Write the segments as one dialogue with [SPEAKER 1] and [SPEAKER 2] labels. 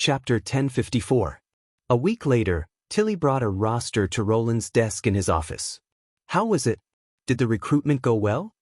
[SPEAKER 1] Chapter 1054. A week later, Tilly brought a roster to Roland's desk in his office. How was it? Did the recruitment go well?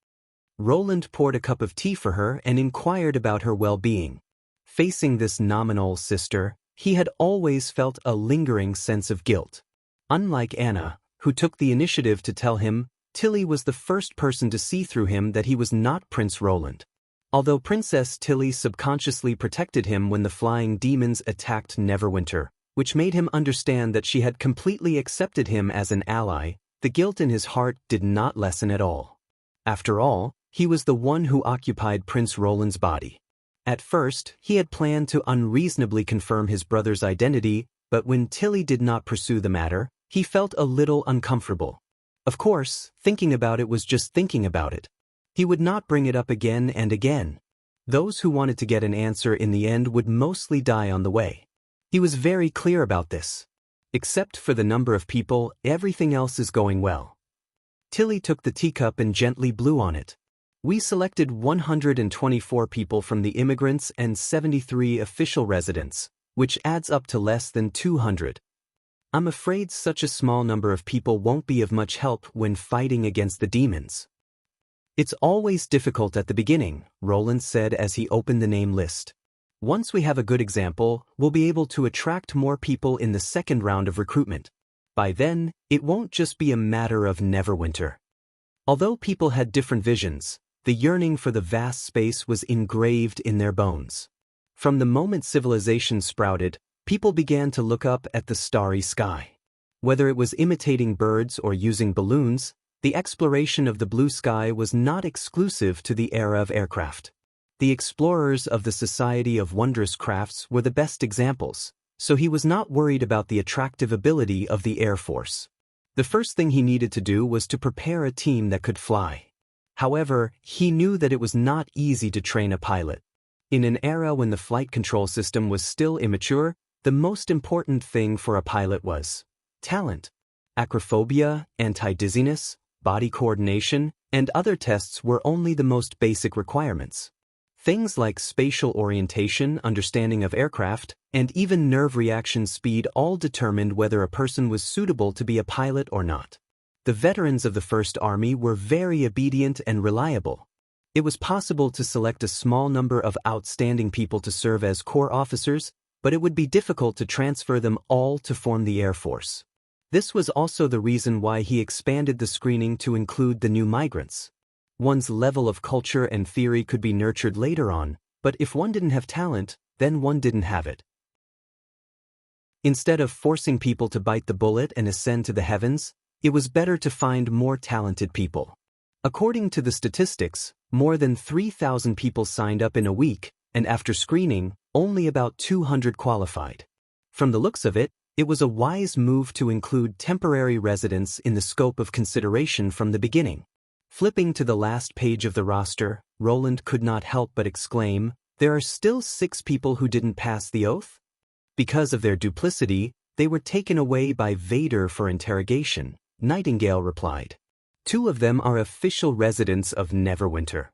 [SPEAKER 1] Roland poured a cup of tea for her and inquired about her well-being. Facing this nominal sister, he had always felt a lingering sense of guilt. Unlike Anna, who took the initiative to tell him, Tilly was the first person to see through him that he was not Prince Roland. Although Princess Tilly subconsciously protected him when the flying demons attacked Neverwinter, which made him understand that she had completely accepted him as an ally, the guilt in his heart did not lessen at all. After all, he was the one who occupied Prince Roland's body. At first, he had planned to unreasonably confirm his brother's identity, but when Tilly did not pursue the matter, he felt a little uncomfortable. Of course, thinking about it was just thinking about it. He would not bring it up again and again. Those who wanted to get an answer in the end would mostly die on the way. He was very clear about this. Except for the number of people, everything else is going well. Tilly took the teacup and gently blew on it. We selected 124 people from the immigrants and 73 official residents, which adds up to less than 200. I'm afraid such a small number of people won't be of much help when fighting against the demons. It's always difficult at the beginning, Roland said as he opened the name list. Once we have a good example, we'll be able to attract more people in the second round of recruitment. By then, it won't just be a matter of Neverwinter. Although people had different visions, the yearning for the vast space was engraved in their bones. From the moment civilization sprouted, people began to look up at the starry sky. Whether it was imitating birds or using balloons, the exploration of the blue sky was not exclusive to the era of aircraft. The explorers of the Society of Wondrous Crafts were the best examples, so he was not worried about the attractive ability of the Air Force. The first thing he needed to do was to prepare a team that could fly. However, he knew that it was not easy to train a pilot. In an era when the flight control system was still immature, the most important thing for a pilot was talent. Acrophobia, anti-dizziness, body coordination, and other tests were only the most basic requirements. Things like spatial orientation, understanding of aircraft, and even nerve reaction speed all determined whether a person was suitable to be a pilot or not. The veterans of the First Army were very obedient and reliable. It was possible to select a small number of outstanding people to serve as corps officers, but it would be difficult to transfer them all to form the Air Force. This was also the reason why he expanded the screening to include the new migrants. One's level of culture and theory could be nurtured later on, but if one didn't have talent, then one didn't have it. Instead of forcing people to bite the bullet and ascend to the heavens, it was better to find more talented people. According to the statistics, more than 3,000 people signed up in a week, and after screening, only about 200 qualified. From the looks of it, it was a wise move to include temporary residents in the scope of consideration from the beginning. Flipping to the last page of the roster, Roland could not help but exclaim, "There are still 6 people who didn't pass the oath?" Because of their duplicity, they were taken away by Vader for interrogation, Nightingale replied. 2 of them are official residents of Neverwinter.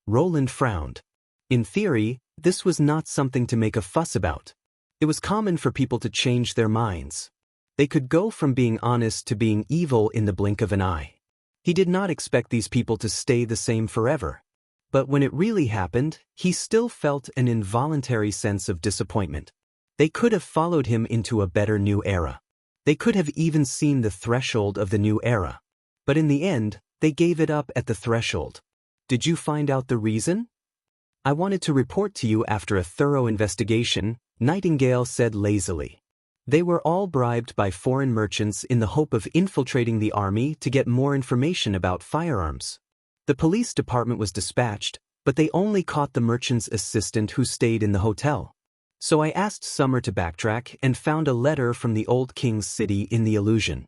[SPEAKER 1] Roland frowned. In theory, this was not something to make a fuss about. It was common for people to change their minds. They could go from being honest to being evil in the blink of an eye. He did not expect these people to stay the same forever. But when it really happened, he still felt an involuntary sense of disappointment. They could have followed him into a better new era. They could have even seen the threshold of the new era. But in the end, they gave it up at the threshold. Did you find out the reason? I wanted to report to you after a thorough investigation, Nightingale said lazily. They were all bribed by foreign merchants in the hope of infiltrating the army to get more information about firearms. The police department was dispatched, but they only caught the merchant's assistant who stayed in the hotel. So I asked Summer to backtrack and found a letter from the old king's city in the illusion.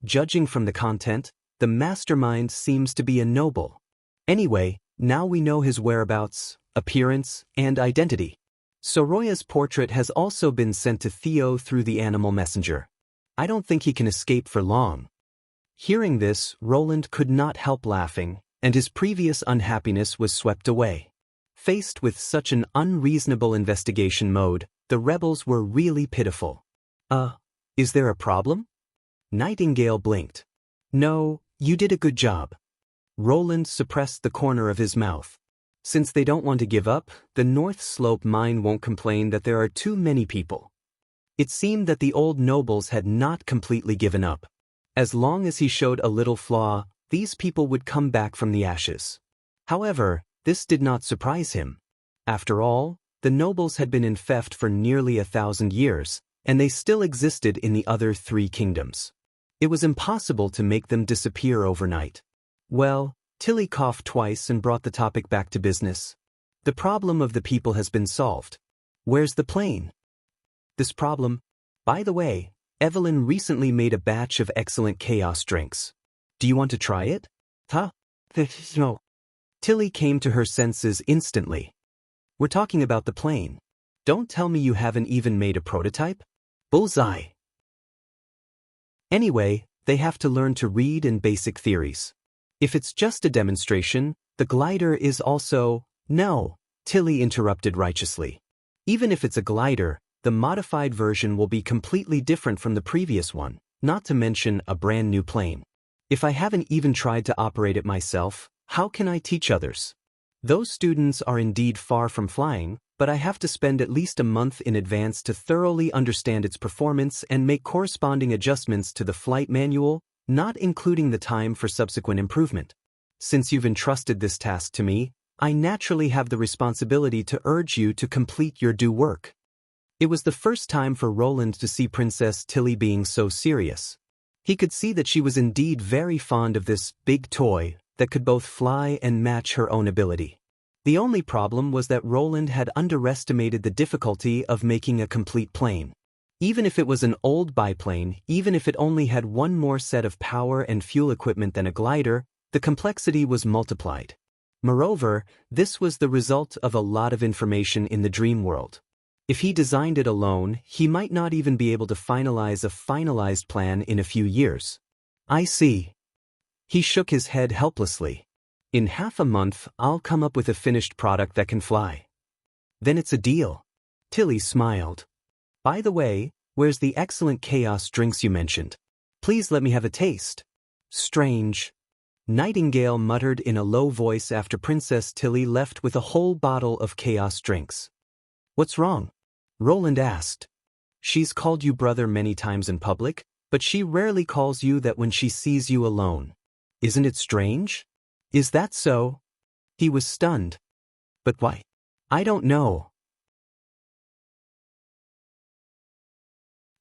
[SPEAKER 1] Judging from the content, the mastermind seems to be a noble. Anyway, now we know his whereabouts, appearance, and identity. Soroya's portrait has also been sent to Theo through the animal messenger. I don't think he can escape for long. Hearing this, Roland could not help laughing, and his previous unhappiness was swept away. Faced with such an unreasonable investigation mode, the rebels were really pitiful. Is there a problem? Nightingale blinked. No, you did a good job. Roland suppressed the corner of his mouth. Since they don't want to give up, the North Slope mine won't complain that there are too many people. It seemed that the old nobles had not completely given up. As long as he showed a little flaw, these people would come back from the ashes. However, this did not surprise him. After all, the nobles had been in theft for nearly 1,000 years, and they still existed in the other 3 kingdoms. It was impossible to make them disappear overnight. Well, Tilly coughed twice and brought the topic back to business. The problem of the people has been solved. Where's the plane? This problem, by the way, Evelyn recently made a batch of excellent chaos drinks. Do you want to try it? Huh? No. Tilly came to her senses instantly. We're talking about the plane. Don't tell me you haven't even made a prototype? Bullseye. Anyway, they have to learn to read and basic theories. If it's just a demonstration, the glider is also… No, Tilly interrupted righteously. Even if it's a glider, the modified version will be completely different from the previous one, not to mention a brand new plane. If I haven't even tried to operate it myself, how can I teach others? Those students are indeed far from flying, but I have to spend at least a month in advance to thoroughly understand its performance and make corresponding adjustments to the flight manual, not including the time for subsequent improvement. Since you've entrusted this task to me, I naturally have the responsibility to urge you to complete your due work. It was the first time for Roland to see Princess Tilly being so serious. He could see that she was indeed very fond of this big toy that could both fly and match her own ability. The only problem was that Roland had underestimated the difficulty of making a complete plane. Even if it was an old biplane, even if it only had one more set of power and fuel equipment than a glider, the complexity was multiplied. Moreover, this was the result of a lot of information in the dream world. If he designed it alone, he might not even be able to finalize a finalized plan in a few years. I see. He shook his head helplessly. In half a month, I'll come up with a finished product that can fly. Then it's a deal. Tilly smiled. By the way, where's the excellent chaos drinks you mentioned? Please let me have a taste. Strange. Nightingale muttered in a low voice after Princess Tilly left with a whole bottle of chaos drinks. What's wrong? Roland asked. She's called you brother many times in public, but she rarely calls you that when she sees you alone. Isn't it strange? Is that so? He was stunned. But why? I don't know.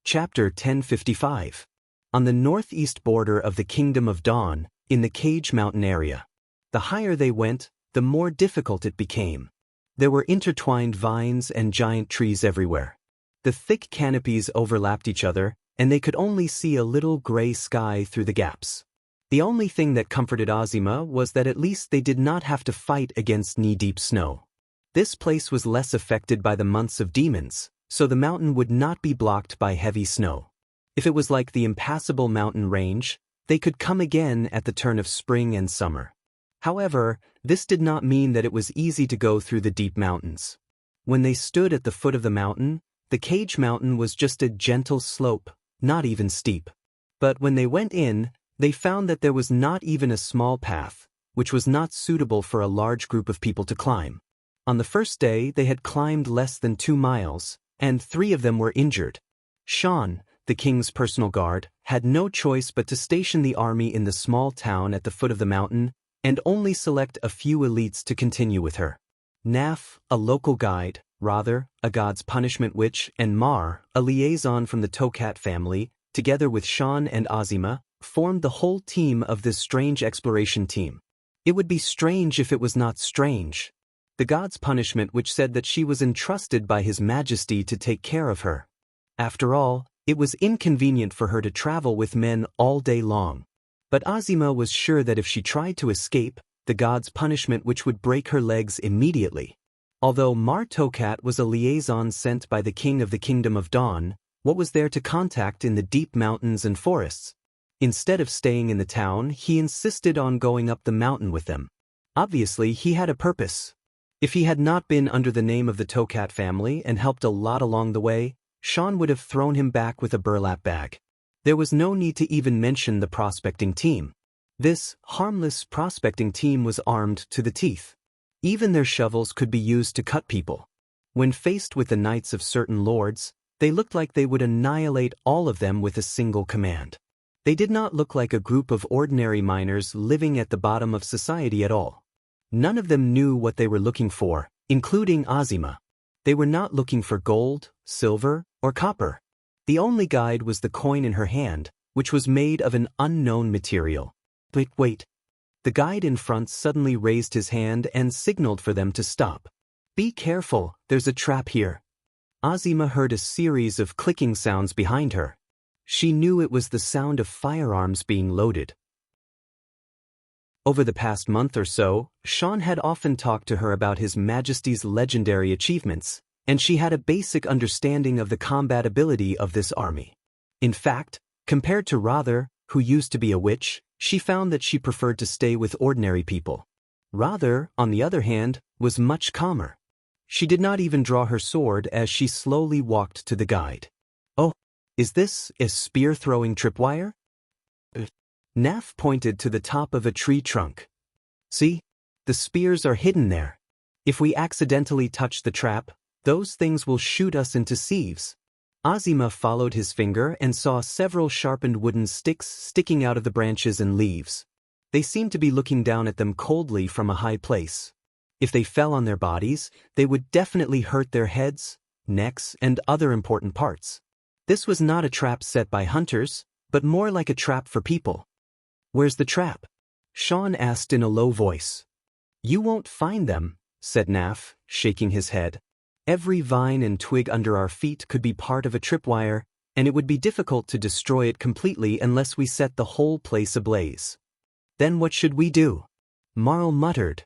[SPEAKER 1] Chapter 1055. On the northeast border of the Kingdom of Dawn, in the Cage Mountain area. The higher they went, the more difficult it became. There were intertwined vines and giant trees everywhere. The thick canopies overlapped each other, and they could only see a little gray sky through the gaps. The only thing that comforted Ozima was that at least they did not have to fight against knee-deep snow. This place was less affected by the months of demons, so the mountain would not be blocked by heavy snow. If it was like the impassable mountain range, they could come again at the turn of spring and summer. However, this did not mean that it was easy to go through the deep mountains. When they stood at the foot of the mountain, the Cage Mountain was just a gentle slope, not even steep. But when they went in, they found that there was not even a small path, which was not suitable for a large group of people to climb. On the first day, they had climbed less than 2 miles, and 3 of them were injured. Sean, the king's personal guard, had no choice but to station the army in the small town at the foot of the mountain and only select a few elites to continue with her. Naf, a local guide, rather, a god's punishment witch, and Mar, a liaison from the Tokat family, together with Sean and Ozima, formed the whole team of this strange exploration team. It would be strange if it was not strange. The god's punishment which said that she was entrusted by His Majesty to take care of her. After all, it was inconvenient for her to travel with men all day long. But Ozima was sure that if she tried to escape, the god's punishment which would break her legs immediately. Although Mar Tokat was a liaison sent by the king of the Kingdom of Dawn, what was there to contact in the deep mountains and forests? Instead of staying in the town, he insisted on going up the mountain with them. Obviously, he had a purpose. If he had not been under the name of the Towcat family and helped a lot along the way, Sean would have thrown him back with a burlap bag. There was no need to even mention the prospecting team. This harmless prospecting team was armed to the teeth. Even their shovels could be used to cut people. When faced with the knights of certain lords, they looked like they would annihilate all of them with a single command. They did not look like a group of ordinary miners living at the bottom of society at all. None of them knew what they were looking for, including Azima. They were not looking for gold, silver, or copper. The only guide was the coin in her hand, which was made of an unknown material. Wait. The guide in front suddenly raised his hand and signaled for them to stop. Be careful, there's a trap here. Azima heard a series of clicking sounds behind her. She knew it was the sound of firearms being loaded. Over the past month or so, Sean had often talked to her about His Majesty's legendary achievements, and she had a basic understanding of the combat ability of this army. In fact, compared to Rother, who used to be a witch, she found that she preferred to stay with ordinary people. Rother, on the other hand, was much calmer. She did not even draw her sword as she slowly walked to the guide. Oh, is this a spear-throwing tripwire? Naf pointed to the top of a tree trunk. See? The spears are hidden there. If we accidentally touch the trap, those things will shoot us into sieves. Azima followed his finger and saw several sharpened wooden sticks sticking out of the branches and leaves. They seemed to be looking down at them coldly from a high place. If they fell on their bodies, they would definitely hurt their heads, necks, and other important parts. This was not a trap set by hunters, but more like a trap for people. Where's the trap? Sean asked in a low voice. You won't find them, said Naf, shaking his head. Every vine and twig under our feet could be part of a tripwire, and it would be difficult to destroy it completely unless we set the whole place ablaze. Then what should we do? Marl muttered.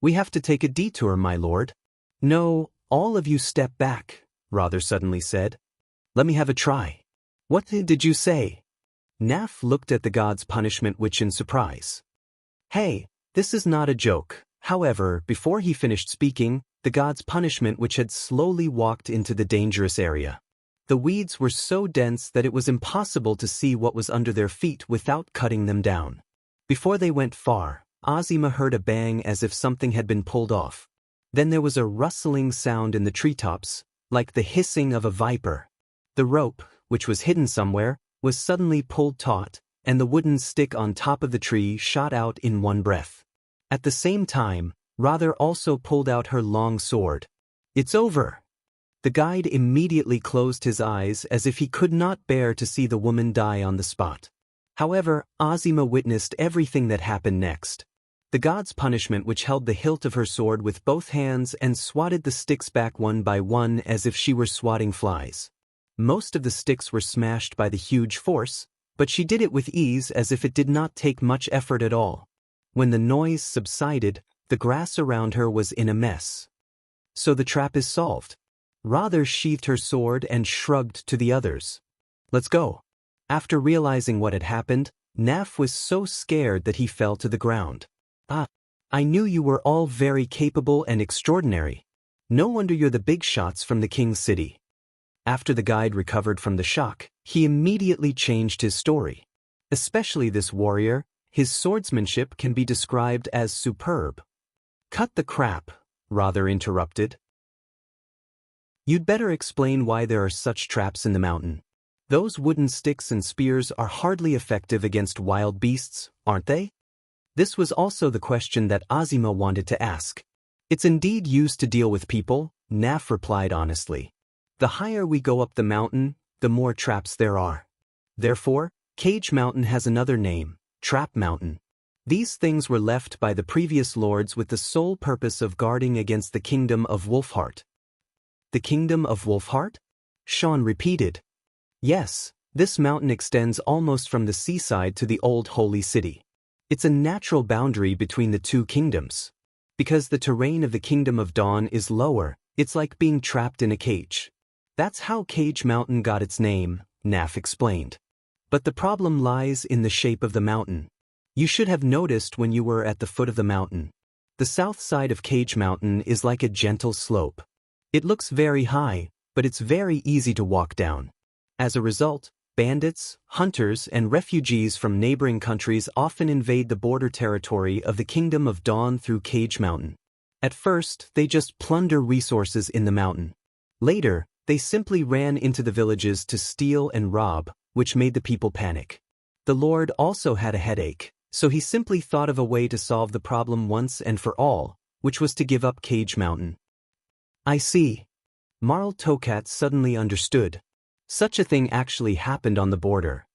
[SPEAKER 1] We have to take a detour, my lord. No, all of you step back, Rother suddenly said. Let me have a try. What did you say? Naf looked at the god's punishment witch in surprise. Hey, this is not a joke. However, before he finished speaking, the god's punishment witch had slowly walked into the dangerous area. The weeds were so dense that it was impossible to see what was under their feet without cutting them down. Before they went far, Azima heard a bang as if something had been pulled off. Then there was a rustling sound in the treetops, like the hissing of a viper. The rope, which was hidden somewhere, was suddenly pulled taut, and the wooden stick on top of the tree shot out in one breath. At the same time, Rother also pulled out her long sword. It's over. The guide immediately closed his eyes as if he could not bear to see the woman die on the spot. However, Azima witnessed everything that happened next. The god's punishment which held the hilt of her sword with both hands and swatted the sticks back one by one as if she were swatting flies. Most of the sticks were smashed by the huge force, but she did it with ease as if it did not take much effort at all. When the noise subsided, the grass around her was in a mess. So the trap is solved. Rother sheathed her sword and shrugged to the others. Let's go. After realizing what had happened, Naf was so scared that he fell to the ground. I knew you were all very capable and extraordinary. No wonder you're the big shots from the king's city. After the guide recovered from the shock, he immediately changed his story. Especially this warrior, his swordsmanship can be described as superb. Cut the crap, Rother interrupted. You'd better explain why there are such traps in the mountain. Those wooden sticks and spears are hardly effective against wild beasts, aren't they? This was also the question that Azima wanted to ask. It's indeed used to deal with people, Naf replied honestly. The higher we go up the mountain, the more traps there are. Therefore, Cage Mountain has another name, Trap Mountain. These things were left by the previous lords with the sole purpose of guarding against the kingdom of Wolfheart. The kingdom of Wolfheart? Sean repeated. Yes, this mountain extends almost from the seaside to the old holy city. It's a natural boundary between the two kingdoms. Because the terrain of the Kingdom of Dawn is lower, it's like being trapped in a cage. That's how Cage Mountain got its name, Naf explained. But the problem lies in the shape of the mountain. You should have noticed when you were at the foot of the mountain. The south side of Cage Mountain is like a gentle slope. It looks very high, but it's very easy to walk down. As a result, bandits, hunters, and refugees from neighboring countries often invade the border territory of the Kingdom of Dawn through Cage Mountain. At first, they just plunder resources in the mountain. Later, they simply ran into the villages to steal and rob, which made the people panic. The Lord also had a headache, so he simply thought of a way to solve the problem once and for all, which was to give up Cage Mountain. I see. Marl Tokat suddenly understood. Such a thing actually happened on the border.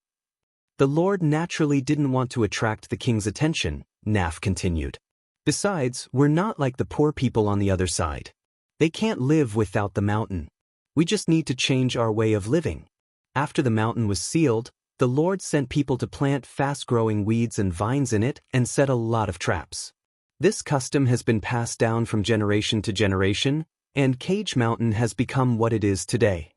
[SPEAKER 1] The Lord naturally didn't want to attract the king's attention, Naf continued. Besides, we're not like the poor people on the other side. They can't live without the mountain. We just need to change our way of living. After the mountain was sealed, the Lord sent people to plant fast-growing weeds and vines in it and set a lot of traps. This custom has been passed down from generation to generation, and Cage Mountain has become what it is today.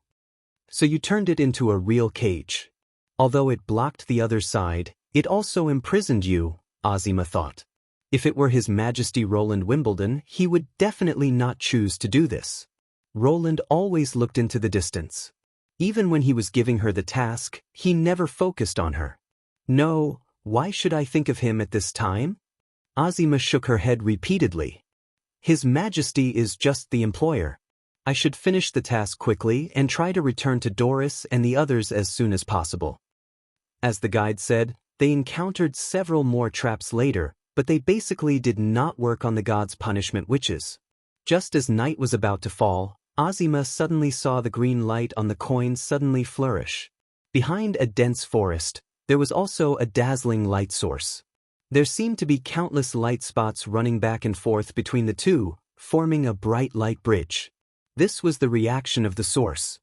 [SPEAKER 1] So you turned it into a real cage. Although it blocked the other side, it also imprisoned you, Azima thought. If it were His Majesty Roland Wimbledon, he would definitely not choose to do this. Roland always looked into the distance. Even when he was giving her the task, he never focused on her. No, why should I think of him at this time? Azima shook her head repeatedly. His Majesty is just the employer. I should finish the task quickly and try to return to Doris and the others as soon as possible. As the guide said, they encountered several more traps later, but they basically did not work on the god's punishment witches. Just as night was about to fall, Azima suddenly saw the green light on the coin suddenly flourish. Behind a dense forest, there was also a dazzling light source. There seemed to be countless light spots running back and forth between the two, forming a bright light bridge. This was the reaction of the source.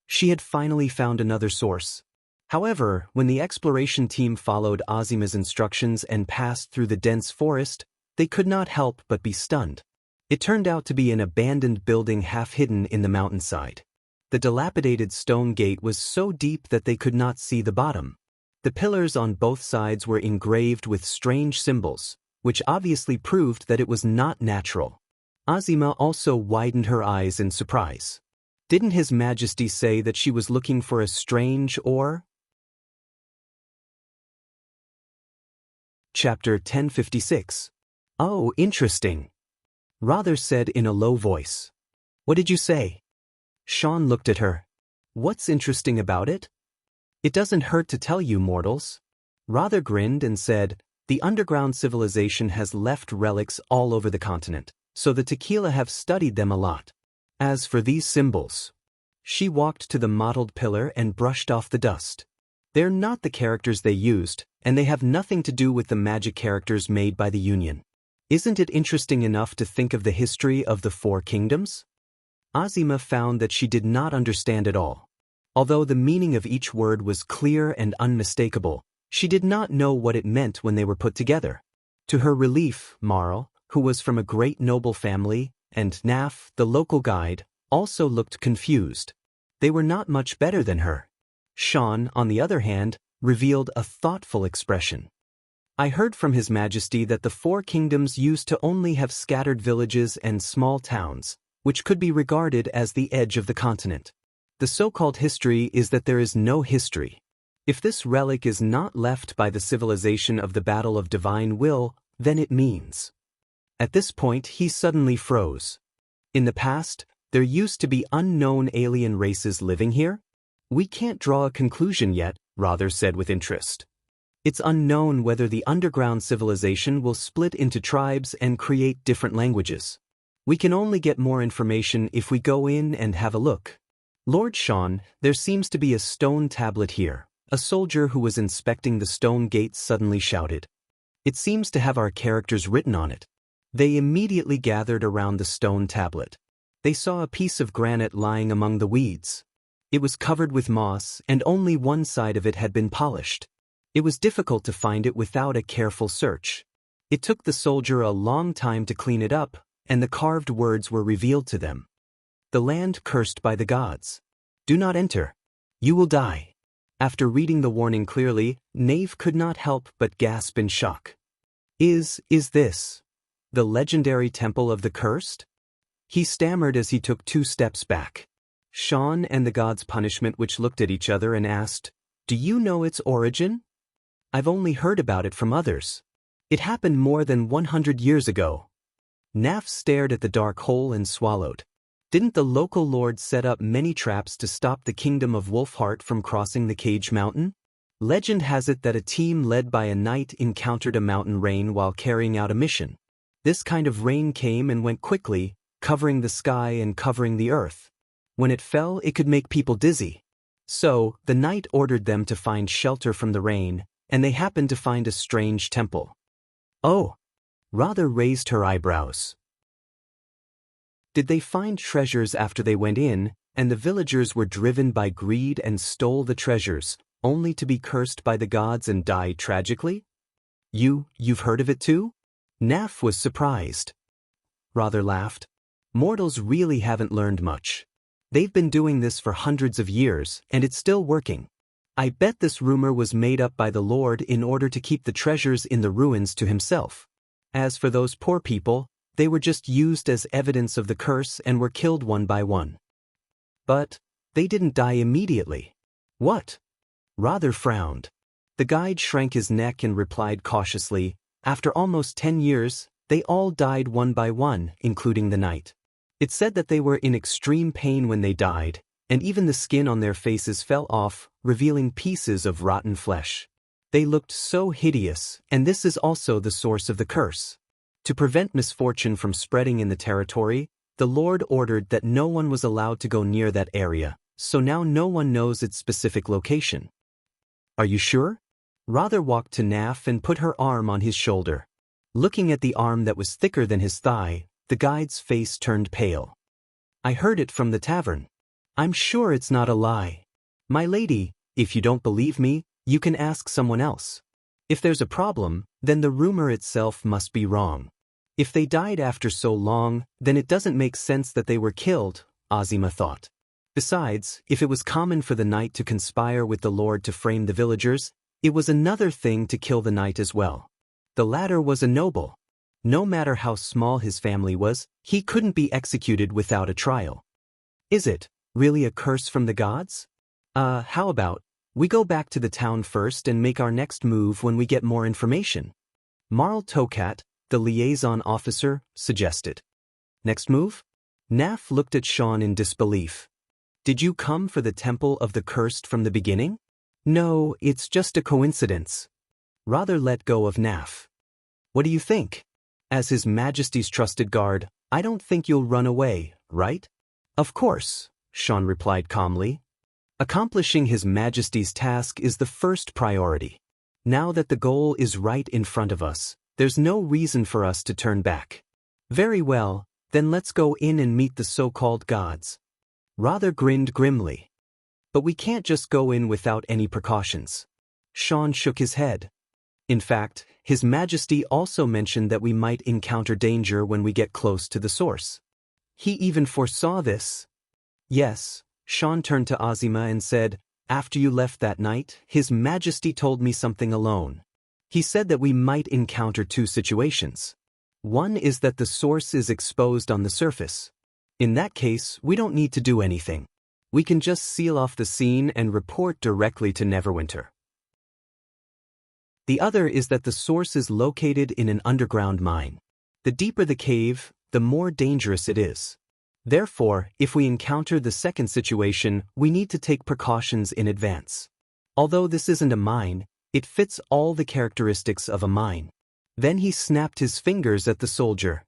[SPEAKER 1] She had finally found another source. However, when the exploration team followed Azima's instructions and passed through the dense forest, they could not help but be stunned. It turned out to be an abandoned building half hidden in the mountainside. The dilapidated stone gate was so deep that they could not see the bottom. The pillars on both sides were engraved with strange symbols, which obviously proved that it was not natural. Azima also widened her eyes in surprise. Didn't His Majesty say that she was looking for a strange ore? Chapter 1056. Oh, interesting. Rather said in a low voice. What did you say? Sean looked at her. What's interesting about it? It doesn't hurt to tell you, mortals. Rather grinned and said, the underground civilization has left relics all over the continent, so the Tequila have studied them a lot. As for these symbols, she walked to the mottled pillar and brushed off the dust. They're not the characters they used, and they have nothing to do with the magic characters made by the Union. Isn't it interesting enough to think of the history of the Four Kingdoms? Azima found that she did not understand at all. Although the meaning of each word was clear and unmistakable, she did not know what it meant when they were put together. To her relief, Marl, who was from a great noble family, and Naf, the local guide, also looked confused. They were not much better than her. Sean, on the other hand, revealed a thoughtful expression. I heard from His Majesty that the Four Kingdoms used to only have scattered villages and small towns, which could be regarded as the edge of the continent. The so-called history is that there is no history. If this relic is not left by the civilization of the Battle of Divine Will, then it means. At this point, he suddenly froze. In the past, there used to be unknown alien races living here? We can't draw a conclusion yet, Rather said with interest. It's unknown whether the underground civilization will split into tribes and create different languages. We can only get more information if we go in and have a look. Lord Sean, there seems to be a stone tablet here. A soldier who was inspecting the stone gate suddenly shouted. It seems to have our characters written on it. They immediately gathered around the stone tablet. They saw a piece of granite lying among the weeds. It was covered with moss, and only one side of it had been polished. It was difficult to find it without a careful search. It took the soldier a long time to clean it up, and the carved words were revealed to them. The land cursed by the gods. Do not enter. You will die. After reading the warning clearly, Knave could not help but gasp in shock. Is this the legendary Temple of the Cursed? He stammered as he took 2 steps back. Sean and the God's Punishment which looked at each other and asked, "Do you know its origin?" "I've only heard about it from others. It happened more than 100 years ago." Naf stared at the dark hole and swallowed. Didn't the local lord set up many traps to stop the kingdom of Wolfheart from crossing the Cage Mountain? Legend has it that a team led by a knight encountered a mountain rain while carrying out a mission. This kind of rain came and went quickly, covering the sky and covering the earth. When it fell, it could make people dizzy. So, the knight ordered them to find shelter from the rain, and they happened to find a strange temple. Oh! Rather raised her eyebrows. Did they find treasures after they went in, and the villagers were driven by greed and stole the treasures, only to be cursed by the gods and die tragically? You've heard of it too? Naf was surprised. Rather laughed. Mortals really haven't learned much. They've been doing this for hundreds of years, and it's still working. I bet this rumor was made up by the Lord in order to keep the treasures in the ruins to himself. As for those poor people, they were just used as evidence of the curse and were killed one by one. But they didn't die immediately. What? Rather frowned. The guide shrank his neck and replied cautiously, "After almost 10 years, they all died one by one, including the knight. It said that they were in extreme pain when they died, and even the skin on their faces fell off, revealing pieces of rotten flesh. They looked so hideous, and this is also the source of the curse. To prevent misfortune from spreading in the territory, the Lord ordered that no one was allowed to go near that area, so now no one knows its specific location." "Are you sure?" Rather walked to Naf and put her arm on his shoulder. Looking at the arm that was thicker than his thigh, the guide's face turned pale. "I heard it from the tavern. I'm sure it's not a lie. My lady, if you don't believe me, you can ask someone else. If there's a problem, then the rumor itself must be wrong. If they died after so long, then it doesn't make sense that they were killed," Azima thought. Besides, if it was common for the knight to conspire with the Lord to frame the villagers, it was another thing to kill the knight as well. The latter was a noble. No matter how small his family was, he couldn't be executed without a trial. "Is it really a curse from the gods? How about we go back to the town first and make our next move when we get more information?" Marl Tokat, the liaison officer, suggested. "Next move?" Naf looked at Sean in disbelief. "Did you come for the Temple of the Cursed from the beginning?" "No, it's just a coincidence." Rather let go of Naf. "What do you think? As His Majesty's trusted guard, I don't think you'll run away, right?" "Of course," Sean replied calmly. "Accomplishing His Majesty's task is the first priority. Now that the goal is right in front of us, there's no reason for us to turn back." "Very well, then let's go in and meet the so-called gods." Rather grinned grimly. "But we can't just go in without any precautions." Sean shook his head. "In fact, His Majesty also mentioned that we might encounter danger when we get close to the source. He even foresaw this." "Yes," Sean turned to Azima and said, "After you left that night, His Majesty told me something alone. He said that we might encounter 2 situations. One is that the source is exposed on the surface. In that case, we don't need to do anything. We can just seal off the scene and report directly to Neverwinter. The other is that the source is located in an underground mine. The deeper the cave, the more dangerous it is. Therefore, if we encounter the second situation, we need to take precautions in advance. Although this isn't a mine, it fits all the characteristics of a mine." Then he snapped his fingers at the soldier.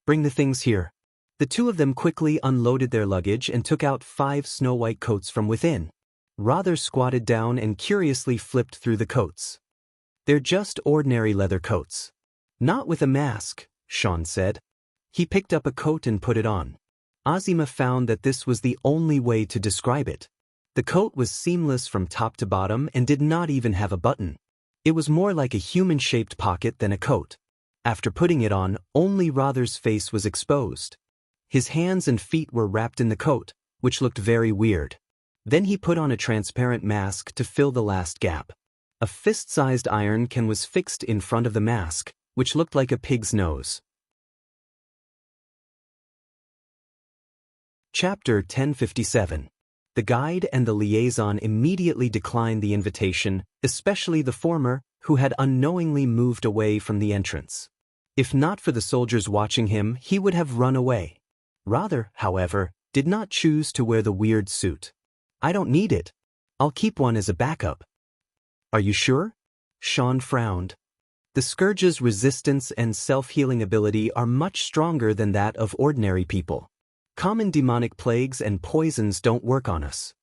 [SPEAKER 1] "Bring the things here." The 2 of them quickly unloaded their luggage and took out 5 snow-white coats from within. Rather squatted down and curiously flipped through the coats. "They're just ordinary leather coats." "Not with a mask," Sean said. He picked up a coat and put it on. Azima found that this was the only way to describe it. The coat was seamless from top to bottom and did not even have a button. It was more like a human-shaped pocket than a coat. After putting it on, only Rather's face was exposed. His hands and feet were wrapped in the coat, which looked very weird. Then he put on a transparent mask to fill the last gap. A fist-sized iron can was fixed in front of the mask, which looked like a pig's nose. Chapter 1057. The guide and the liaison immediately declined the invitation, especially the former, who had unknowingly moved away from the entrance. If not for the soldiers watching him, he would have run away. Rather, however, did not choose to wear the weird suit. I don't need it. I'll keep one as a backup. Are you sure? Sean frowned. The scourge's resistance and self-healing ability are much stronger than that of ordinary people. Common demonic plagues and poisons don't work on us.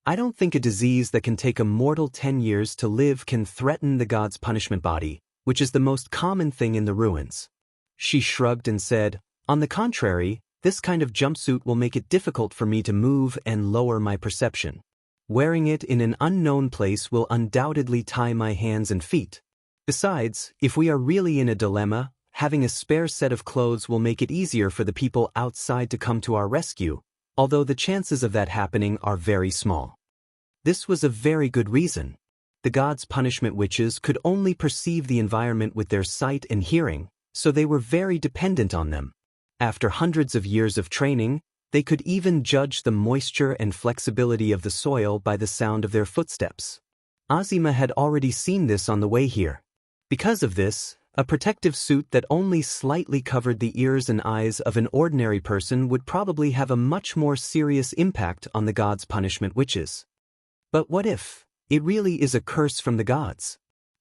[SPEAKER 1] I don't think a disease that can take a mortal 10 years to live can threaten the god's punishment body, which is the most common thing in the ruins. She shrugged and said, on the contrary, this kind of jumpsuit will make it difficult for me to move and lower my perception. Wearing it in an unknown place will undoubtedly tie my hands and feet. Besides, if we are really in a dilemma, having a spare set of clothes will make it easier for the people outside to come to our rescue, although the chances of that happening are very small. This was a very good reason. The gods' punishment witches could only perceive the environment with their sight and hearing, so they were very dependent on them. After hundreds of years of training, they could even judge the moisture and flexibility of the soil by the sound of their footsteps. Azima had already seen this on the way here. Because of this, a protective suit that only slightly covered the ears and eyes of an ordinary person would probably have a much more serious impact on the gods' punishment witches. But what if it really is a curse from the gods?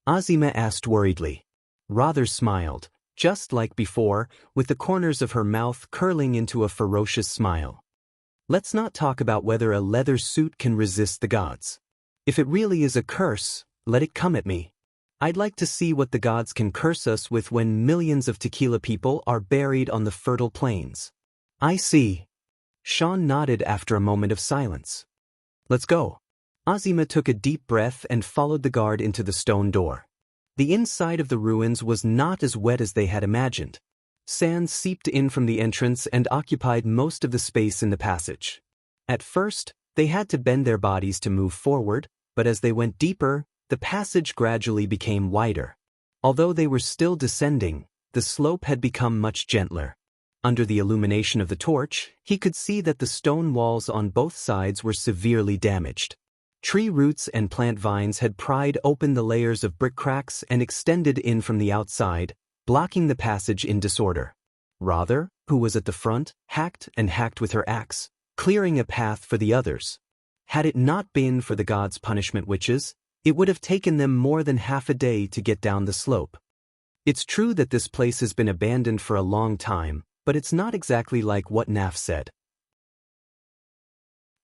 [SPEAKER 1] Azima asked worriedly. Rather smiled, just like before, with the corners of her mouth curling into a ferocious smile. Let's not talk about whether a leather suit can resist the gods. If it really is a curse, let it come at me. I'd like to see what the gods can curse us with when millions of tequila people are buried on the fertile plains. I see. Sean nodded after a moment of silence. Let's go. Azima took a deep breath and followed the guard into the stone door. The inside of the ruins was not as wet as they had imagined. Sand seeped in from the entrance and occupied most of the space in the passage. At first, they had to bend their bodies to move forward, but as they went deeper, the passage gradually became wider. Although they were still descending, the slope had become much gentler. Under the illumination of the torch, he could see that the stone walls on both sides were severely damaged. Tree roots and plant vines had pried open the layers of brick cracks and extended in from the outside, blocking the passage in disorder. Rather, who was at the front, hacked and hacked with her axe, clearing a path for the others. Had it not been for the gods' punishment witches, it would have taken them more than half a day to get down the slope. It's true that this place has been abandoned for a long time, but it's not exactly like what Naf said.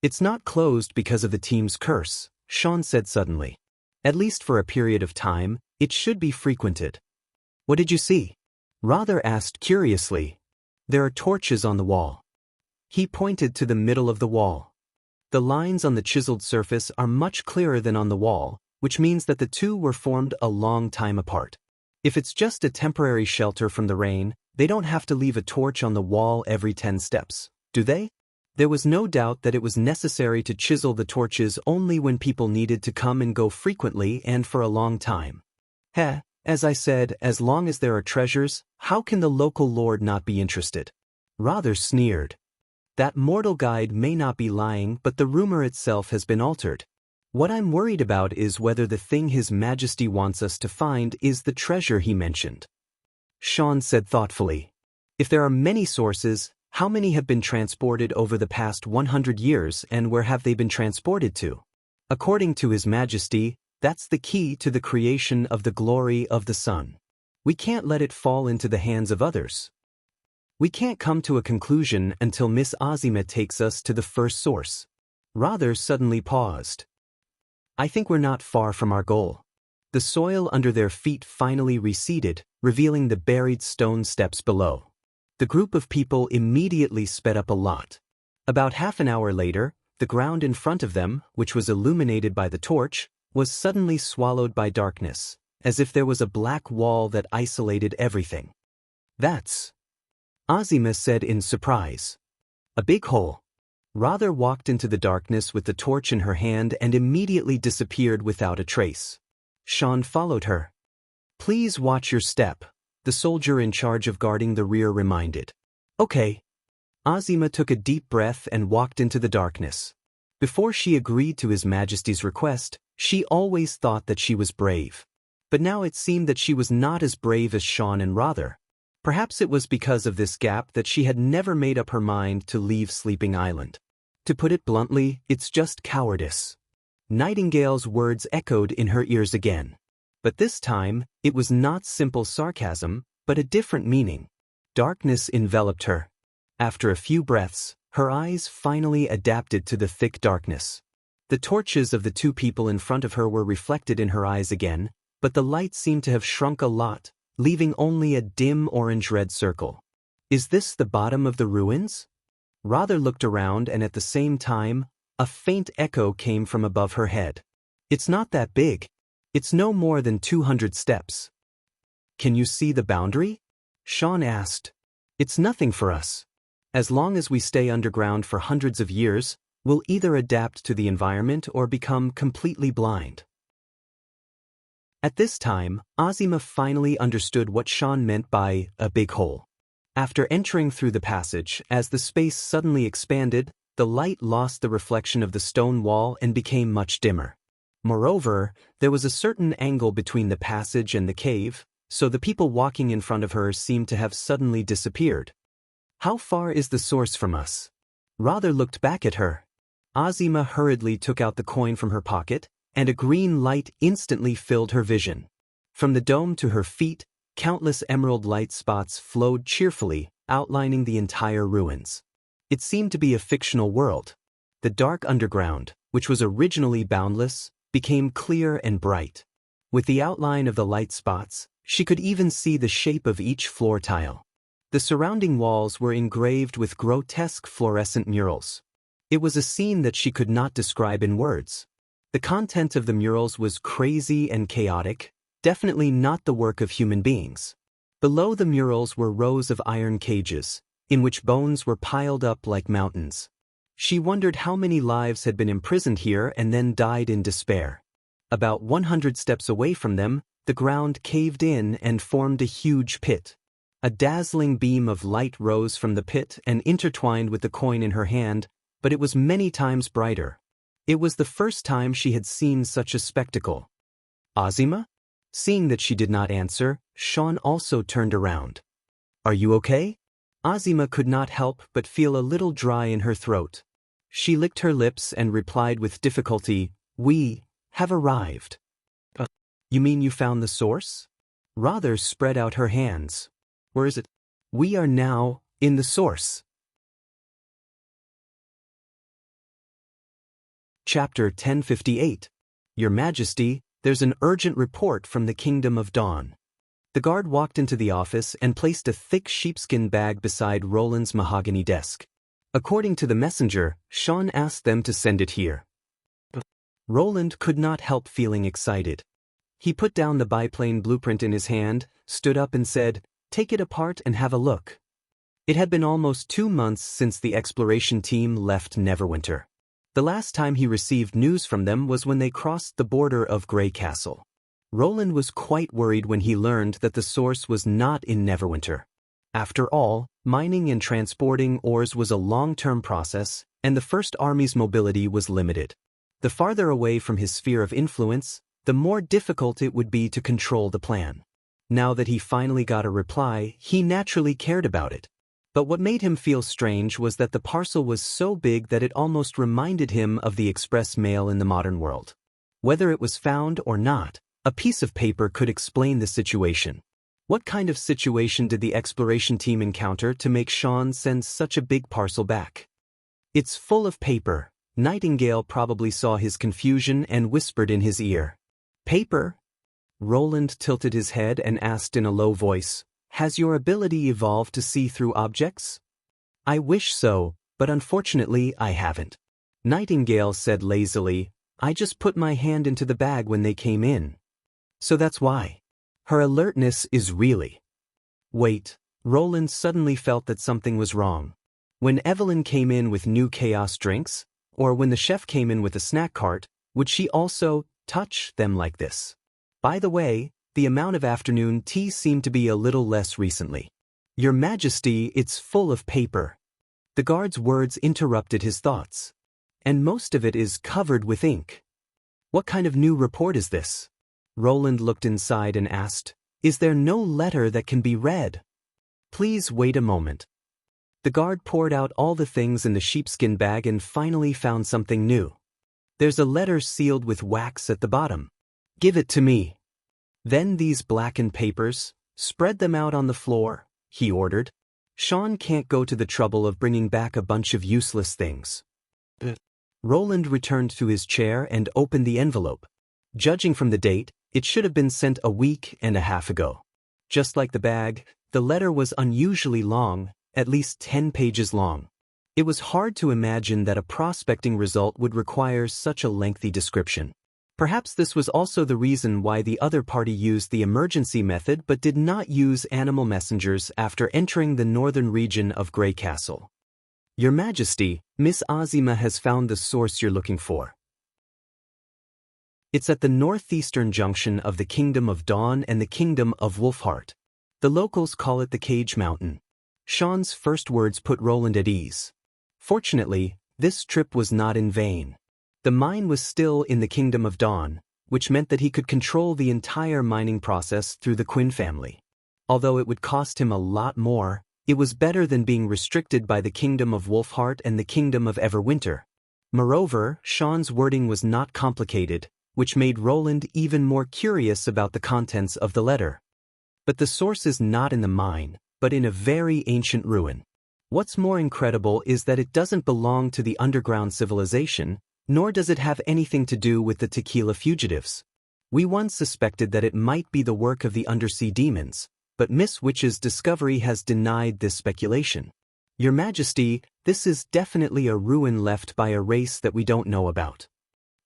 [SPEAKER 1] It's not closed because of the team's curse, Sean said suddenly. At least for a period of time, it should be frequented. What did you see? Rather asked curiously. There are torches on the wall. He pointed to the middle of the wall. The lines on the chiseled surface are much clearer than on the wall, which means that the two were formed a long time apart. If it's just a temporary shelter from the rain, they don't have to leave a torch on the wall every 10 steps, do they? There was no doubt that it was necessary to chisel the torches only when people needed to come and go frequently and for a long time. As I said, as long as there are treasures, how can the local lord not be interested? Rather sneered. That mortal guide may not be lying, but the rumor itself has been altered. What I'm worried about is whether the thing His Majesty wants us to find is the treasure he mentioned. Sean said thoughtfully. If there are many sources, how many have been transported over the past 100 years and where have they been transported to? According to His Majesty, that's the key to the creation of the glory of the sun. We can't let it fall into the hands of others. We can't come to a conclusion until Miss Azima takes us to the first source. Rather suddenly paused. I think we're not far from our goal. The soil under their feet finally receded, revealing the buried stone steps below. The group of people immediately sped up a lot. About half an hour later, the ground in front of them, which was illuminated by the torch, was suddenly swallowed by darkness, as if there was a black wall that isolated everything. That's... Azima said in surprise. A big hole. Rather walked into the darkness with the torch in her hand and immediately disappeared without a trace. Sean followed her. Please watch your step. the soldier in charge of guarding the rear reminded. Okay. Azima took a deep breath and walked into the darkness. Before she agreed to His Majesty's request, she always thought that she was brave. But now it seemed that she was not as brave as Sean and Rother. Perhaps it was because of this gap that she had never made up her mind to leave Sleeping Island. To put it bluntly, it's just cowardice. Nightingale's words echoed in her ears again. But this time, it was not simple sarcasm, but a different meaning. Darkness enveloped her. After a few breaths, her eyes finally adapted to the thick darkness. The torches of the two people in front of her were reflected in her eyes again, but the light seemed to have shrunk a lot, leaving only a dim orange-red circle. Is this the bottom of the ruins? Rother looked around and at the same time, a faint echo came from above her head. It's not that big. It's no more than 200 steps. Can you see the boundary? Sean asked. It's nothing for us. As long as we stay underground for hundreds of years, we'll either adapt to the environment or become completely blind. At this time, Azima finally understood what Sean meant by a big hole. After entering through the passage, as the space suddenly expanded, the light lost the reflection of the stone wall and became much dimmer. Moreover, there was a certain angle between the passage and the cave, so the people walking in front of her seemed to have suddenly disappeared. How far is the source from us? Rother looked back at her. Azima hurriedly took out the coin from her pocket, and a green light instantly filled her vision. From the dome to her feet, countless emerald light spots flowed cheerfully, outlining the entire ruins. It seemed to be a fictional world. The dark underground, which was originally boundless, became clear and bright. With the outline of the light spots, she could even see the shape of each floor tile. The surrounding walls were engraved with grotesque fluorescent murals. It was a scene that she could not describe in words. The content of the murals was crazy and chaotic, definitely not the work of human beings. Below the murals were rows of iron cages, in which bones were piled up like mountains. She wondered how many lives had been imprisoned here and then died in despair. About 100 steps away from them, the ground caved in and formed a huge pit. A dazzling beam of light rose from the pit and intertwined with the coin in her hand, but it was many times brighter. It was the first time she had seen such a spectacle. Azima? Seeing that she did not answer, Sean also turned around. Are you okay? Azima could not help but feel a little dry in her throat. She licked her lips and replied with difficulty, We have arrived. You mean you found the source? Rother spread out her hands. Where is it? We are now in the source. Chapter 1058. Your Majesty, there's an urgent report from the Kingdom of Dawn. The guard walked into the office and placed a thick sheepskin bag beside Roland's mahogany desk. According to the messenger, Sean asked them to send it here. Roland could not help feeling excited. He put down the biplane blueprint in his hand, stood up and said, Take it apart and have a look. It had been almost 2 months since the exploration team left Neverwinter. The last time he received news from them was when they crossed the border of Grey Castle. Roland was quite worried when he learned that the source was not in Neverwinter. After all, mining and transporting ores was a long-term process, and the First Army's mobility was limited. The farther away from his sphere of influence, the more difficult it would be to control the plan. Now that he finally got a reply, he naturally cared about it. But what made him feel strange was that the parcel was so big that it almost reminded him of the express mail in the modern world. Whether it was found or not, a piece of paper could explain the situation. What kind of situation did the exploration team encounter to make Sean send such a big parcel back? It's full of paper. Nightingale probably saw his confusion and whispered in his ear. Paper? Roland tilted his head and asked in a low voice, Has your ability evolved to see through objects? I wish so, but unfortunately I haven't. Nightingale said lazily, I just put my hand into the bag when they came in. So that's why. Her alertness is really... Wait, Roland suddenly felt that something was wrong. When Evelyn came in with new chaos drinks, or when the chef came in with a snack cart, would she also touch them like this? By the way, The amount of afternoon tea seemed to be a little less recently. Your Majesty, it's full of paper. The guard's words interrupted his thoughts. And most of it is covered with ink. What kind of new report is this? Roland looked inside and asked, Is there no letter that can be read? Please wait a moment. The guard poured out all the things in the sheepskin bag and finally found something new. There's a letter sealed with wax at the bottom. Give it to me. Then these blackened papers, spread them out on the floor, he ordered. Sean can't go to the trouble of bringing back a bunch of useless things. Roland returned to his chair and opened the envelope. Judging from the date, it should have been sent a week and a half ago. Just like the bag, the letter was unusually long, at least 10 pages long. It was hard to imagine that a prospecting result would require such a lengthy description. Perhaps this was also the reason why the other party used the emergency method but did not use animal messengers after entering the northern region of Grey Castle. Your Majesty, Miss Azima has found the source you're looking for. It's at the northeastern junction of the Kingdom of Dawn and the Kingdom of Wolfheart. The locals call it the Cage Mountain. Sean's first words put Roland at ease. Fortunately, this trip was not in vain. The mine was still in the Kingdom of Dawn, which meant that he could control the entire mining process through the Quinn family. Although it would cost him a lot more, it was better than being restricted by the Kingdom of Wolfheart and the Kingdom of Everwinter. Moreover, Sean's wording was not complicated, which made Roland even more curious about the contents of the letter. But the source is not in the mine, but in a very ancient ruin. What's more incredible is that it doesn't belong to the underground civilization, nor does it have anything to do with the tequila fugitives. We once suspected that it might be the work of the undersea demons, but Miss Witch's discovery has denied this speculation. Your Majesty, this is definitely a ruin left by a race that we don't know about.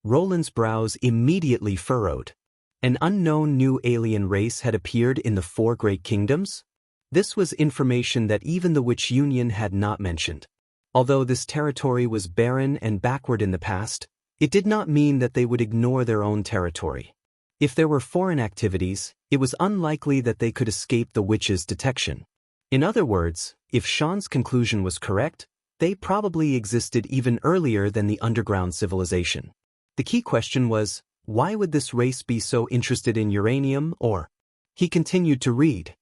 [SPEAKER 1] Roland's brows immediately furrowed. An unknown new alien race had appeared in the Four Great Kingdoms? This was information that even the Witch Union had not mentioned. Although this territory was barren and backward in the past, it did not mean that they would ignore their own territory. If there were foreign activities, it was unlikely that they could escape the witch's detection. In other words, if Sean's conclusion was correct, they probably existed even earlier than the underground civilization. The key question was, why would this race be so interested in uranium or? He continued to read.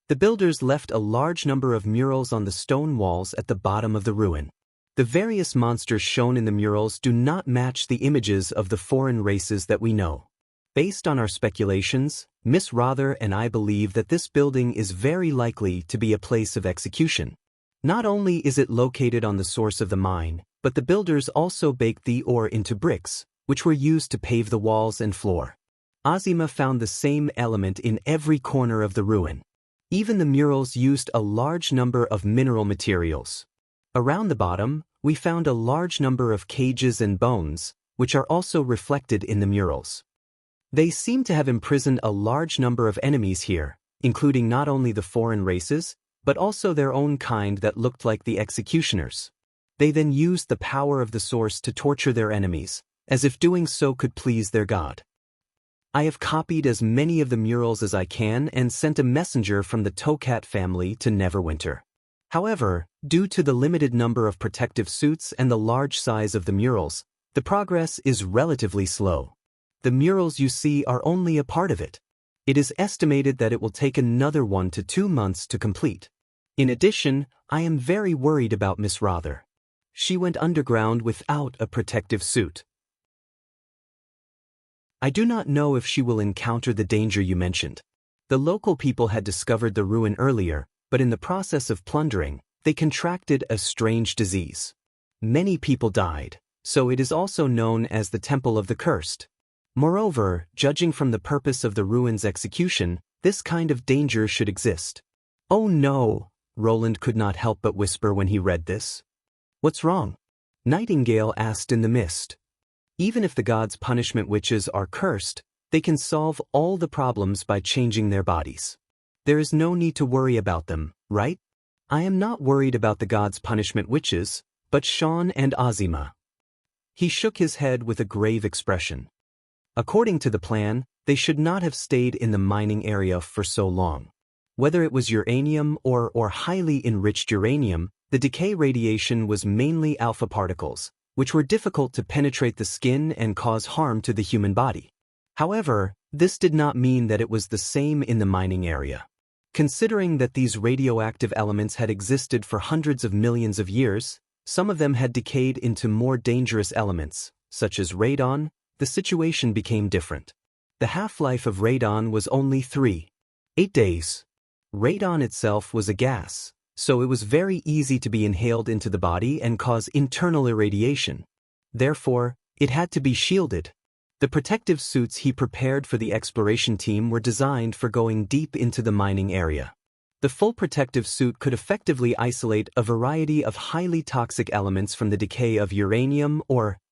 [SPEAKER 1] The builders left a large number of murals on the stone walls at the bottom of the ruin. The various monsters shown in the murals do not match the images of the foreign races that we know. Based on our speculations, Miss Rother and I believe that this building is very likely to be a place of execution. Not only is it located on the source of the mine, but the builders also baked the ore into bricks, which were used to pave the walls and floor. Azima found the same element in every corner of the ruin. Even the murals used a large number of mineral materials. Around the bottom, we found a large number of cages and bones, which are also reflected in the murals. They seem to have imprisoned a large number of enemies here, including not only the foreign races, but also their own kind that looked like the executioners. They then used the power of the source to torture their enemies, as if doing so could please their god. I have copied as many of the murals as I can and sent a messenger from the Tokat family to Neverwinter. However, due to the limited number of protective suits and the large size of the murals, the progress is relatively slow. The murals you see are only a part of it. It is estimated that it will take another 1 to 2 months to complete. In addition, I am very worried about Miss Rother. She went underground without a protective suit. I do not know if she will encounter the danger you mentioned. The local people had discovered the ruin earlier, but in the process of plundering, they contracted a strange disease. Many people died, so it is also known as the Temple of the Cursed. Moreover, judging from the purpose of the ruin's execution, this kind of danger should exist. Oh no, Roland could not help but whisper when he read this. What's wrong? Nightingale asked in the mist. Even if the gods' punishment witches are cursed, they can solve all the problems by changing their bodies. There is no need to worry about them, right? I am not worried about the gods' punishment witches, but Sean and Azima. He shook his head with a grave expression. According to the plan, they should not have stayed in the mining area for so long. Whether it was uranium or highly enriched uranium, the decay radiation was mainly alpha particles, which were difficult to penetrate the skin and cause harm to the human body. However, this did not mean that it was the same in the mining area. Considering that these radioactive elements had existed for hundreds of millions of years, some of them had decayed into more dangerous elements, such as radon, the situation became different. The half-life of radon was only 3.8 days. Radon itself was a gas, so it was very easy to be inhaled into the body and cause internal irradiation. Therefore, it had to be shielded. The protective suits he prepared for the exploration team were designed for going deep into the mining area. The full protective suit could effectively isolate a variety of highly toxic elements from the decay of uranium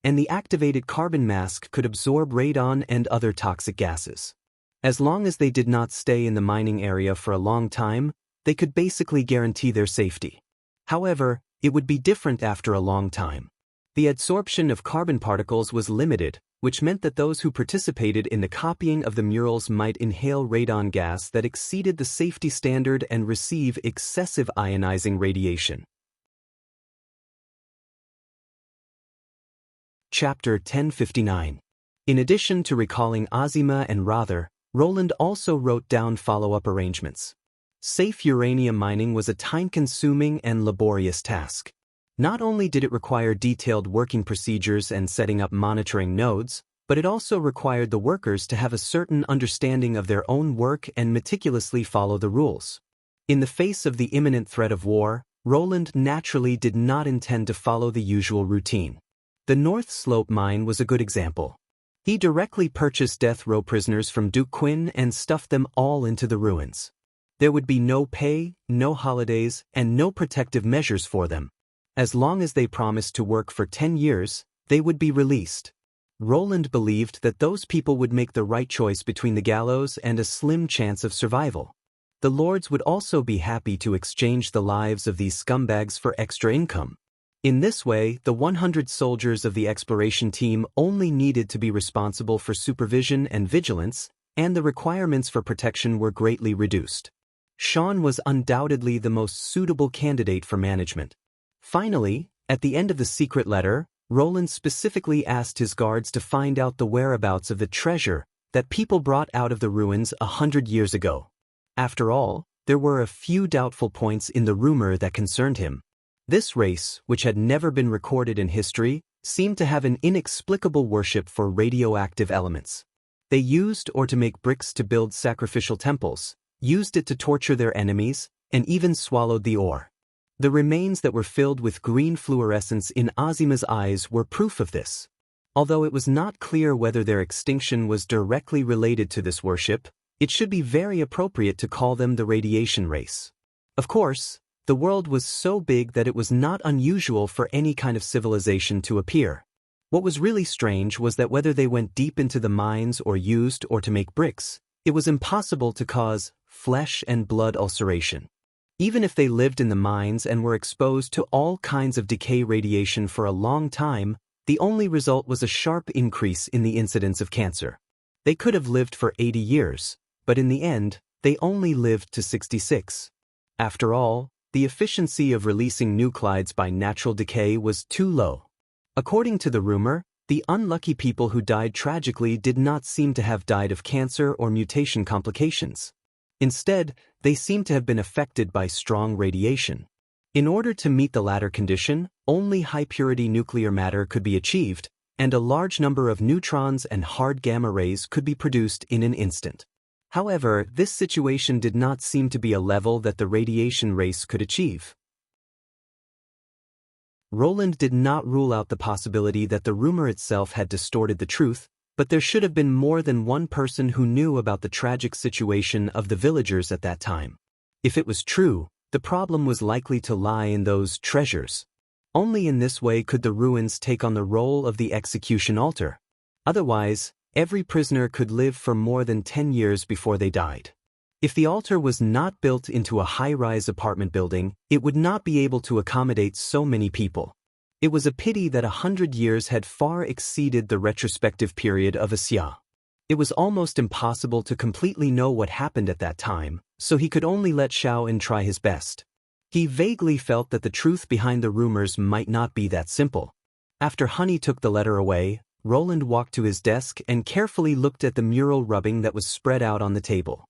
[SPEAKER 1] and the activated carbon mask could absorb radon and other toxic gases. As long as they did not stay in the mining area for a long time, they could basically guarantee their safety. However, it would be different after a long time. The adsorption of carbon particles was limited, which meant that those who participated in the copying of the murals might inhale radon gas that exceeded the safety standard and receive excessive ionizing radiation. Chapter 1059. In addition to recalling Azima and Rother, Roland also wrote down follow-up arrangements. Safe uranium mining was a time-consuming and laborious task. Not only did it require detailed working procedures and setting up monitoring nodes, but it also required the workers to have a certain understanding of their own work and meticulously follow the rules. In the face of the imminent threat of war, Roland naturally did not intend to follow the usual routine. The North Slope mine was a good example. He directly purchased death row prisoners from Duke Quinn and stuffed them all into the ruins. There would be no pay, no holidays, and no protective measures for them. As long as they promised to work for 10 years, they would be released. Roland believed that those people would make the right choice between the gallows and a slim chance of survival. The lords would also be happy to exchange the lives of these scumbags for extra income. In this way, the 100 soldiers of the exploration team only needed to be responsible for supervision and vigilance, and the requirements for protection were greatly reduced. Sean was undoubtedly the most suitable candidate for management. Finally, at the end of the secret letter, Roland specifically asked his guards to find out the whereabouts of the treasure that people brought out of the ruins 100 years ago. After all, there were a few doubtful points in the rumor that concerned him. This race, which had never been recorded in history, seemed to have an inexplicable worship for radioactive elements. They used or to make bricks to build sacrificial temples, used it to torture their enemies, and even swallowed the ore. The remains that were filled with green fluorescence in Azima's eyes were proof of this. Although it was not clear whether their extinction was directly related to this worship, it should be very appropriate to call them the radiation race. Of course, the world was so big that it was not unusual for any kind of civilization to appear. What was really strange was that whether they went deep into the mines or used or to make bricks, it was impossible to cause flesh and blood ulceration. Even if they lived in the mines and were exposed to all kinds of decay radiation for a long time, the only result was a sharp increase in the incidence of cancer. They could have lived for 80 years, but in the end, they only lived to 66. After all, the efficiency of releasing nuclides by natural decay was too low. According to the rumor, the unlucky people who died tragically did not seem to have died of cancer or mutation complications. Instead, they seemed to have been affected by strong radiation. In order to meet the latter condition, only high-purity nuclear matter could be achieved, and a large number of neutrons and hard gamma rays could be produced in an instant. However, this situation did not seem to be a level that the radiation race could achieve. Roland did not rule out the possibility that the rumor itself had distorted the truth, but there should have been more than one person who knew about the tragic situation of the villagers at that time. If it was true, the problem was likely to lie in those treasures. Only in this way could the ruins take on the role of the execution altar. Otherwise, every prisoner could live for more than 10 years before they died. If the altar was not built into a high-rise apartment building, it would not be able to accommodate so many people. It was a pity that 100 years had far exceeded the retrospective period of Asia. It was almost impossible to completely know what happened at that time, so he could only let Xiaoan try his best. He vaguely felt that the truth behind the rumors might not be that simple. After Honey took the letter away, Roland walked to his desk and carefully looked at the mural rubbing that was spread out on the table.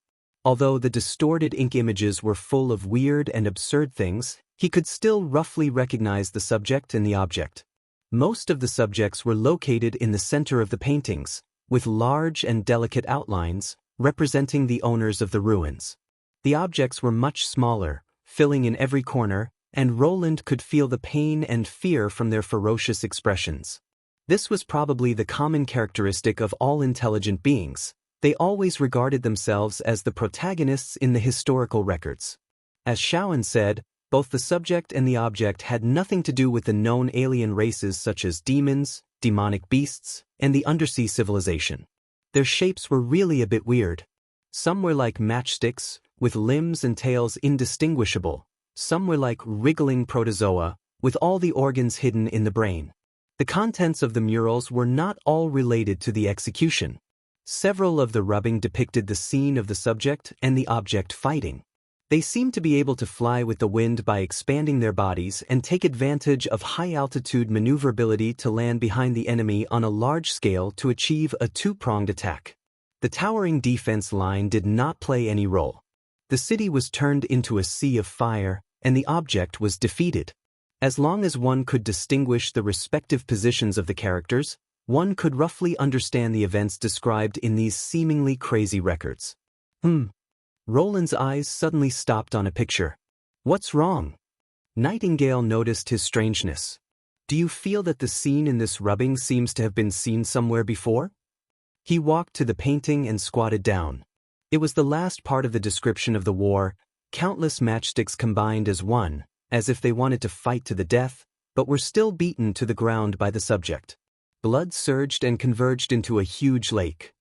[SPEAKER 1] Although the distorted ink images were full of weird and absurd things, he could still roughly recognize the subject and the object. Most of the subjects were located in the center of the paintings, with large and delicate outlines, representing the owners of the ruins. The objects were much smaller, filling in every corner, and Roland could feel the pain and fear from their ferocious expressions. This was probably the common characteristic of all intelligent beings. They always regarded themselves as the protagonists in the historical records. As Xiaoan said, both the subject and the object had nothing to do with the known alien races such as demons, demonic beasts, and the undersea civilization. Their shapes were really a bit weird. Some were like matchsticks, with limbs and tails indistinguishable. Some were like wriggling protozoa, with all the organs hidden in the brain. The contents of the murals were not all related to the execution. Several of the rubbing depicted the scene of the subject and the object fighting. They seemed to be able to fly with the wind by expanding their bodies and take advantage of high-altitude maneuverability to land behind the enemy on a large scale to achieve a two-pronged attack. The towering defense line did not play any role. The city was turned into a sea of fire, and the object was defeated. As long as one could distinguish the respective positions of the characters, one could roughly understand the events described in these seemingly crazy records. Roland's eyes suddenly stopped on a picture. What's wrong? Nightingale noticed his strangeness. Do you feel that the scene in this rubbing seems to have been seen somewhere before? He walked to the painting and squatted down. It was the last part of the description of the war, countless matchsticks combined as one, as if they wanted to fight to the death, but were still beaten to the ground by the subject. Blood surged and converged into a huge lake.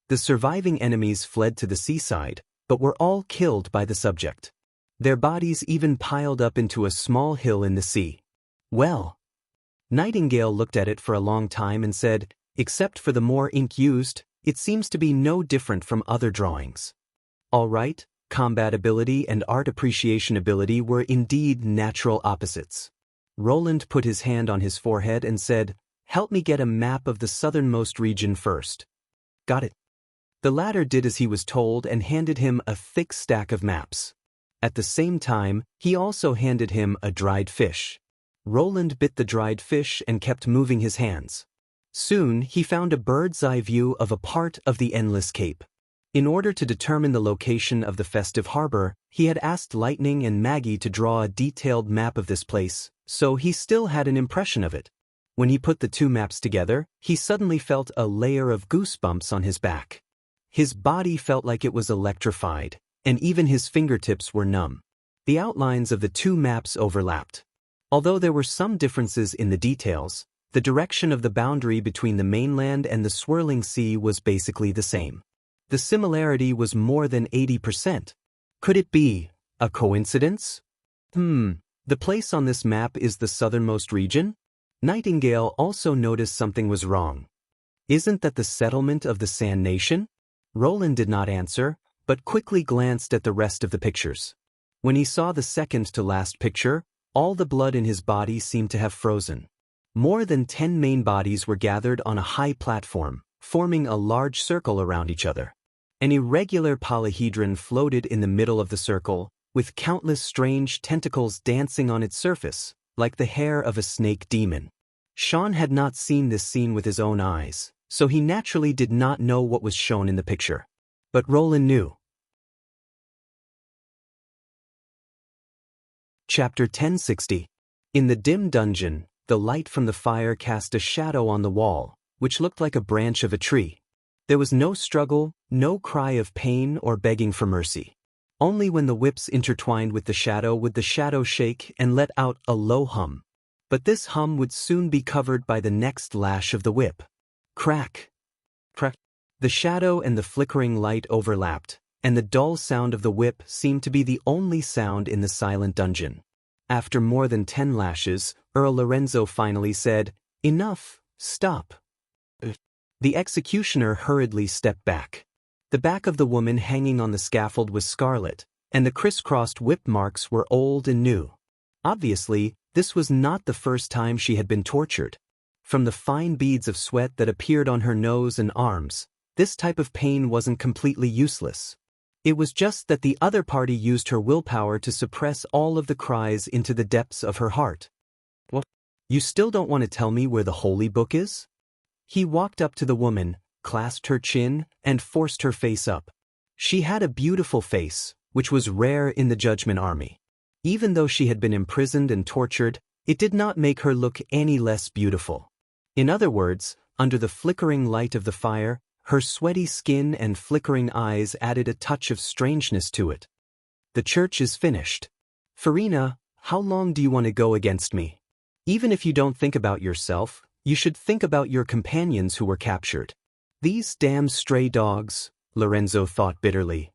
[SPEAKER 1] The surviving enemies fled to the seaside, but were all killed by the subject. Their bodies even piled up into a small hill in the sea. Well, Nightingale looked at it for a long time and said, except for the more ink used, it seems to be no different from other drawings. All right, combat ability and art appreciation ability were indeed natural opposites. Roland put his hand on his forehead and said, help me get a map of the southernmost region first. Got it. The latter did as he was told and handed him a thick stack of maps. At the same time, he also handed him a dried fish. Roland bit the dried fish and kept moving his hands. Soon, he found a bird's-eye view of a part of the Endless Cape. In order to determine the location of the festive harbor, he had asked Lightning and Maggie to draw a detailed map of this place, so he still had an impression of it. When he put the two maps together, he suddenly felt a layer of goosebumps on his back. His body felt like it was electrified, and even his fingertips were numb. The outlines of the two maps overlapped. Although there were some differences in the details, the direction of the boundary between the mainland and the swirling sea was basically the same. The similarity was more than 80%. Could it be a coincidence? The place on this map is the southernmost region? Nightingale also noticed something was wrong. Isn't that the settlement of the Sand Nation? Roland did not answer, but quickly glanced at the rest of the pictures. When he saw the second-to-last picture, all the blood in his body seemed to have frozen. More than 10 main bodies were gathered on a high platform, forming a large circle around each other. An irregular polyhedron floated in the middle of the circle, with countless strange tentacles dancing on its surface, like the hair of a snake demon. Sean had not seen this scene with his own eyes, so he naturally did not know what was shown in the picture. But Roland knew. Chapter 1060. In the dim dungeon, the light from the fire cast a shadow on the wall, which looked like a branch of a tree. There was no struggle, no cry of pain or begging for mercy. Only when the whips intertwined with the shadow would the shadow shake and let out a low hum. But this hum would soon be covered by the next lash of the whip. Crack! Crack! The shadow and the flickering light overlapped, and the dull sound of the whip seemed to be the only sound in the silent dungeon. After more than 10 lashes, Earl Lorenzo finally said, "Enough, stop." The executioner hurriedly stepped back. The back of the woman hanging on the scaffold was scarlet, and the crisscrossed whip marks were old and new. Obviously, this was not the first time she had been tortured. From the fine beads of sweat that appeared on her nose and arms, this type of pain wasn't completely useless. It was just that the other party used her willpower to suppress all of the cries into the depths of her heart. What? You still don't want to tell me where the holy book is? He walked up to the woman, clasped her chin, and forced her face up. She had a beautiful face, which was rare in the Judgment Army. Even though she had been imprisoned and tortured, it did not make her look any less beautiful. In other words, under the flickering light of the fire, her sweaty skin and flickering eyes added a touch of strangeness to it. The church is finished. Farina, how long do you want to go against me? Even if you don't think about yourself, you should think about your companions who were captured. These damn stray dogs, Lorenzo thought bitterly.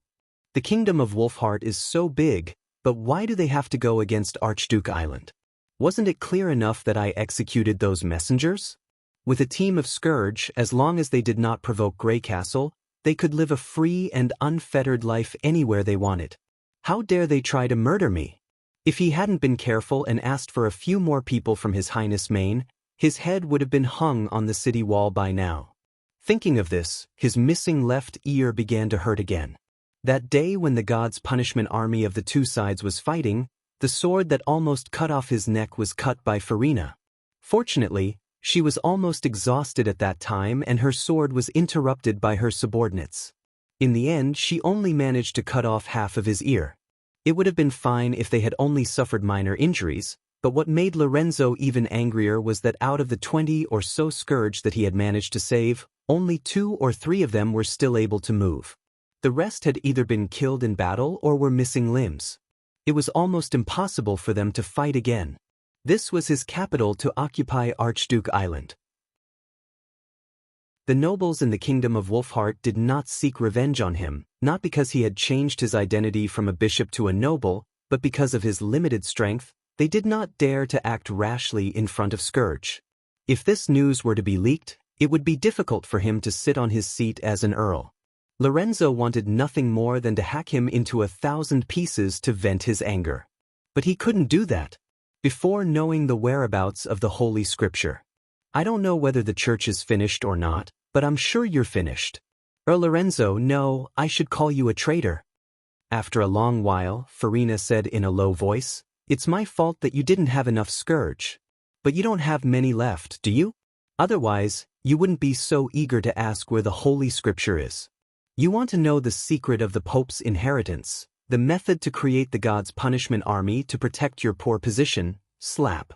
[SPEAKER 1] The kingdom of Wolfheart is so big, but why do they have to go against Archduke Island? Wasn't it clear enough that I executed those messengers? With a team of Scourge, as long as they did not provoke Grey Castle, they could live a free and unfettered life anywhere they wanted. How dare they try to murder me? If he hadn't been careful and asked for a few more people from His Highness Maine, his head would have been hung on the city wall by now. Thinking of this, his missing left ear began to hurt again. That day when the gods' punishment army of the two sides was fighting, the sword that almost cut off his neck was cut by Farina. Fortunately, she was almost exhausted at that time and her sword was interrupted by her subordinates. In the end, she only managed to cut off half of his ear. It would have been fine if they had only suffered minor injuries, but what made Lorenzo even angrier was that out of the 20 or so Scourge that he had managed to save, only 2 or 3 of them were still able to move. The rest had either been killed in battle or were missing limbs. It was almost impossible for them to fight again. This was his capital to occupy Archduke Island. The nobles in the kingdom of Wolfheart did not seek revenge on him, not because he had changed his identity from a bishop to a noble, but because of his limited strength. They did not dare to act rashly in front of Scourge. If this news were to be leaked, it would be difficult for him to sit on his seat as an earl. Lorenzo wanted nothing more than to hack him into 1,000 pieces to vent his anger. But he couldn't do that before knowing the whereabouts of the Holy Scripture. I don't know whether the church is finished or not, but I'm sure you're finished. Earl Lorenzo, no, I should call you a traitor. After a long while, Farina said in a low voice, "It's my fault that you didn't have enough Scourge. But you don't have many left, do you? Otherwise, you wouldn't be so eager to ask where the Holy Scripture is. You want to know the secret of the Pope's inheritance, the method to create the God's punishment army to protect your poor position." Slap.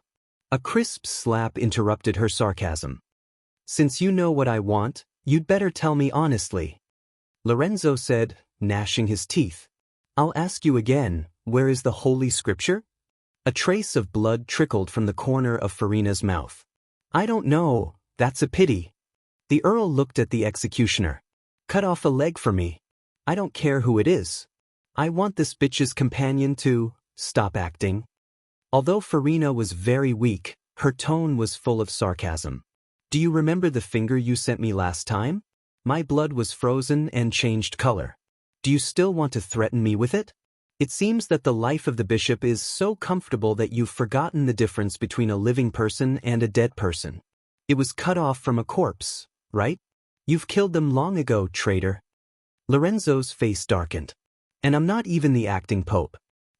[SPEAKER 1] A crisp slap interrupted her sarcasm. "Since you know what I want, you'd better tell me honestly," Lorenzo said, gnashing his teeth. "I'll ask you again, where is the Holy Scripture?" A trace of blood trickled from the corner of Farina's mouth. "I don't know, that's a pity." The earl looked at the executioner. "Cut off a leg for me. I don't care who it is. I want this bitch's companion to stop acting." Although Farina was very weak, her tone was full of sarcasm. "Do you remember the finger you sent me last time? My blood was frozen and changed color. Do you still want to threaten me with it? It seems that the life of the bishop is so comfortable that you've forgotten the difference between a living person and a dead person. It was cut off from a corpse, right? You've killed them long ago, traitor." Lorenzo's face darkened. "And I'm not even the acting pope.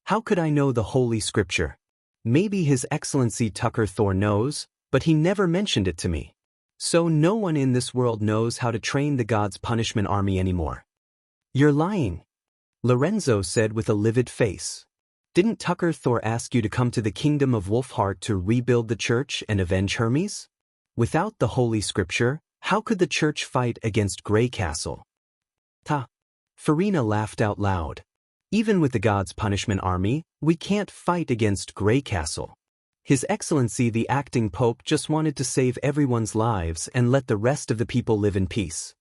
[SPEAKER 1] How could I know the Holy Scripture? Maybe His Excellency Tucker Thor knows, but he never mentioned it to me. So no one in this world knows how to train the God's punishment army anymore." "You're lying," Lorenzo said with a livid face. "Didn't Tucker Thor ask you to come to the kingdom of Wolfheart to rebuild the church and avenge Hermes? Without the Holy Scripture, how could the church fight against Grey Castle?" "Ta." Farina laughed out loud. "Even with the God's punishment army, we can't fight against Grey Castle. His Excellency the acting pope just wanted to save everyone's lives and let the rest of the people live in peace."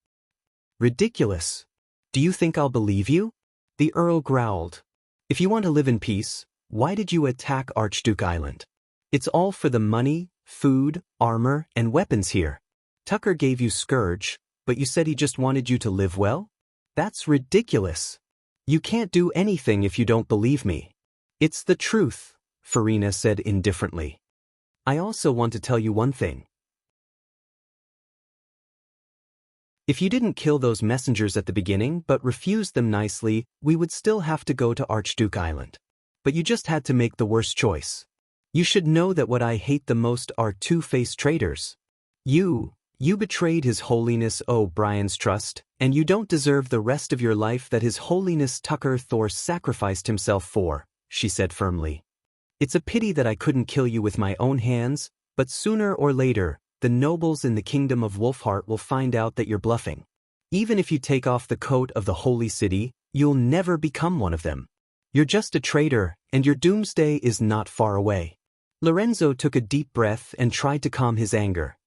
[SPEAKER 1] "Ridiculous. Do you think I'll believe you?" The earl growled. "If you want to live in peace, why did you attack Archduke Island? It's all for the money, food, armor, and weapons here. Tucker gave you Scourge, but you said he just wanted you to live well? That's ridiculous. You can't do anything if you don't believe me. It's the truth, Farina said indifferently. I also want to tell you one thing. If you didn't kill those messengers at the beginning but refused them nicely, we would still have to go to Archduke Island. But you just had to make the worst choice. You should know that what I hate the most are two-faced traitors. You betrayed His Holiness O'Brien's trust, and you don't deserve the rest of your life that His Holiness Tucker Thor sacrificed himself for, she said firmly. It's a pity that I couldn't kill you with my own hands, but sooner or later, the nobles in the kingdom of Wolfheart will find out that you're bluffing. Even if you take off the coat of the Holy City, you'll never become one of them. You're just a traitor, and your doomsday is not far away. Lorenzo took a deep breath and tried to calm his anger.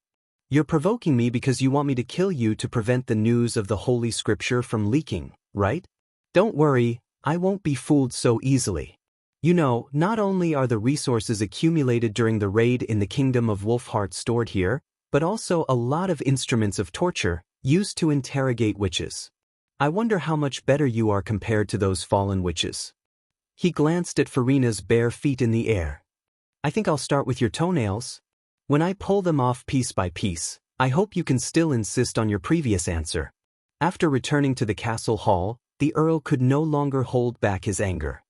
[SPEAKER 1] You're provoking me because you want me to kill you to prevent the news of the Holy Scripture from leaking, right? Don't worry, I won't be fooled so easily. You know, not only are the resources accumulated during the raid in the kingdom of Wolfheart stored here, but also a lot of instruments of torture used to interrogate witches. I wonder how much better you are compared to those fallen witches. He glanced at Farina's bare feet in the air. I think I'll start with your toenails. When I pull them off piece by piece, I hope you can still insist on your previous answer. After returning to the castle hall, the Earl could no longer hold back his anger.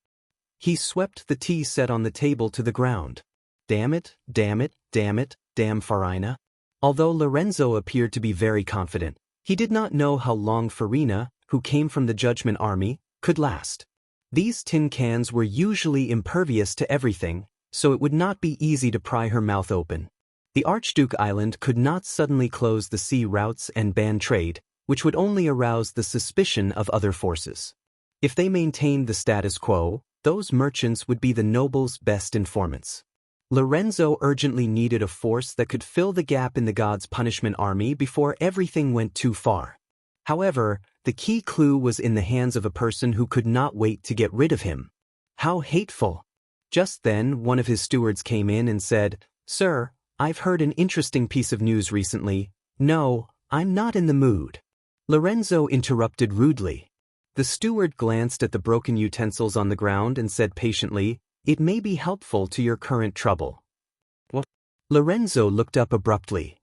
[SPEAKER 1] He swept the tea set on the table to the ground. Damn it, damn it, damn it, damn Farina. Although Lorenzo appeared to be very confident, he did not know how long Farina, who came from the Judgment Army, could last. These tin cans were usually impervious to everything, so it would not be easy to pry her mouth open. The Archduke Island could not suddenly close the sea routes and ban trade, which would only arouse the suspicion of other forces. If they maintained the status quo, those merchants would be the nobles' best informants. Lorenzo urgently needed a force that could fill the gap in the God's punishment army before everything went too far. However, the key clue was in the hands of a person who could not wait to get rid of him. How hateful! Just then, one of his stewards came in and said, "Sir, I've heard an interesting piece of news recently." "No, I'm not in the mood." Lorenzo interrupted rudely. The steward glanced at the broken utensils on the ground and said patiently, "It may be helpful to your current trouble." What? Lorenzo looked up abruptly.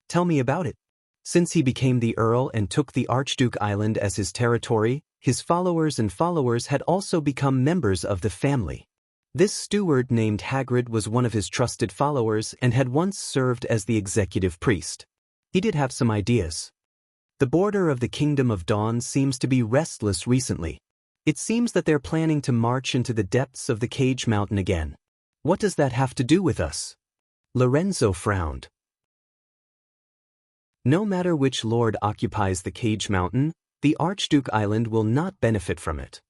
[SPEAKER 1] "Tell me about it." Since he became the Earl and took the Archduke Island as his territory, his followers had also become members of the family. This steward named Hagrid was one of his trusted followers and had once served as the executive priest. He did have some ideas. The border of the Kingdom of Dawn seems to be restless recently. It seems that they're planning to march into the depths of the Cage Mountain again. What does that have to do with us? Lorenzo frowned. No matter which lord occupies the Cage Mountain, the Archduke Island will not benefit from it.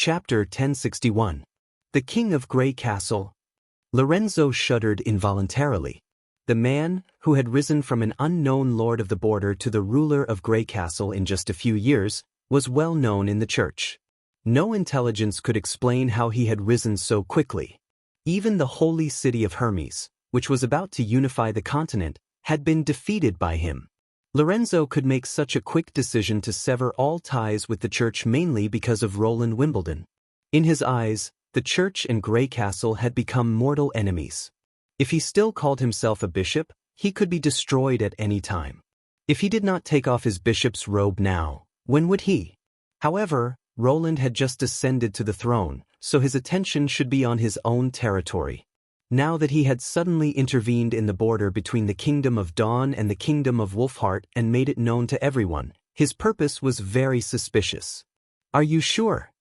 [SPEAKER 1] Chapter 1061. The King of Grey Castle. Lorenzo shuddered involuntarily. The man, who had risen from an unknown lord of the border to the ruler of Grey Castle in just a few years, was well known in the church. No intelligence could explain how he had risen so quickly. Even the holy city of Hermes, which was about to unify the continent, had been defeated by him. Lorenzo could make such a quick decision to sever all ties with the church mainly because of Roland Wimbledon. In his eyes, the church and Grey Castle had become mortal enemies. If he still called himself a bishop, he could be destroyed at any time. If he did not take off his bishop's robe now, when would he? However, Roland had just ascended to the throne, so his attention should be on his own territory. Now that he had suddenly intervened in the border between the Kingdom of Dawn and the Kingdom of Wolfheart and made it known to everyone, his purpose was very suspicious. "Are you sure?"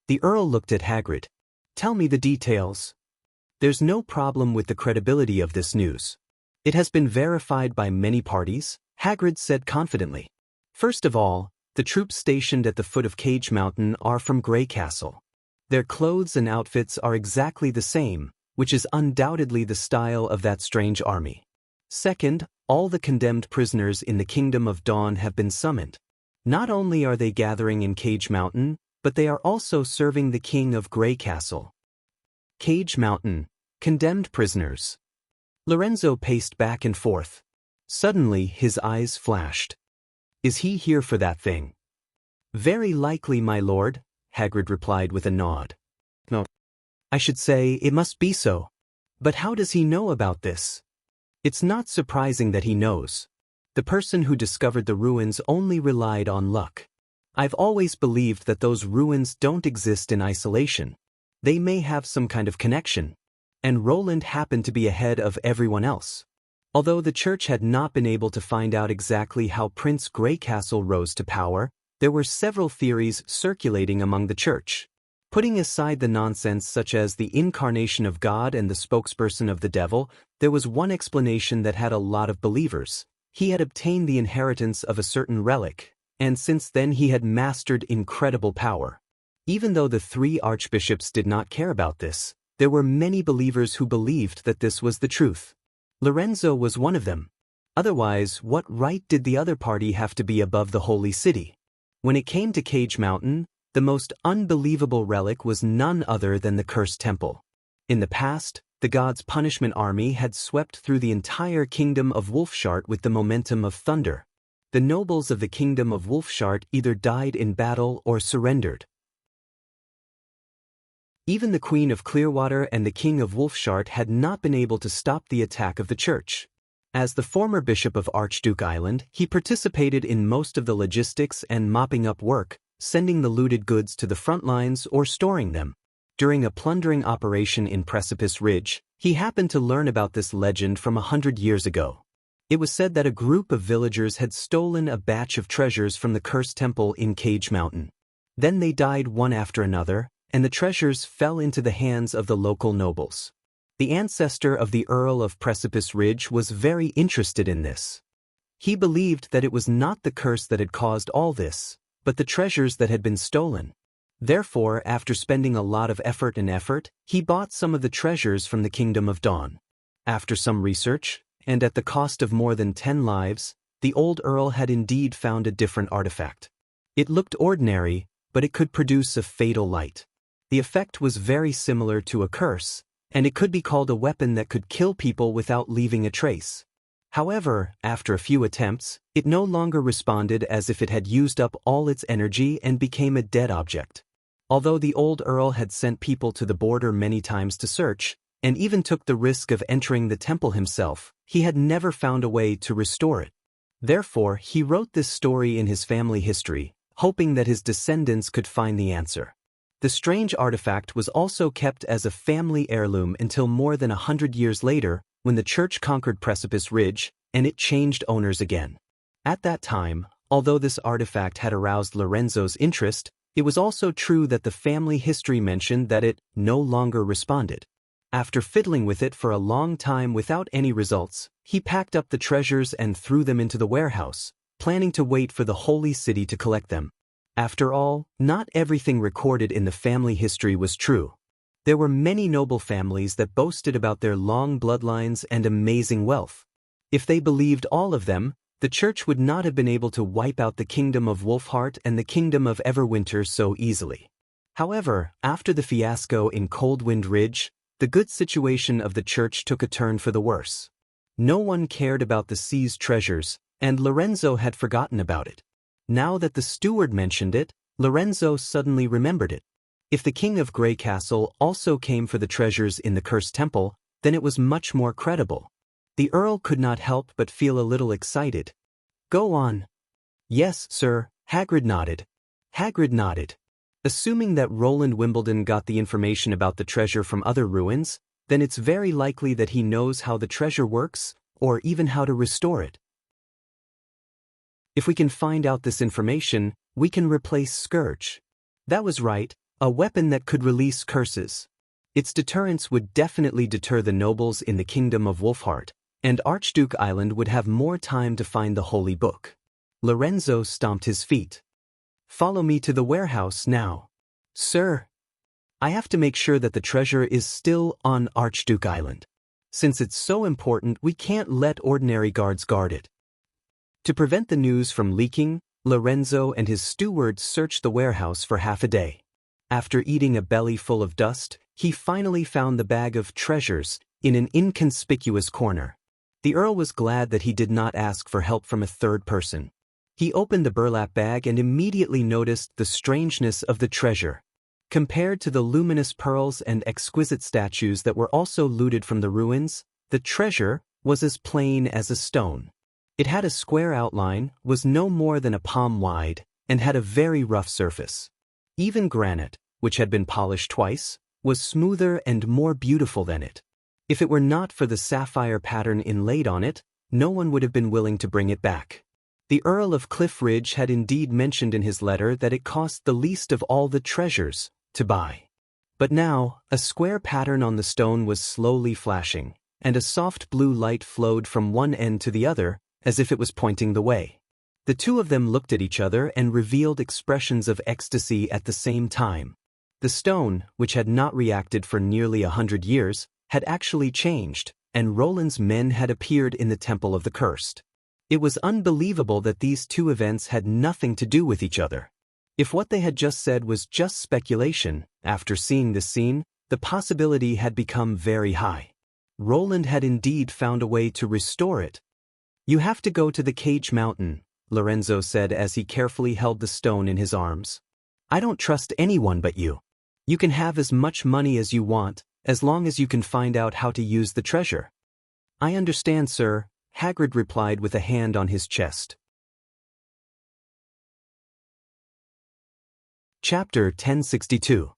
[SPEAKER 1] The Earl looked at Hagrid. "Tell me the details." "There's no problem with the credibility of this news. It has been verified by many parties," Hagrid said confidently. "First of all, the troops stationed at the foot of Cage Mountain are from Grey Castle. Their clothes and outfits are exactly the same, which is undoubtedly the style of that strange army. Second, all the condemned prisoners in the Kingdom of Dawn have been summoned. Not only are they gathering in Cage Mountain, but they are also serving the King of Grey Castle. Cage Mountain, Condemned prisoners. Lorenzo paced back and forth. Suddenly his eyes flashed. Is he here for that thing? Very likely, my lord, Hagrid replied with a nod. No. I should say it must be so. But how does he know about this? It's not surprising that he knows. The person who discovered the ruins only relied on luck. I've always believed that those ruins don't exist in isolation. They may have some kind of connection. And Roland happened to be ahead of everyone else. Although the church had not been able to find out exactly how Prince Greycastle rose to power, there were several theories circulating among the church. Putting aside the nonsense such as the incarnation of God and the spokesperson of the devil, there was one explanation that had a lot of believers. He had obtained the inheritance of a certain relic, and since then he had mastered incredible power. Even though the 3 archbishops did not care about this, there were many believers who believed that this was the truth. Lorenzo was one of them. Otherwise, what right did the other party have to be above the holy city? When it came to Cage Mountain, the most unbelievable relic was none other than the Cursed Temple. In the past, the god's punishment army had swept through the entire kingdom of Wolfshart with the momentum of thunder. The nobles of the kingdom of Wolfshart either died in battle or surrendered. Even the Queen of Clearwater and the King of Wolfshart had not been able to stop the attack of the church. As the former bishop of Archduke Island, he participated in most of the logistics and mopping up work, sending the looted goods to the front lines or storing them. During a plundering operation in Precipice Ridge, he happened to learn about this legend from 100 years ago. It was said that a group of villagers had stolen a batch of treasures from the Cursed Temple in Cage Mountain. Then they died one after another, and the treasures fell into the hands of the local nobles. The ancestor of the Earl of Precipice Ridge was very interested in this. He believed that it was not the curse that had caused all this, but the treasures that had been stolen. Therefore, after spending a lot of effort, he bought some of the treasures from the Kingdom of Dawn. After some research, and at the cost of more than 10 lives, the old Earl had indeed found a different artifact. It looked ordinary, but it could produce a fatal light. The effect was very similar to a curse, and it could be called a weapon that could kill people without leaving a trace. However, after a few attempts, it no longer responded as if it had used up all its energy and became a dead object. Although the old Earl had sent people to the border many times to search, and even took the risk of entering the temple himself, he had never found a way to restore it. Therefore, he wrote this story in his family history, hoping that his descendants could find the answer. The strange artifact was also kept as a family heirloom until more than 100 years later, when the church conquered Precipice Ridge, and it changed owners again. At that time, although this artifact had aroused Lorenzo's interest, it was also true that the family history mentioned that it no longer responded. After fiddling with it for a long time without any results, he packed up the treasures and threw them into the warehouse, planning to wait for the holy city to collect them. After all, not everything recorded in the family history was true. There were many noble families that boasted about their long bloodlines and amazing wealth. If they believed all of them, the church would not have been able to wipe out the kingdom of Wolfheart and the kingdom of Everwinter so easily. However, after the fiasco in Coldwind Ridge, the good situation of the church took a turn for the worse. No one cared about the seized treasures, and Lorenzo had forgotten about it. Now that the steward mentioned it, Lorenzo suddenly remembered it. If the king of Greycastle also came for the treasures in the Cursed Temple, then it was much more credible. The Earl could not help but feel a little excited. Go on. Yes, sir, Hagrid nodded. Assuming that Roland Wimbledon got the information about the treasure from other ruins, then it's very likely that he knows how the treasure works, or even how to restore it. If we can find out this information, we can replace Scourge. That was right, a weapon that could release curses. Its deterrence would definitely deter the nobles in the kingdom of Wolfheart, and Archduke Island would have more time to find the holy book. Lorenzo stomped his feet. Follow me to the warehouse now. Sir, I have to make sure that the treasure is still on Archduke Island. Since it's so important, we can't let ordinary guards guard it. To prevent the news from leaking, Lorenzo and his steward searched the warehouse for half a day. After eating a belly full of dust, He finally found the bag of treasures in an inconspicuous corner. The Earl was glad that he did not ask for help from a third person. He opened the burlap bag and immediately noticed the strangeness of the treasure. Compared to the luminous pearls and exquisite statues that were also looted from the ruins, the treasure was as plain as a stone. It had a square outline, was no more than a palm wide, and had a very rough surface. Even granite, which had been polished twice, was smoother and more beautiful than it. If it were not for the sapphire pattern inlaid on it, no one would have been willing to bring it back. The Earl of Cliff Ridge had indeed mentioned in his letter that it cost the least of all the treasures to buy. But now, a square pattern on the stone was slowly flashing, and a soft blue light flowed from one end to the other, as if it was pointing the way. The two of them looked at each other and revealed expressions of ecstasy at the same time. The stone, which had not reacted for nearly 100 years, had actually changed, and Roland's men had appeared in the Temple of the Cursed. It was unbelievable that these two events had nothing to do with each other. If what they had just said was just speculation, after seeing this scene, the possibility had become very high. Roland had indeed found a way to restore it. "You have to go to the Cage Mountain," Lorenzo said as he carefully held the stone in his arms. "I don't trust anyone but you. You can have as much money as you want, as long as you can find out how to use the treasure." "I understand, sir," Hagrid replied with a hand on his chest. Chapter 1062.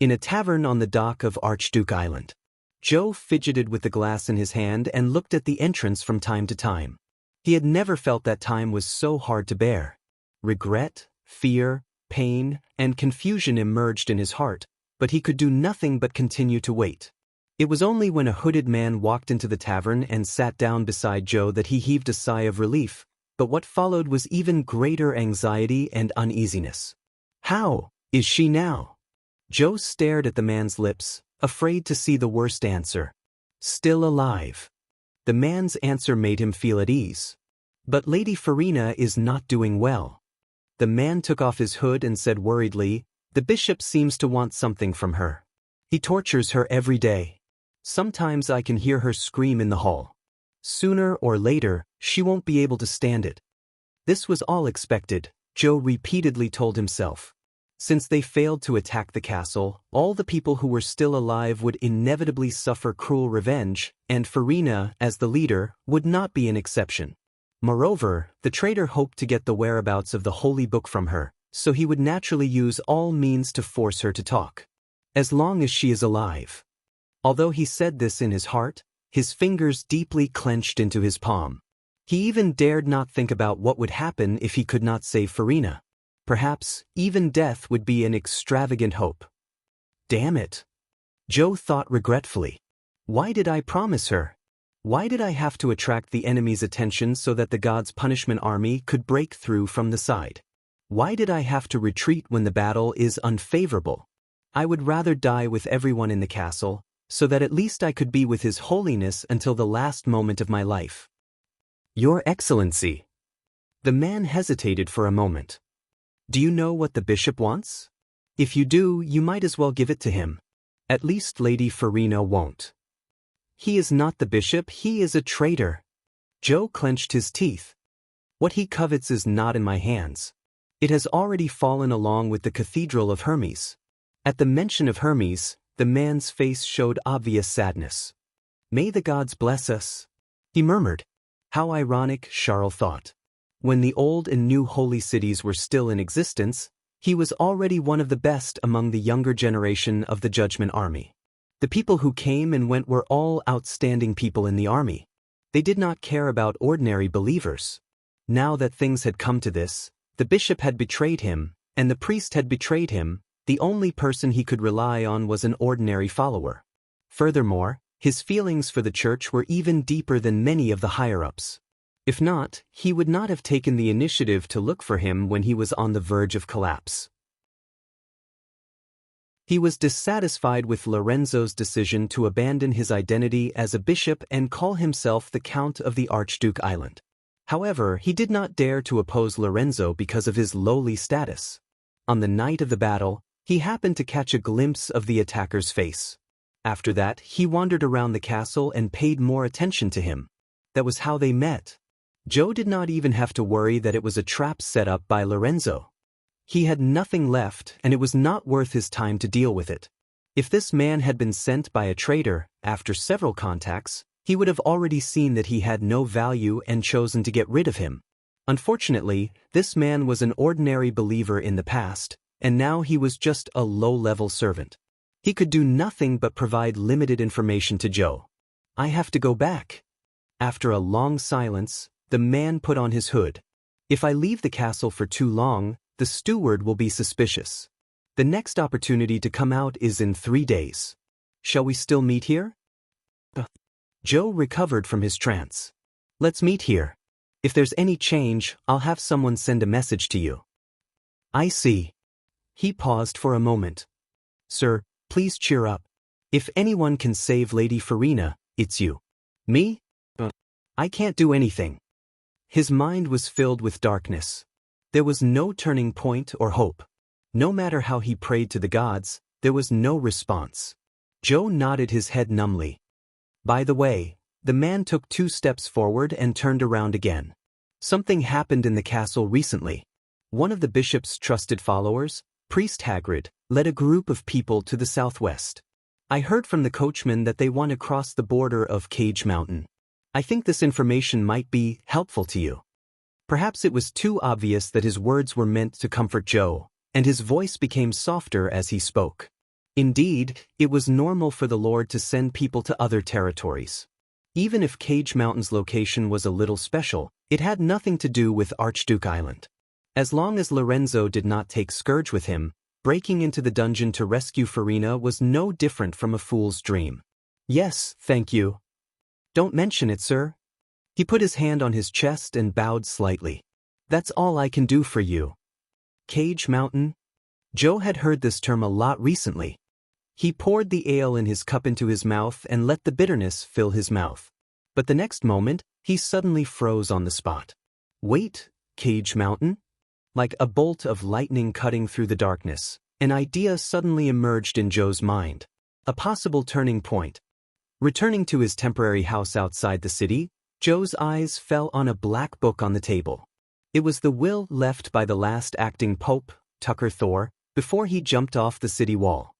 [SPEAKER 1] In a tavern on the dock of Archduke Island. Joe fidgeted with the glass in his hand and looked at the entrance from time to time. He had never felt that time was so hard to bear. Regret, fear, pain, and confusion emerged in his heart, but he could do nothing but continue to wait. It was only when a hooded man walked into the tavern and sat down beside Joe that he heaved a sigh of relief, but what followed was even greater anxiety and uneasiness. "How is she now?" Joe stared at the man's lips, afraid to see the worst answer. "Still alive." The man's answer made him feel at ease. "But Lady Farina is not doing well." The man took off his hood and said worriedly, "The bishop seems to want something from her. He tortures her every day. Sometimes I can hear her scream in the hall. Sooner or later, she won't be able to stand it." This was all expected, Joe repeatedly told himself. Since they failed to attack the castle, all the people who were still alive would inevitably suffer cruel revenge, and Farina, as the leader, would not be an exception. Moreover, the traitor hoped to get the whereabouts of the Holy Book from her, so he would naturally use all means to force her to talk. As long as she is alive. Although he said this in his heart, his fingers deeply clenched into his palm. He even dared not think about what would happen if he could not save Farina. Perhaps, even death would be an extravagant hope. Damn it. Joe thought regretfully. Why did I promise her? Why did I have to attract the enemy's attention so that the God's punishment army could break through from the side? Why did I have to retreat when the battle is unfavorable? I would rather die with everyone in the castle, so that at least I could be with His Holiness until the last moment of my life. Your Excellency. The man hesitated for a moment. Do you know what the bishop wants? If you do, you might as well give it to him. At least Lady Farina won't. He is not the bishop, he is a traitor. Joe clenched his teeth. What he covets is not in my hands. It has already fallen along with the Cathedral of Hermes. At the mention of Hermes, the man's face showed obvious sadness. May the gods bless us, he murmured. How ironic, Charles thought. When the old and new holy cities were still in existence, he was already one of the best among the younger generation of the Judgment Army. The people who came and went were all outstanding people in the army. They did not care about ordinary believers. Now that things had come to this, the bishop had betrayed him, and the priest had betrayed him, the only person he could rely on was an ordinary follower. Furthermore, his feelings for the church were even deeper than many of the higher-ups. If not, he would not have taken the initiative to look for him when he was on the verge of collapse. He was dissatisfied with Lorenzo's decision to abandon his identity as a bishop and call himself the Count of the Archduke Island. However, he did not dare to oppose Lorenzo because of his lowly status. On the night of the battle, he happened to catch a glimpse of the attacker's face. After that, he wandered around the castle and paid more attention to him. That was how they met. Joe did not even have to worry that it was a trap set up by Lorenzo. He had nothing left, and it was not worth his time to deal with it. If this man had been sent by a traitor, after several contacts, he would have already seen that he had no value and chosen to get rid of him. Unfortunately, this man was an ordinary believer in the past, and now he was just a low-level servant. He could do nothing but provide limited information to Joe. "I have to go back." After a long silence, the man put on his hood. "If I leave the castle for too long, the steward will be suspicious. The next opportunity to come out is in 3 days. Shall we still meet here?" Joe recovered from his trance. "Let's meet here. If there's any change, I'll have someone send a message to you." "I see." He paused for a moment. "Sir, please cheer up. If anyone can save Lady Farina, it's you." "Me? I can't do anything." His mind was filled with darkness. There was no turning point or hope. No matter how he prayed to the gods, there was no response. Joe nodded his head numbly. By the way, the man took 2 steps forward and turned around again. "Something happened in the castle recently. One of the bishop's trusted followers, Priest Hagrid, led a group of people to the southwest. I heard from the coachman that they want to cross the border of Cage Mountain. I think this information might be helpful to you." Perhaps it was too obvious that his words were meant to comfort Joe, and his voice became softer as he spoke. Indeed, it was normal for the Lord to send people to other territories. Even if Cage Mountain's location was a little special, it had nothing to do with Archduke Island. As long as Lorenzo did not take Scourge with him, breaking into the dungeon to rescue Farina was no different from a fool's dream. "Yes, thank you." "Don't mention it, sir." He put his hand on his chest and bowed slightly. "That's all I can do for you." Cage Mountain? Joe had heard this term a lot recently. He poured the ale in his cup into his mouth and let the bitterness fill his mouth. But the next moment, he suddenly froze on the spot. "Wait, Cage Mountain?" Like a bolt of lightning cutting through the darkness, an idea suddenly emerged in Joe's mind. A possible turning point. Returning to his temporary house outside the city, Joe's eyes fell on a black book on the table. It was the will left by the last acting Pope, Tucker Thor, before he jumped off the city wall.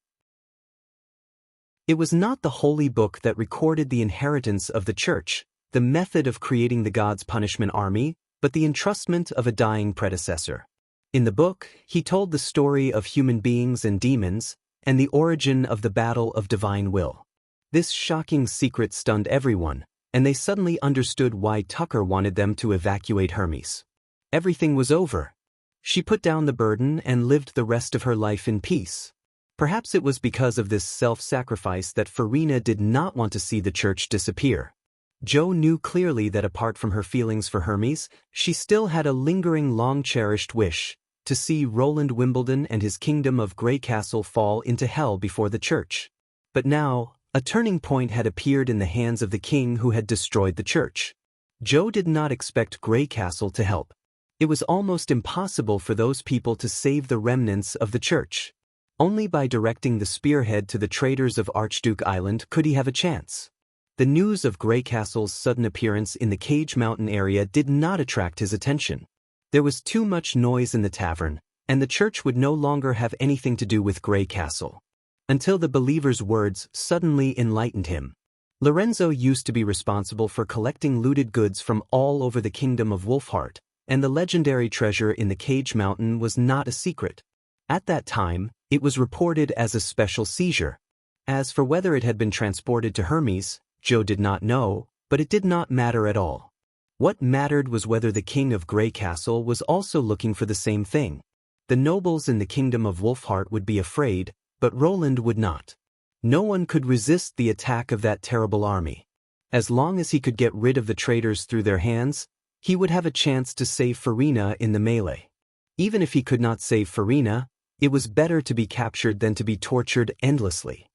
[SPEAKER 1] It was not the holy book that recorded the inheritance of the church, the method of creating the God's punishment army, but the entrustment of a dying predecessor. In the book, he told the story of human beings and demons, and the origin of the battle of divine will. This shocking secret stunned everyone, and they suddenly understood why Tucker wanted them to evacuate Hermes. Everything was over. She put down the burden and lived the rest of her life in peace. Perhaps it was because of this self-sacrifice that Farina did not want to see the church disappear. Joe knew clearly that apart from her feelings for Hermes, she still had a lingering long-cherished wish to see Roland Wimbledon and his kingdom of Grey Castle fall into hell before the church. But now, a turning point had appeared in the hands of the king who had destroyed the church. Joe did not expect Grey Castle to help. It was almost impossible for those people to save the remnants of the church. Only by directing the spearhead to the traitors of Archduke Island could he have a chance. The news of Grey Castle's sudden appearance in the Cage Mountain area did not attract his attention. There was too much noise in the tavern, and the church would no longer have anything to do with Grey Castle. Until the believer's words suddenly enlightened him. Lorenzo used to be responsible for collecting looted goods from all over the kingdom of Wolfheart, and the legendary treasure in the Cage Mountain was not a secret. At that time, it was reported as a special seizure. As for whether it had been transported to Hermes, Joe did not know, but it did not matter at all. What mattered was whether the king of Grey Castle was also looking for the same thing. The nobles in the kingdom of Wolfheart would be afraid, but Roland would not. No one could resist the attack of that terrible army. As long as he could get rid of the traitors through their hands, he would have a chance to save Farina in the melee. Even if he could not save Farina, it was better to be captured than to be tortured endlessly.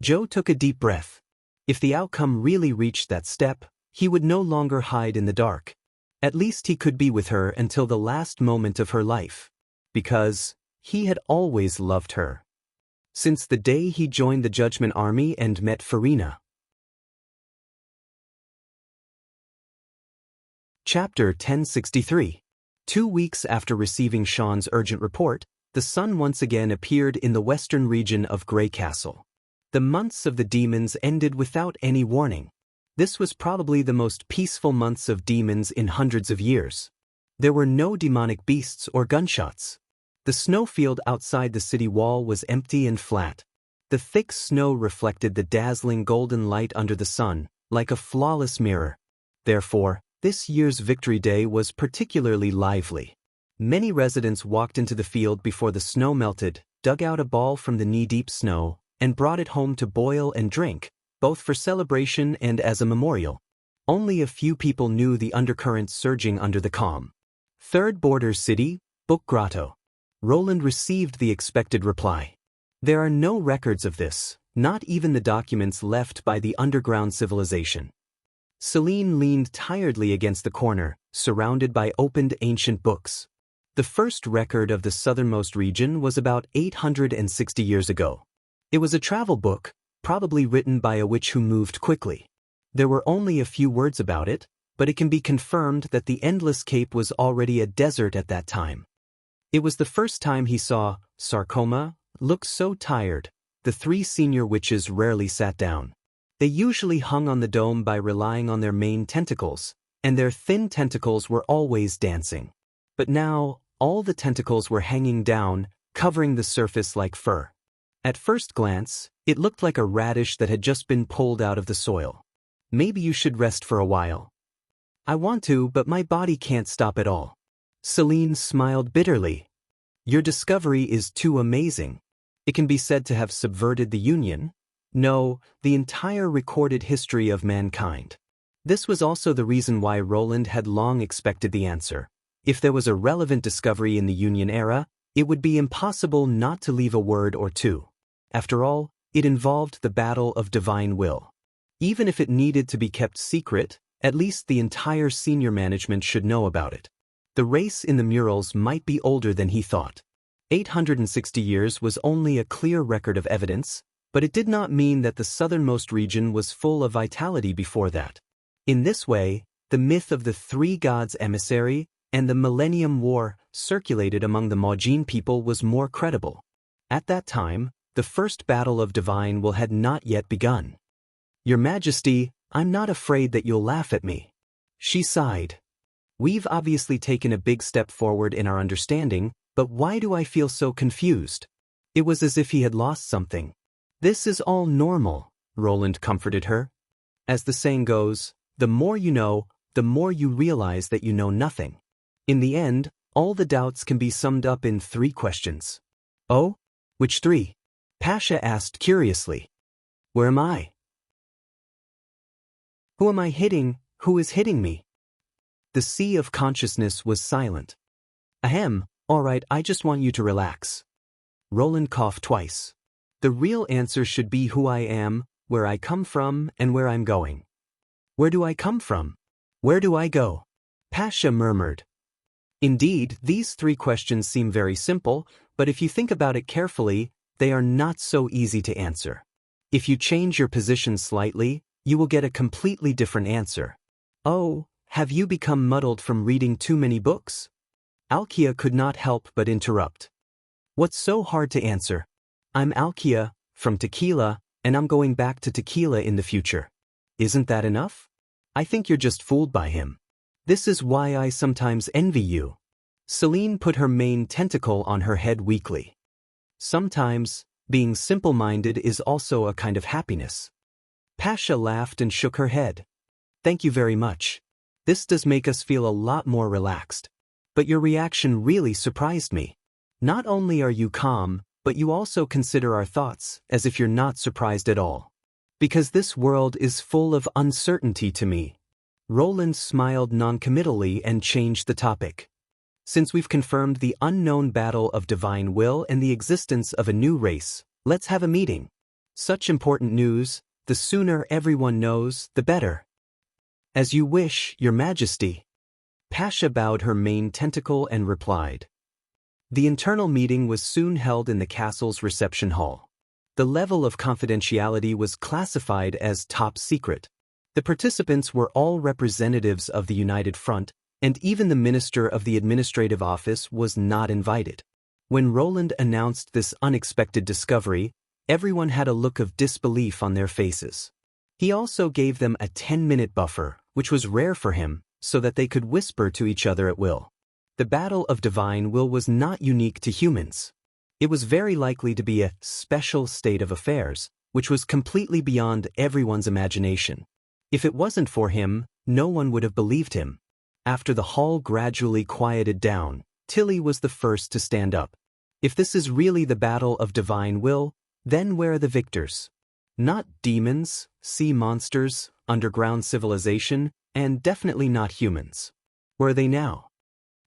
[SPEAKER 1] Joe took a deep breath. If the outcome really reached that step, he would no longer hide in the dark. At least he could be with her until the last moment of her life. Because he had always loved her. since the day he joined the Judgment Army and met Farina. Chapter 1063. 2 weeks after receiving Sean's urgent report, the sun once again appeared in the western region of Grey Castle. The months of the demons ended without any warning. This was probably the most peaceful months of demons in hundreds of years. There were no demonic beasts or gunshots. The snowfield outside the city wall was empty and flat. The thick snow reflected the dazzling golden light under the sun, like a flawless mirror. Therefore, this year's Victory Day was particularly lively. Many residents walked into the field before the snow melted, dug out a ball from the knee-deep snow, and brought it home to boil and drink, both for celebration and as a memorial. Only a few people knew the undercurrents surging under the calm. Third Border City, Book Grotto. Roland received the expected reply. There are no records of this, not even the documents left by the underground civilization. Celine leaned tiredly against the corner, surrounded by opened ancient books. The first record of the southernmost region was about 860 years ago. It was a travel book, probably written by a witch who moved quickly. There were only a few words about it, but it can be confirmed that the Endless Cape was already a desert at that time. It was the first time he saw Sarcoma look so tired. The 3 senior witches rarely sat down. They usually hung on the dome by relying on their main tentacles, and their thin tentacles were always dancing. But now, all the tentacles were hanging down, covering the surface like fur. At first glance, it looked like a radish that had just been pulled out of the soil. Maybe you should rest for a while. I want to, but my body can't stop at all. Celine smiled bitterly. Your discovery is too amazing. It can be said to have subverted the Union. No, the entire recorded history of mankind. This was also the reason why Roland had long expected the answer. If there was a relevant discovery in the Union era, it would be impossible not to leave a word or two. After all, it involved the battle of divine will. Even if it needed to be kept secret, at least the entire senior management should know about it. The race in the murals might be older than he thought. 860 years was only a clear record of evidence, but it did not mean that the southernmost region was full of vitality before that. In this way, the myth of the 3 gods emissary and the Millennium War circulated among the Maujin people was more credible. At that time, the first battle of divine will had not yet begun. Your Majesty, I'm not afraid that you'll laugh at me. She sighed. We've obviously taken a big step forward in our understanding, but why do I feel so confused? It was as if he had lost something. This is all normal, Roland comforted her. As the saying goes, the more you know, the more you realize that you know nothing. In the end, all the doubts can be summed up in 3 questions. Oh? Which 3? Pasha asked curiously. Where am I? Who am I hitting? Who is hitting me? The sea of consciousness was silent. Ahem, all right, I just want you to relax. Roland coughed twice. The real answer should be who I am, where I come from, and where I'm going. Where do I come from? Where do I go? Pasha murmured. Indeed, these 3 questions seem very simple, but if you think about it carefully, they are not so easy to answer. If you change your position slightly, you will get a completely different answer. Oh, have you become muddled from reading too many books? Alkia could not help but interrupt. What's so hard to answer? I'm Alkia, from Tequila, and I'm going back to Tequila in the future. Isn't that enough? I think you're just fooled by him. This is why I sometimes envy you. Celine put her main tentacle on her head weakly. Sometimes, being simple-minded is also a kind of happiness. Pasha laughed and shook her head. Thank you very much. This does make us feel a lot more relaxed. But your reaction really surprised me. Not only are you calm, but you also consider our thoughts as if you're not surprised at all. Because this world is full of uncertainty to me. Roland smiled noncommittally and changed the topic. Since we've confirmed the unknown battle of divine will and the existence of a new race, let's have a meeting. Such important news, the sooner everyone knows, the better. As you wish, Your Majesty. Pasha bowed her main tentacle and replied. The internal meeting was soon held in the castle's reception hall. The level of confidentiality was classified as top secret. The participants were all representatives of the United Front, and even the Minister of the Administrative Office was not invited. When Roland announced this unexpected discovery, everyone had a look of disbelief on their faces. He also gave them a 10-minute buffer, which was rare for him, so that they could whisper to each other at will. The battle of divine will was not unique to humans. It was very likely to be a special state of affairs, which was completely beyond everyone's imagination. If it wasn't for him, no one would have believed him. After the hall gradually quieted down, Tilly was the first to stand up. If this is really the battle of divine will, then where are the victors? Not demons, sea monsters, underground civilization, and definitely not humans. Where are they now?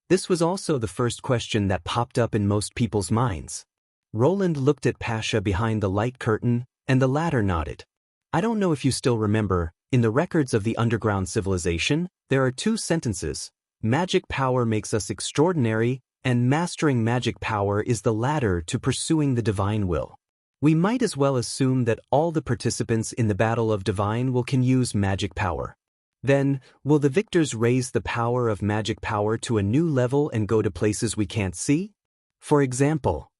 [SPEAKER 1] This was also the first question that popped up in most people's minds. Roland looked at Pasha behind the light curtain, and the latter nodded. I don't know if you still remember, in the records of the underground civilization, there are 2 sentences. Magic power makes us extraordinary, and mastering magic power is the ladder to pursuing the divine will. We might as well assume that all the participants in the battle of divine will can use magic power. Then, will the victors raise the power of magic power to a new level and go to places we can't see? For example,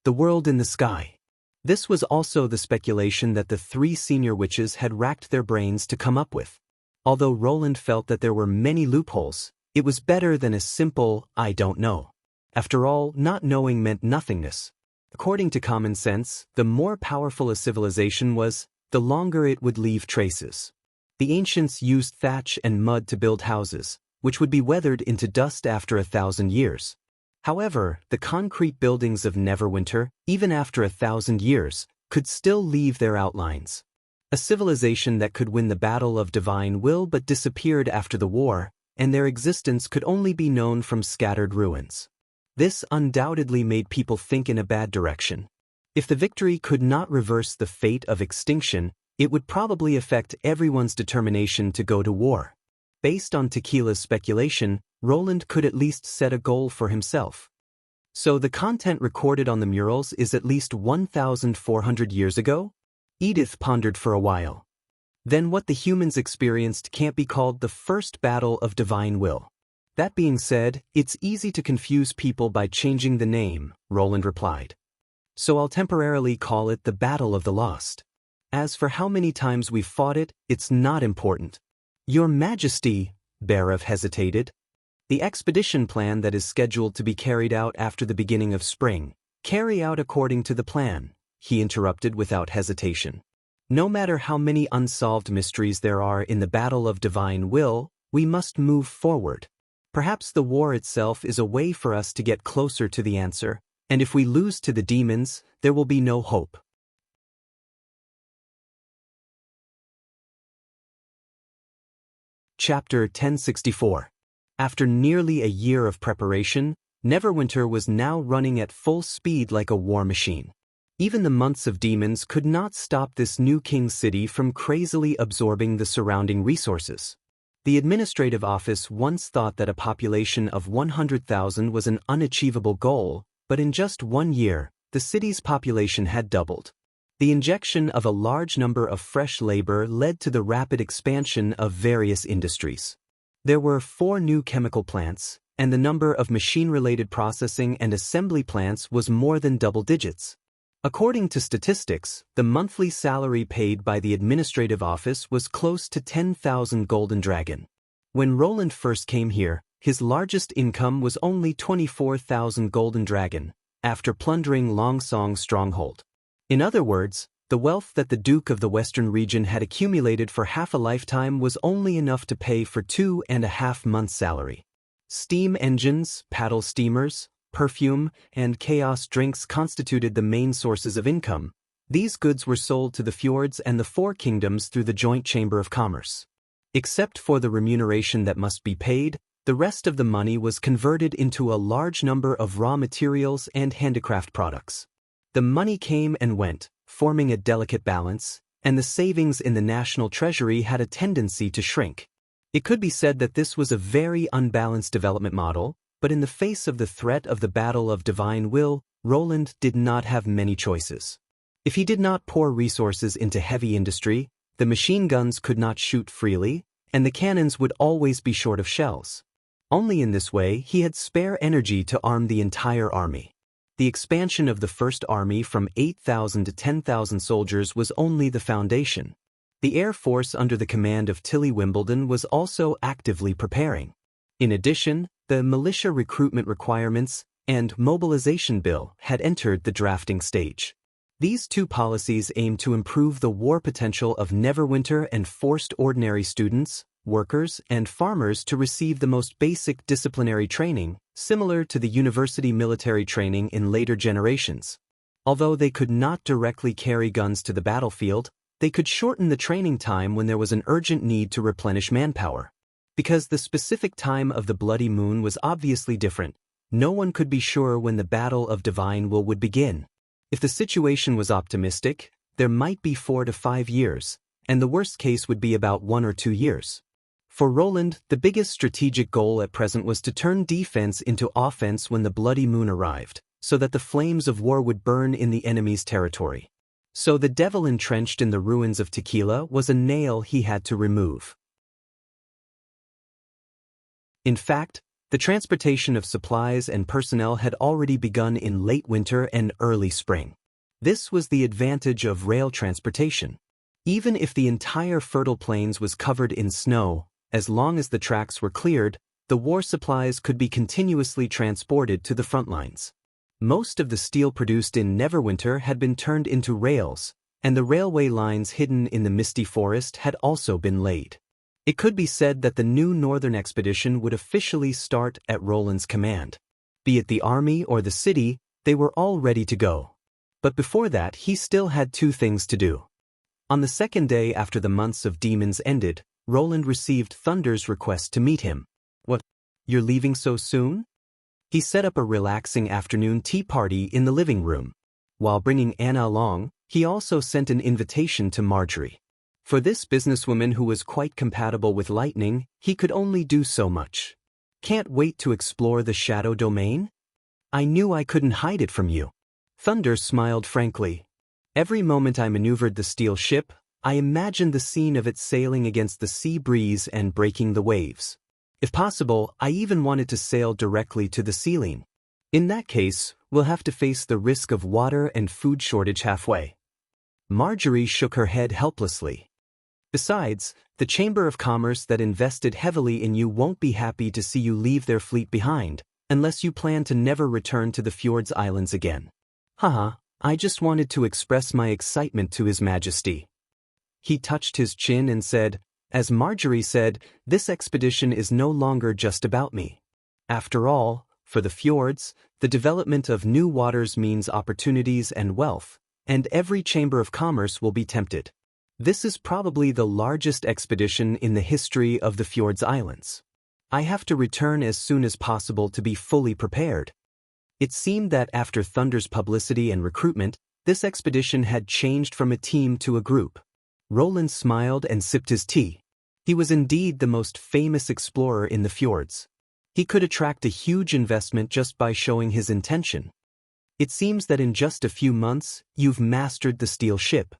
[SPEAKER 1] the world in the sky. This was also the speculation that the 3 senior witches had racked their brains to come up with. Although Roland felt that there were many loopholes, it was better than a simple, I don't know. After all, not knowing meant nothingness. According to common sense, the more powerful a civilization was, the longer it would leave traces. The ancients used thatch and mud to build houses, which would be weathered into dust after 1,000 years. However, the concrete buildings of Neverwinter, even after 1,000 years, could still leave their outlines. A civilization that could win the battle of divine will but disappeared after the war, and their existence could only be known from scattered ruins. This undoubtedly made people think in a bad direction. If the victory could not reverse the fate of extinction, it would probably affect everyone's determination to go to war. Based on Tequila's speculation, Roland could at least set a goal for himself. So the content recorded on the murals is at least 1,400 years ago? Edith pondered for a while. Then what the humans experienced can't be called the first battle of divine will. That being said, it's easy to confuse people by changing the name, Roland replied. So I'll temporarily call it the Battle of the Lost. As for how many times we've fought it, it's not important. Your Majesty, Barav hesitated. The expedition plan that is scheduled to be carried out after the beginning of spring. Carry out according to the plan, he interrupted without hesitation. No matter how many unsolved mysteries there are in the Battle of Divine Will, we must move forward. Perhaps the war itself is a way for us to get closer to the answer. And if we lose to the demons, there will be no hope. Chapter 1064. After nearly a year of preparation, Neverwinter was now running at full speed like a war machine. Even the months of demons could not stop this new king city from crazily absorbing the surrounding resources. The administrative office once thought that a population of 100,000 was an unachievable goal, but in just 1 year, the city's population had doubled. The injection of a large number of fresh labor led to the rapid expansion of various industries. There were 4 new chemical plants, and the number of machine-related processing and assembly plants was more than double digits. According to statistics, the monthly salary paid by the administrative office was close to 10,000 golden dragon. When Roland first came here, his largest income was only 24,000 golden dragon, after plundering Longsong's stronghold. In other words, the wealth that the Duke of the Western region had accumulated for half a lifetime was only enough to pay for 2.5 months' salary. Steam engines, paddle steamers, perfume, and chaos drinks constituted the main sources of income. These goods were sold to the fjords and the 4 kingdoms through the joint chamber of commerce. Except for the remuneration that must be paid, the rest of the money was converted into a large number of raw materials and handicraft products. The money came and went, forming a delicate balance, and the savings in the national treasury had a tendency to shrink. It could be said that this was a very unbalanced development model, but in the face of the threat of the Battle of Divine Will, Roland did not have many choices. If he did not pour resources into heavy industry, the machine guns could not shoot freely, and the cannons would always be short of shells. Only in this way he had spare energy to arm the entire army. The expansion of the First Army from 8,000 to 10,000 soldiers was only the foundation. The Air Force under the command of Tilly Wimbledon was also actively preparing. In addition, the militia recruitment requirements and mobilization bill had entered the drafting stage. These two policies aimed to improve the war potential of Neverwinter and forced ordinary students, workers, and farmers to receive the most basic disciplinary training, similar to the university military training in later generations. Although they could not directly carry guns to the battlefield, they could shorten the training time when there was an urgent need to replenish manpower. Because the specific time of the Bloody Moon was obviously different, no one could be sure when the Battle of Divine Will would begin. If the situation was optimistic, there might be 4 to 5 years, and the worst case would be about 1 or 2 years. For Roland, the biggest strategic goal at present was to turn defense into offense when the Bloody Moon arrived, so that the flames of war would burn in the enemy's territory. So the devil entrenched in the ruins of Tequila was a nail he had to remove. In fact, the transportation of supplies and personnel had already begun in late winter and early spring. This was the advantage of rail transportation. Even if the entire fertile plains was covered in snow, as long as the tracks were cleared, the war supplies could be continuously transported to the front lines. Most of the steel produced in Neverwinter had been turned into rails, and the railway lines hidden in the misty forest had also been laid. It could be said that the new northern expedition would officially start at Roland's command. Be it the army or the city, they were all ready to go. But before that, he still had 2 things to do. On the second day after the months of demons ended, Roland received Thunder's request to meet him. "What? You're leaving so soon?" He set up a relaxing afternoon tea party in the living room. While bringing Anna along, he also sent an invitation to Marjorie. For this businesswoman who was quite compatible with lightning, he could only do so much. "Can't wait to explore the shadow domain? I knew I couldn't hide it from you." Thunder smiled frankly. "Every moment I maneuvered the steel ship, I imagined the scene of it sailing against the sea breeze and breaking the waves. If possible, I even wanted to sail directly to the ceiling. In that case, we'll have to face the risk of water and food shortage halfway." Marjorie shook her head helplessly. "Besides, the Chamber of Commerce that invested heavily in you won't be happy to see you leave their fleet behind, unless you plan to never return to the Fjords Islands again." "Haha, I just wanted to express my excitement to His Majesty." He touched his chin and said, "As Marjorie said, this expedition is no longer just about me. After all, for the fjords, the development of new waters means opportunities and wealth, and every Chamber of Commerce will be tempted. This is probably the largest expedition in the history of the Fjords Islands. I have to return as soon as possible to be fully prepared." It seemed that after Thunder's publicity and recruitment, this expedition had changed from a team to a group. Roland smiled and sipped his tea. He was indeed the most famous explorer in the fjords. He could attract a huge investment just by showing his intention. "It seems that in just a few months, you've mastered the steel ship.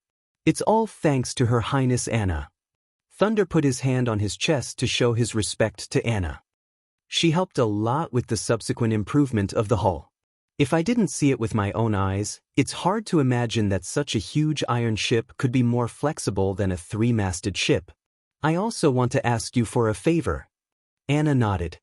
[SPEAKER 1] It's all thanks to Her Highness Anna." Thunder put his hand on his chest to show his respect to Anna. "She helped a lot with the subsequent improvement of the hull. If I didn't see it with my own eyes, it's hard to imagine that such a huge iron ship could be more flexible than a 3-masted ship. I also want to ask you for a favor." Anna nodded.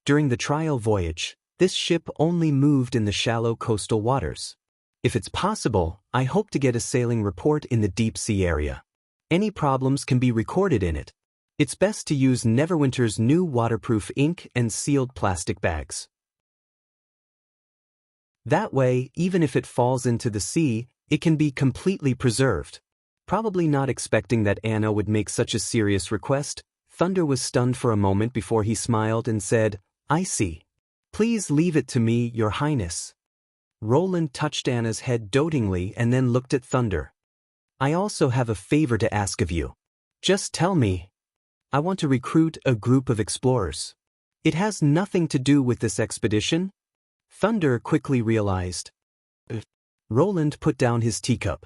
[SPEAKER 1] "During the trial voyage, this ship only moved in the shallow coastal waters. If it's possible, I hope to get a sailing report in the deep sea area. Any problems can be recorded in it. It's best to use Neverwinter's new waterproof ink and sealed plastic bags. That way, even if it falls into the sea, it can be completely preserved." Probably not expecting that Anna would make such a serious request, Thunder was stunned for a moment before he smiled and said, "I see. Please leave it to me, Your Highness." Roland touched Anna's head dotingly and then looked at Thunder. "I also have a favor to ask of you. Just tell me. I want to recruit a group of explorers. It has nothing to do with this expedition." Thunder quickly realized, Roland put down his teacup.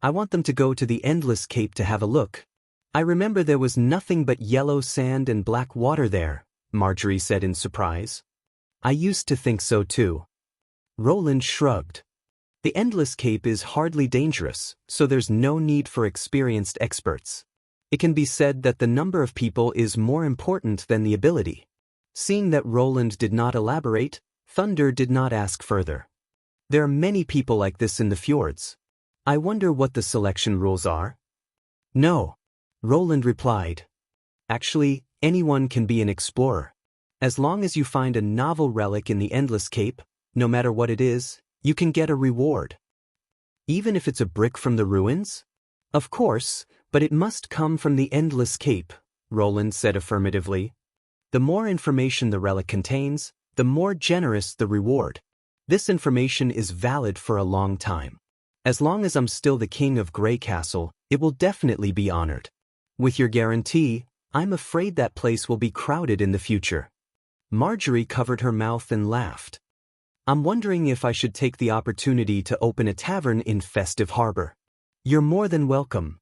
[SPEAKER 1] I want them to go to the Endless Cape to have a look. I remember there was nothing but yellow sand and black water there, Marjorie said in surprise. I used to think so too. Roland shrugged. The Endless Cape is hardly dangerous, so there's no need for experienced experts. It can be said that the number of people is more important than the ability. Seeing that Roland did not elaborate, Thunder did not ask further. There are many people like this in the fjords. I wonder what the selection rules are? No, Roland replied. Actually, anyone can be an explorer. As long as you find a novel relic in the Endless Cape, no matter what it is, you can get a reward. Even if it's a brick from the ruins? Of course, but it must come from the Endless Cape, Roland said affirmatively. The more information the relic contains, the more generous the reward. This information is valid for a long time. As long as I'm still the king of Grey Castle, it will definitely be honored. With your guarantee, I'm afraid that place will be crowded in the future. Marjorie covered her mouth and laughed. I'm wondering if I should take the opportunity to open a tavern in Festive Harbor. You're more than welcome.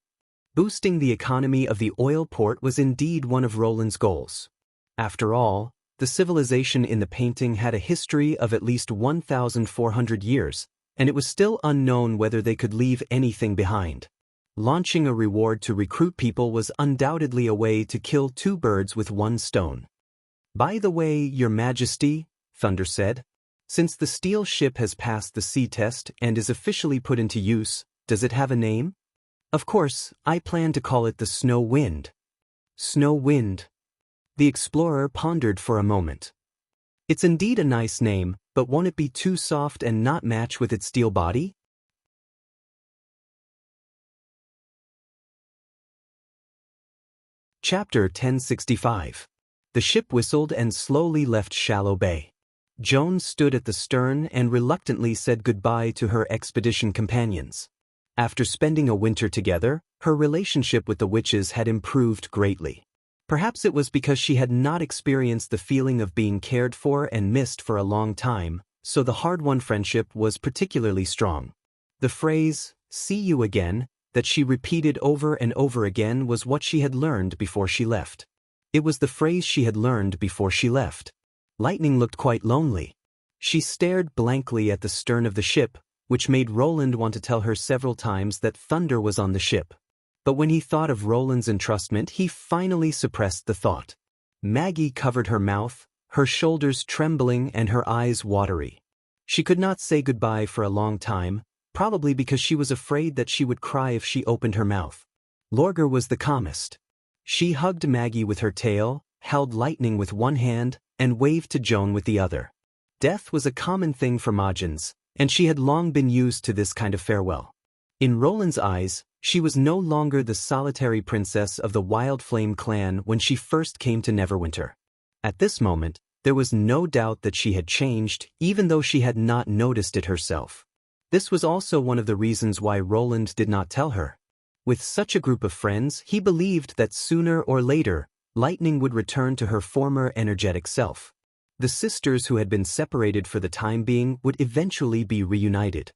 [SPEAKER 1] Boosting the economy of the oil port was indeed one of Roland's goals. After all, the civilization in the painting had a history of at least 1,400 years, and it was still unknown whether they could leave anything behind. Launching a reward to recruit people was undoubtedly a way to kill two birds with one stone. By the way, Your Majesty, Thunder said, since the steel ship has passed the sea test and is officially put into use, does it have a name? Of course, I plan to call it the Snow Wind. Snow Wind. The explorer pondered for a moment. It's indeed a nice name, but won't it be too soft and not match with its steel body? Chapter 1065. The ship whistled and slowly left Shallow Bay. Joan stood at the stern and reluctantly said goodbye to her expedition companions. After spending a winter together, her relationship with the witches had improved greatly. Perhaps it was because she had not experienced the feeling of being cared for and missed for a long time, so the hard-won friendship was particularly strong. The phrase, "see you again," that she repeated over and over again was what she had learned before she left. It was the phrase she had learned before she left. Lightning looked quite lonely. She stared blankly at the stern of the ship, which made Roland want to tell her several times that Thunder was on the ship. But when he thought of Roland's entrustment, he finally suppressed the thought. Maggie covered her mouth, her shoulders trembling and her eyes watery. She could not say goodbye for a long time, probably because she was afraid that she would cry if she opened her mouth. Lorgar was the calmest. She hugged Maggie with her tail, held Lightning with one hand, and waved to Joan with the other. Death was a common thing for Majins, and she had long been used to this kind of farewell. In Roland's eyes, she was no longer the solitary princess of the Wild Flame clan when she first came to Neverwinter. At this moment, there was no doubt that she had changed, even though she had not noticed it herself. This was also one of the reasons why Roland did not tell her. With such a group of friends, he believed that sooner or later, Lightning would return to her former energetic self. The sisters who had been separated for the time being would eventually be reunited.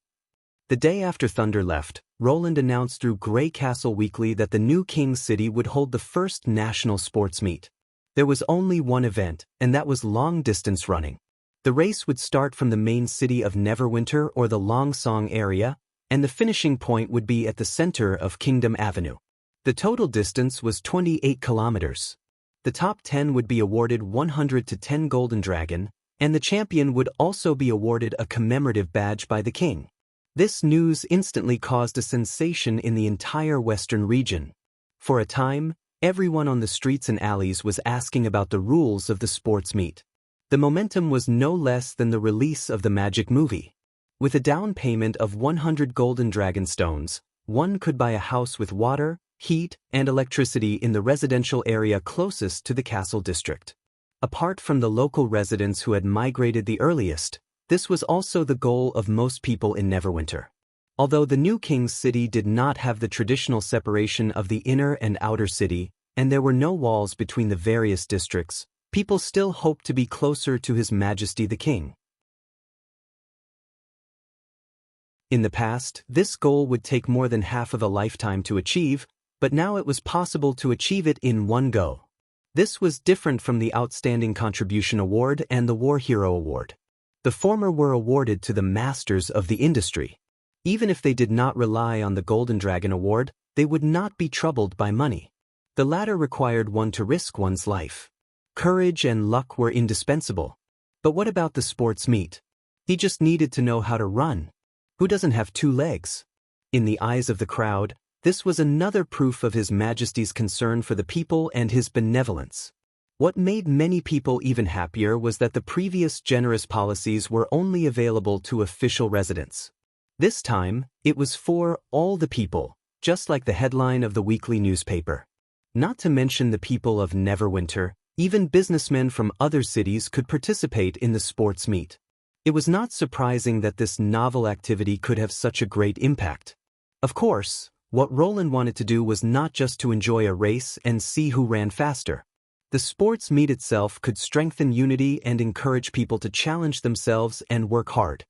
[SPEAKER 1] The day after Thunder left, Roland announced through Grey Castle Weekly that the new King's City would hold the first national sports meet. There was only one event, and that was long-distance running. The race would start from the main city of Neverwinter or the Longsong area, and the finishing point would be at the center of Kingdom Avenue. The total distance was 28 kilometers. The top 10 would be awarded 110 Golden Dragon, and the champion would also be awarded a commemorative badge by the king. This news instantly caused a sensation in the entire western region. For a time, everyone on the streets and alleys was asking about the rules of the sports meet. The momentum was no less than the release of the Magic movie. With a down payment of 100 Golden Dragon Stones, one could buy a house with water, heat, and electricity in the residential area closest to the castle district. Apart from the local residents who had migrated the earliest, this was also the goal of most people in Neverwinter. Although the new King's City did not have the traditional separation of the inner and outer city, and there were no walls between the various districts, people still hoped to be closer to His Majesty the King. In the past, this goal would take more than half of a lifetime to achieve, but now it was possible to achieve it in one go. This was different from the Outstanding Contribution Award and the War Hero Award. The former were awarded to the masters of the industry. Even if they did not rely on the Golden Dragon Award, they would not be troubled by money. The latter required one to risk one's life. Courage and luck were indispensable. But what about the sports meet? He just needed to know how to run. Who doesn't have two legs? In the eyes of the crowd, this was another proof of His Majesty's concern for the people and his benevolence. What made many people even happier was that the previous generous policies were only available to official residents. This time, it was for all the people, just like the headline of the weekly newspaper. Not to mention the people of Neverwinter, even businessmen from other cities could participate in the sports meet. It was not surprising that this novel activity could have such a great impact. Of course, what Roland wanted to do was not just to enjoy a race and see who ran faster. The sports meet itself could strengthen unity and encourage people to challenge themselves and work hard.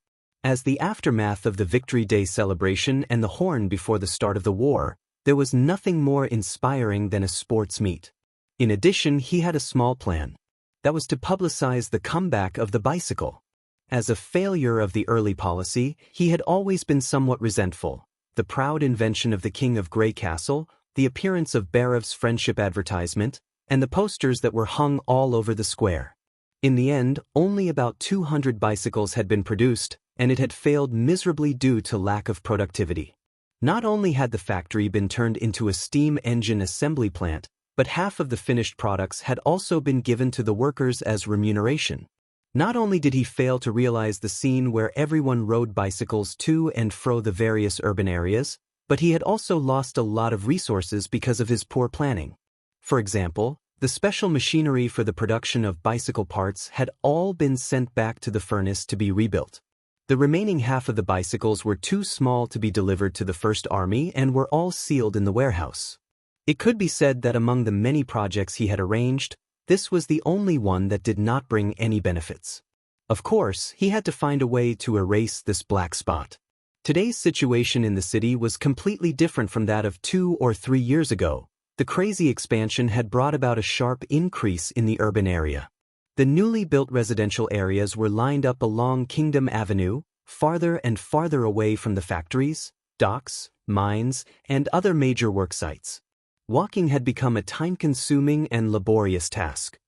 [SPEAKER 1] As the aftermath of the Victory Day celebration and the horn before the start of the war, there was nothing more inspiring than a sports meet. In addition, he had a small plan. That was to publicize the comeback of the bicycle. As a failure of the early policy, he had always been somewhat resentful. The proud invention of the King of Grey Castle, the appearance of Barev's friendship advertisement, and the posters that were hung all over the square. In the end, only about 200 bicycles had been produced, and it had failed miserably due to lack of productivity. Not only had the factory been turned into a steam engine assembly plant, but half of the finished products had also been given to the workers as remuneration. Not only did he fail to realize the scene where everyone rode bicycles to and fro the various urban areas, but he had also lost a lot of resources because of his poor planning. For example, the special machinery for the production of bicycle parts had all been sent back to the furnace to be rebuilt. The remaining half of the bicycles were too small to be delivered to the First Army and were all sealed in the warehouse. It could be said that among the many projects he had arranged, this was the only one that did not bring any benefits. Of course, he had to find a way to erase this black spot. Today's situation in the city was completely different from that of 2 or 3 years ago. The crazy expansion had brought about a sharp increase in the urban area. The newly built residential areas were lined up along Kingdom Avenue, farther and farther away from the factories, docks, mines, and other major work sites. Walking had become a time-consuming and laborious task.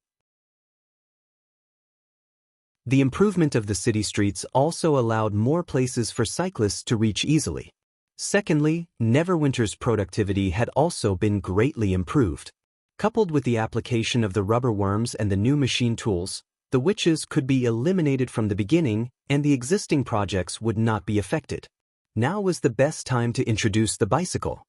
[SPEAKER 1] The improvement of the city streets also allowed more places for cyclists to reach easily. Secondly, Neverwinter's productivity had also been greatly improved. Coupled with the application of the rubber worms and the new machine tools, the witches could be eliminated from the beginning and the existing projects would not be affected. Now was the best time to introduce the bicycle.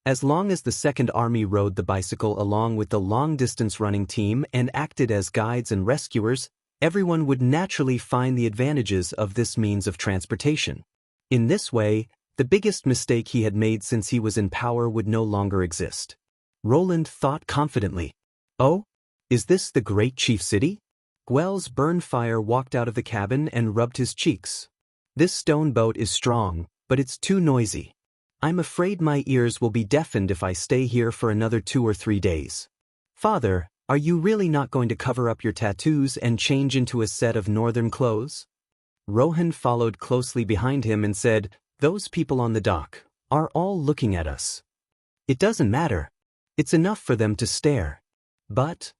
[SPEAKER 1] As long as the Second Army rode the bicycle along with the long-distance running team and acted as guides and rescuers, everyone would naturally find the advantages of this means of transportation. In this way, the biggest mistake he had made since he was in power would no longer exist. Roland thought confidently. Oh, is this the great chief city? Gwell's Burnfire walked out of the cabin and rubbed his cheeks. This stone boat is strong, but it's too noisy. I'm afraid my ears will be deafened if I stay here for another 2 or 3 days. Father, are you really not going to cover up your tattoos and change into a set of northern clothes? Rohan followed closely behind him and said, Those people on the dock are all looking at us. It doesn't matter. It's enough for them to stare. But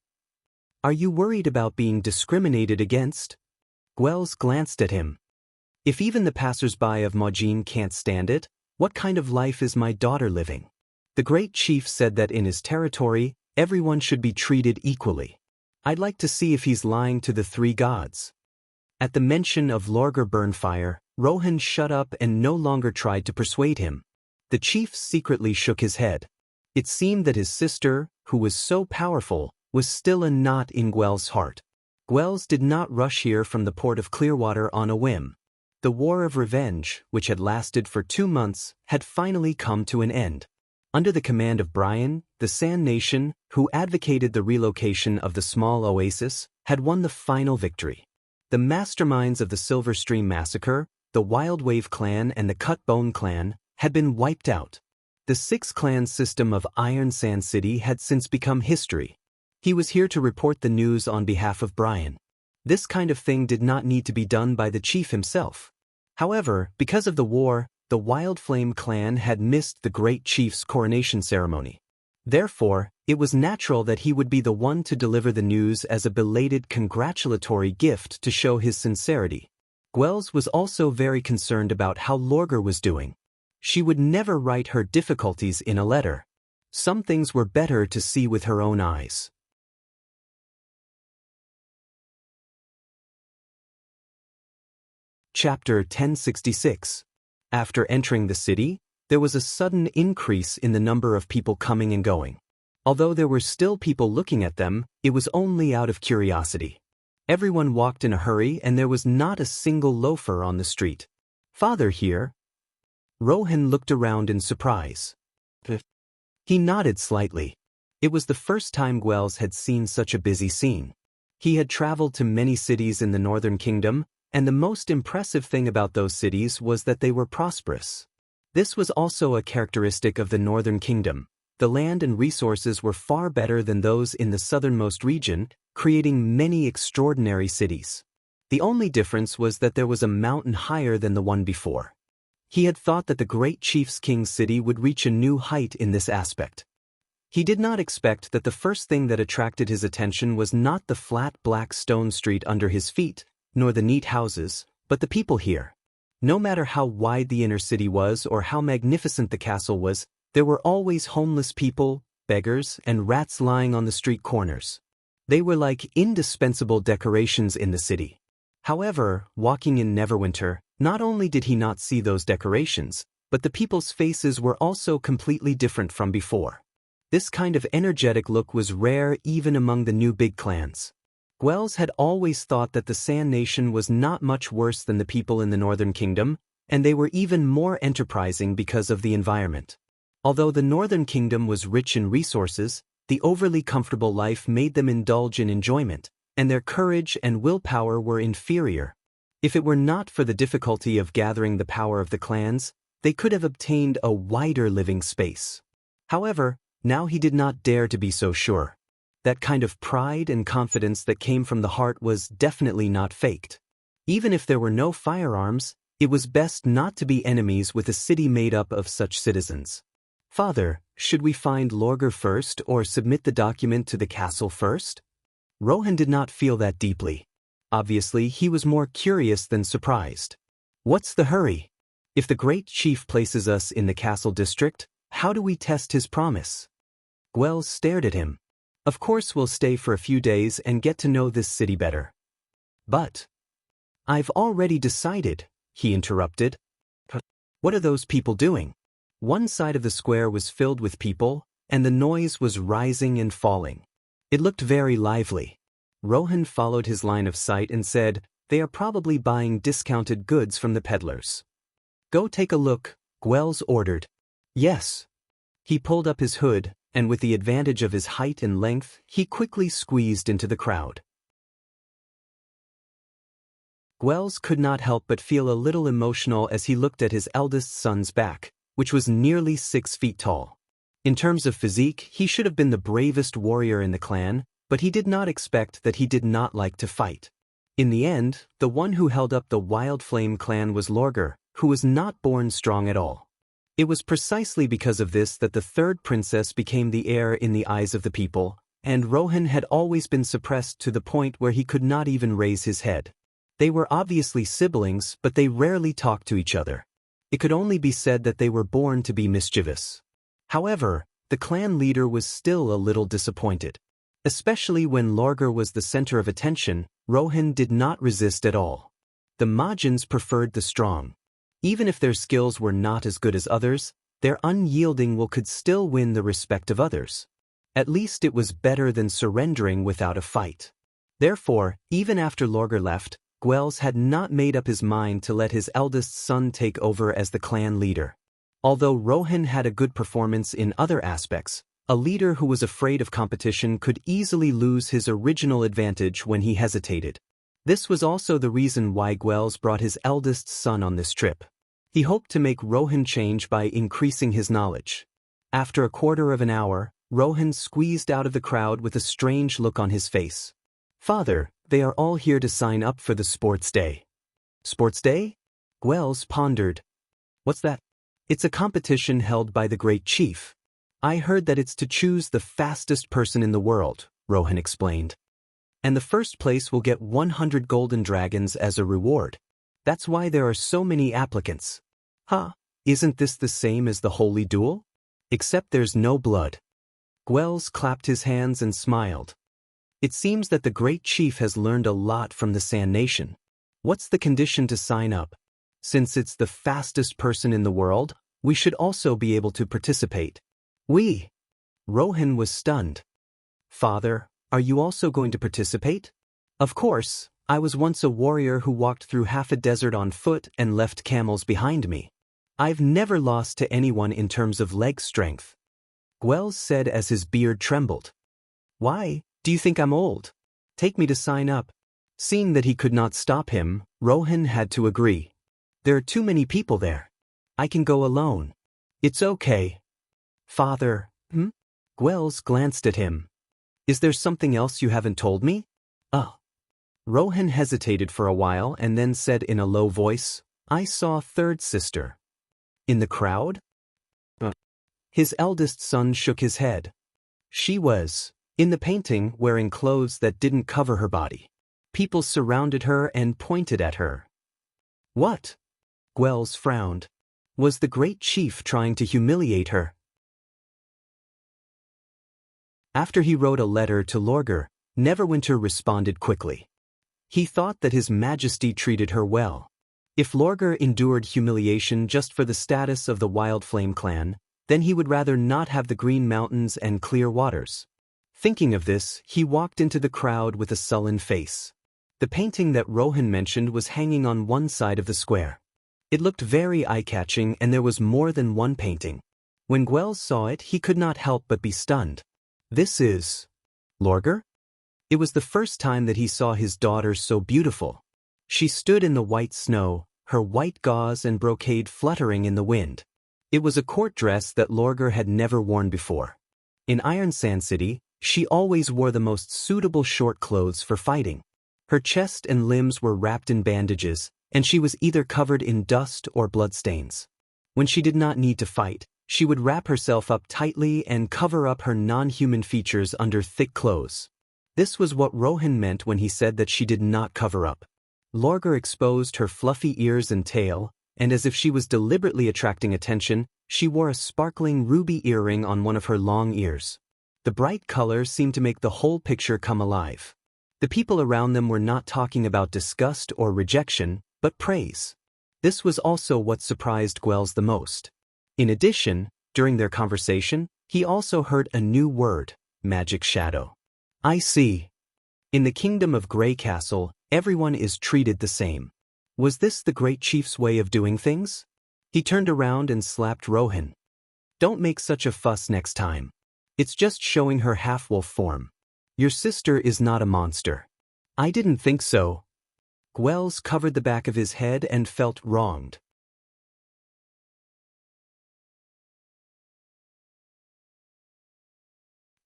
[SPEAKER 1] are you worried about being discriminated against? Gwells glanced at him. If even the passers-by of Maujin can't stand it, what kind of life is my daughter living? The great chief said that in his territory, everyone should be treated equally. I'd like to see if he's lying to the 3 gods. At the mention of Lorgar Burnfire, Rohan shut up and no longer tried to persuade him. The chief secretly shook his head. It seemed that his sister, who was so powerful, was still a knot in Gwell's heart. Gwells did not rush here from the port of Clearwater on a whim. The War of Revenge, which had lasted for 2 months, had finally come to an end. Under the command of Brian, the Sand Nation, who advocated the relocation of the small oasis, had won the final victory. The masterminds of the Silver Stream Massacre, the Wild Wave clan and the Cut Bone clan, had been wiped out. The six-clan system of Iron Sand City had since become history. He was here to report the news on behalf of Brian. This kind of thing did not need to be done by the chief himself. However, because of the war, the Wild Flame clan had missed the great chief's coronation ceremony. Therefore, it was natural that he would be the one to deliver the news as a belated congratulatory gift to show his sincerity. Gwels was also very concerned about how Lorgar was doing. She would never write her difficulties in a letter. Some things were better to see with her own eyes. Chapter 1066. After entering the city, there was a sudden increase in the number of people coming and going. Although there were still people looking at them, it was only out of curiosity. Everyone walked in a hurry and there was not a single loafer on the street. "Father here?" Rohan looked around in surprise. He nodded slightly. It was the first time Gwels had seen such a busy scene. He had traveled to many cities in the Northern Kingdom, and the most impressive thing about those cities was that they were prosperous. This was also a characteristic of the Northern Kingdom. The land and resources were far better than those in the southernmost region, creating many extraordinary cities. The only difference was that there was a mountain higher than the one before. He had thought that the great chief's king's city would reach a new height in this aspect. He did not expect that the first thing that attracted his attention was not the flat black stone street under his feet, nor the neat houses, but the people here. No matter how wide the inner city was or how magnificent the castle was, there were always homeless people, beggars, and rats lying on the street corners. They were like indispensable decorations in the city. However, walking in Neverwinter, not only did he not see those decorations, but the people's faces were also completely different from before. This kind of energetic look was rare even among the new big clans. Gwels had always thought that the Sand Nation was not much worse than the people in the Northern Kingdom, and they were even more enterprising because of the environment. Although the Northern Kingdom was rich in resources, the overly comfortable life made them indulge in enjoyment, and their courage and willpower were inferior. If it were not for the difficulty of gathering the power of the clans, they could have obtained a wider living space. However, now he did not dare to be so sure. That kind of pride and confidence that came from the heart was definitely not faked. Even if there were no firearms, it was best not to be enemies with a city made up of such citizens. "Father, should we find Lorgar first or submit the document to the castle first?" Rohan did not feel that deeply. Obviously, he was more curious than surprised. "What's the hurry? If the great chief places us in the castle district, how do we test his promise?" Gwels stared at him. "Of course we'll stay for a few days and get to know this city better." "But I've already decided," he interrupted. "What are those people doing?" One side of the square was filled with people, and the noise was rising and falling. It looked very lively. Rohan followed his line of sight and said, "They are probably buying discounted goods from the peddlers." "Go take a look," Gwels ordered. "Yes." He pulled up his hood, and with the advantage of his height and length, he quickly squeezed into the crowd. Gwels could not help but feel a little emotional as he looked at his eldest son's back, which was nearly 6 feet tall. In terms of physique, he should have been the bravest warrior in the clan, but he did not expect that he did not like to fight. In the end, the one who held up the Wild Flame clan was Lorgar, who was not born strong at all. It was precisely because of this that the third princess became the heir in the eyes of the people, and Rohan had always been suppressed to the point where he could not even raise his head. They were obviously siblings, but they rarely talked to each other. It could only be said that they were born to be mischievous. However, the clan leader was still a little disappointed. Especially when Lorgar was the center of attention, Rohan did not resist at all. The Mahjins preferred the strong. Even if their skills were not as good as others, their unyielding will could still win the respect of others. At least it was better than surrendering without a fight. Therefore, even after Lorgar left, Gwels had not made up his mind to let his eldest son take over as the clan leader. Although Rohan had a good performance in other aspects, a leader who was afraid of competition could easily lose his original advantage when he hesitated. This was also the reason why Gwels brought his eldest son on this trip. He hoped to make Rohan change by increasing his knowledge. After a quarter of an hour, Rohan squeezed out of the crowd with a strange look on his face. "Father, they are all here to sign up for the sports day." "Sports day?" Gwels pondered. "What's that?" "It's a competition held by the Great Chief. I heard that it's to choose the fastest person in the world," Rohan explained. "And the first place will get 100 golden dragons as a reward. That's why there are so many applicants." "Huh? Isn't this the same as the holy duel? Except there's no blood." Gwels clapped his hands and smiled. "It seems that the Great Chief has learned a lot from the Sand Nation. What's the condition to sign up? Since it's the fastest person in the world, we should also be able to participate." "We?" Rohan was stunned. "Father, are you also going to participate?" "Of course. I was once a warrior who walked through half a desert on foot and left camels behind me. I've never lost to anyone in terms of leg strength," Gwels said as his beard trembled. "Why, do you think I'm old? Take me to sign up." Seeing that he could not stop him, Rohan had to agree. "There are too many people there. I can go alone." "It's okay." "Father, Gwels glanced at him. "Is there something else you haven't told me?" Rohan hesitated for a while and then said in a low voice, "I saw a third sister." "In the crowd?" His eldest son shook his head. "She was in the painting wearing clothes that didn't cover her body. People surrounded her and pointed at her." "What?" Gwels frowned. "Was the Great Chief trying to humiliate her?" After he wrote a letter to Lorgar, Neverwinter responded quickly. He thought that His Majesty treated her well. If Lorgar endured humiliation just for the status of the Wildflame clan, then he would rather not have the Green Mountains and clear waters. Thinking of this, he walked into the crowd with a sullen face. The painting that Rohan mentioned was hanging on one side of the square. It looked very eye-catching and there was more than one painting. When Gwels saw it, he could not help but be stunned. "This is Lorgar?" It was the first time that he saw his daughter so beautiful. She stood in the white snow, her white gauze and brocade fluttering in the wind. It was a court dress that Lorgar had never worn before. In Iron Sand City, she always wore the most suitable short clothes for fighting. Her chest and limbs were wrapped in bandages, and she was either covered in dust or bloodstains. When she did not need to fight, she would wrap herself up tightly and cover up her non-human features under thick clothes. This was what Rohan meant when he said that she did not cover up. Lorgar exposed her fluffy ears and tail, and as if she was deliberately attracting attention, she wore a sparkling ruby earring on one of her long ears. The bright color seemed to make the whole picture come alive. The people around them were not talking about disgust or rejection, but praise. This was also what surprised Gwels the most. In addition, during their conversation, he also heard a new word, magic shadow. "I see. In the kingdom of Grey Castle, everyone is treated the same." Was this the Great Chief's way of doing things? He turned around and slapped Rohan. "Don't make such a fuss next time. It's just showing her half-wolf form. Your sister is not a monster." "I didn't think so." Gwels covered the back of his head and felt wronged.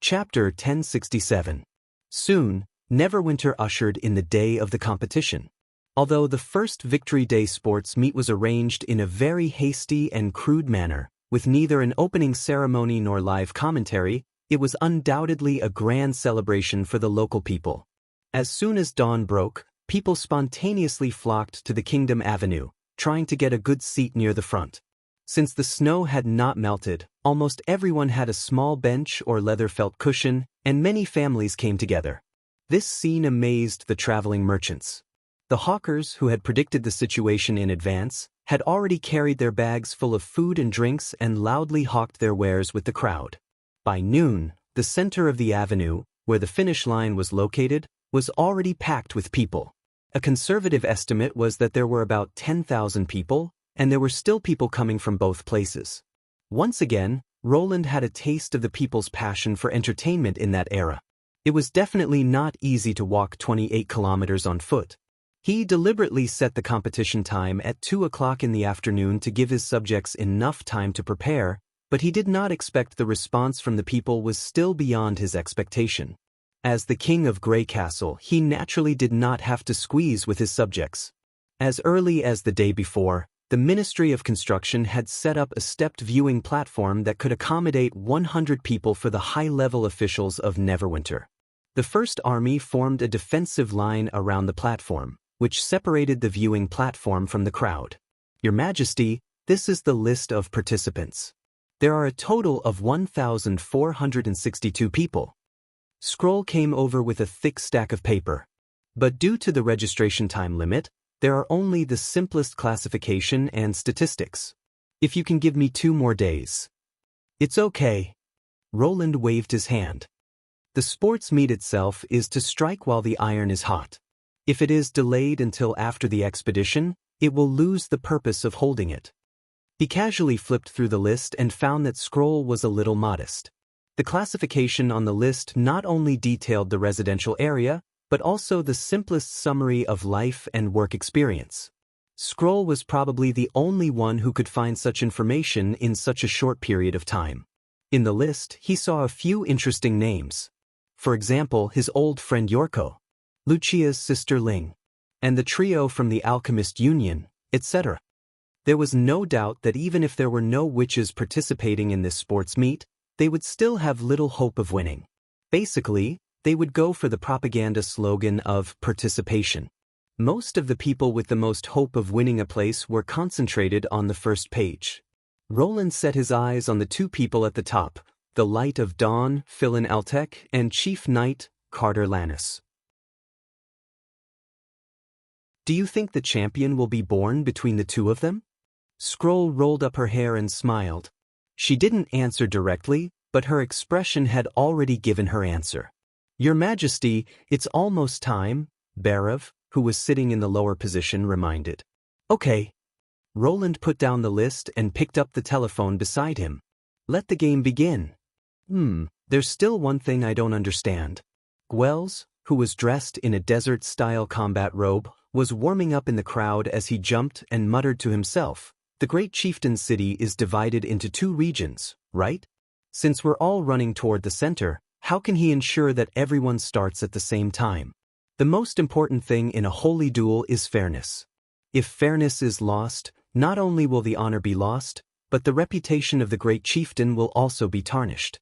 [SPEAKER 1] Chapter 1067. Soon, Neverwinter ushered in the day of the competition. Although the first Victory Day sports meet was arranged in a very hasty and crude manner, with neither an opening ceremony nor live commentary, it was undoubtedly a grand celebration for the local people. As soon as dawn broke, people spontaneously flocked to the Kingdom Avenue, trying to get a good seat near the front. Since the snow had not melted, almost everyone had a small bench or leather felt cushion, and many families came together. This scene amazed the traveling merchants. The hawkers, who had predicted the situation in advance, had already carried their bags full of food and drinks and loudly hawked their wares with the crowd. By noon, the center of the avenue, where the finish line was located, was already packed with people. A conservative estimate was that there were about 10,000 people, and there were still people coming from both places. Once again, Roland had a taste of the people's passion for entertainment in that era. It was definitely not easy to walk 28 kilometers on foot, He deliberately set the competition time at 2 o'clock in the afternoon to give his subjects enough time to prepare, but he did not expect the response from the people was still beyond his expectation. As the king of Grey Castle, he naturally did not have to squeeze with his subjects. As early as the day before, the Ministry of Construction had set up a stepped viewing platform that could accommodate 100 people for the high-level officials of Neverwinter. The First Army formed a defensive line around the platform, which separated the viewing platform from the crowd. Your Majesty, this is the list of participants. There are a total of 1,462 people. Scroll came over with a thick stack of paper. But due to the registration time limit, there are only the simplest classification and statistics. If you can give me 2 more days. It's okay. Roland waved his hand. The sports meet itself is to strike while the iron is hot. If it is delayed until after the expedition, it will lose the purpose of holding it. He casually flipped through the list and found that Scroll was a little modest. The classification on the list not only detailed the residential area, but also the simplest summary of life and work experience. Scroll was probably the only one who could find such information in such a short period of time. In the list, he saw a few interesting names. For example, his old friend Yorko, Lucia's sister Ling, and the trio from the Alchemist Union, etc. There was no doubt that even if there were no witches participating in this sports meet, they would still have little hope of winning. Basically, they would go for the propaganda slogan of participation. Most of the people with the most hope of winning a place were concentrated on the first page. Roland set his eyes on the 2 people at the top, the Light of Dawn, Philin Altek, and Chief Knight, Carter Lannis. Do you think the champion will be born between the 2 of them? Scroll rolled up her hair and smiled. She didn't answer directly, but her expression had already given her answer. Your Majesty, it's almost time, Barav, who was sitting in the lower position, reminded. Okay. Roland put down the list and picked up the telephone beside him. Let the game begin. There's still one thing I don't understand. Gwells, who was dressed in a desert-style combat robe, was warming up in the crowd as he jumped and muttered to himself, "The Great Chieftain City is divided into 2 regions, right? Since we're all running toward the center, how can he ensure that everyone starts at the same time? The most important thing in a holy duel is fairness. If fairness is lost, not only will the honor be lost, but the reputation of the Great Chieftain will also be tarnished.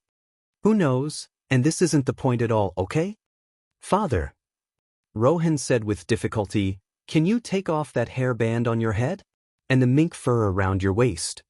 [SPEAKER 1] Who knows, and this isn't the point at all, okay? Father," Rohan said with difficulty, "can you take off that hairband on your head? And the mink fur around your waist?"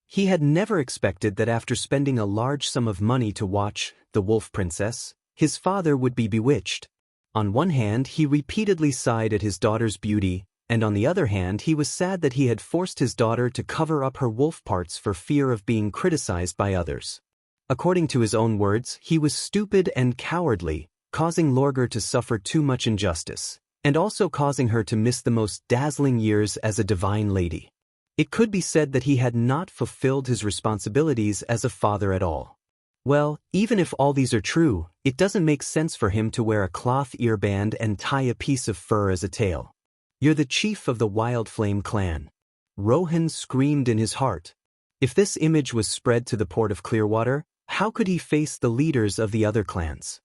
[SPEAKER 1] He had never expected that after spending a large sum of money to watch The Wolf Princess, his father would be bewitched. On one hand, he repeatedly sighed at his daughter's beauty, and on the other hand, he was sad that he had forced his daughter to cover up her wolf parts for fear of being criticized by others. According to his own words, he was stupid and cowardly, causing Lorgar to suffer too much injustice, and also causing her to miss the most dazzling years as a divine lady. It could be said that he had not fulfilled his responsibilities as a father at all. Well, even if all these are true, it doesn't make sense for him to wear a cloth earband and tie a piece of fur as a tail. You're the chief of the Wild Flame clan. Rohan screamed in his heart. If this image was spread to the port of Clearwater, how could he face the leaders of the other clans?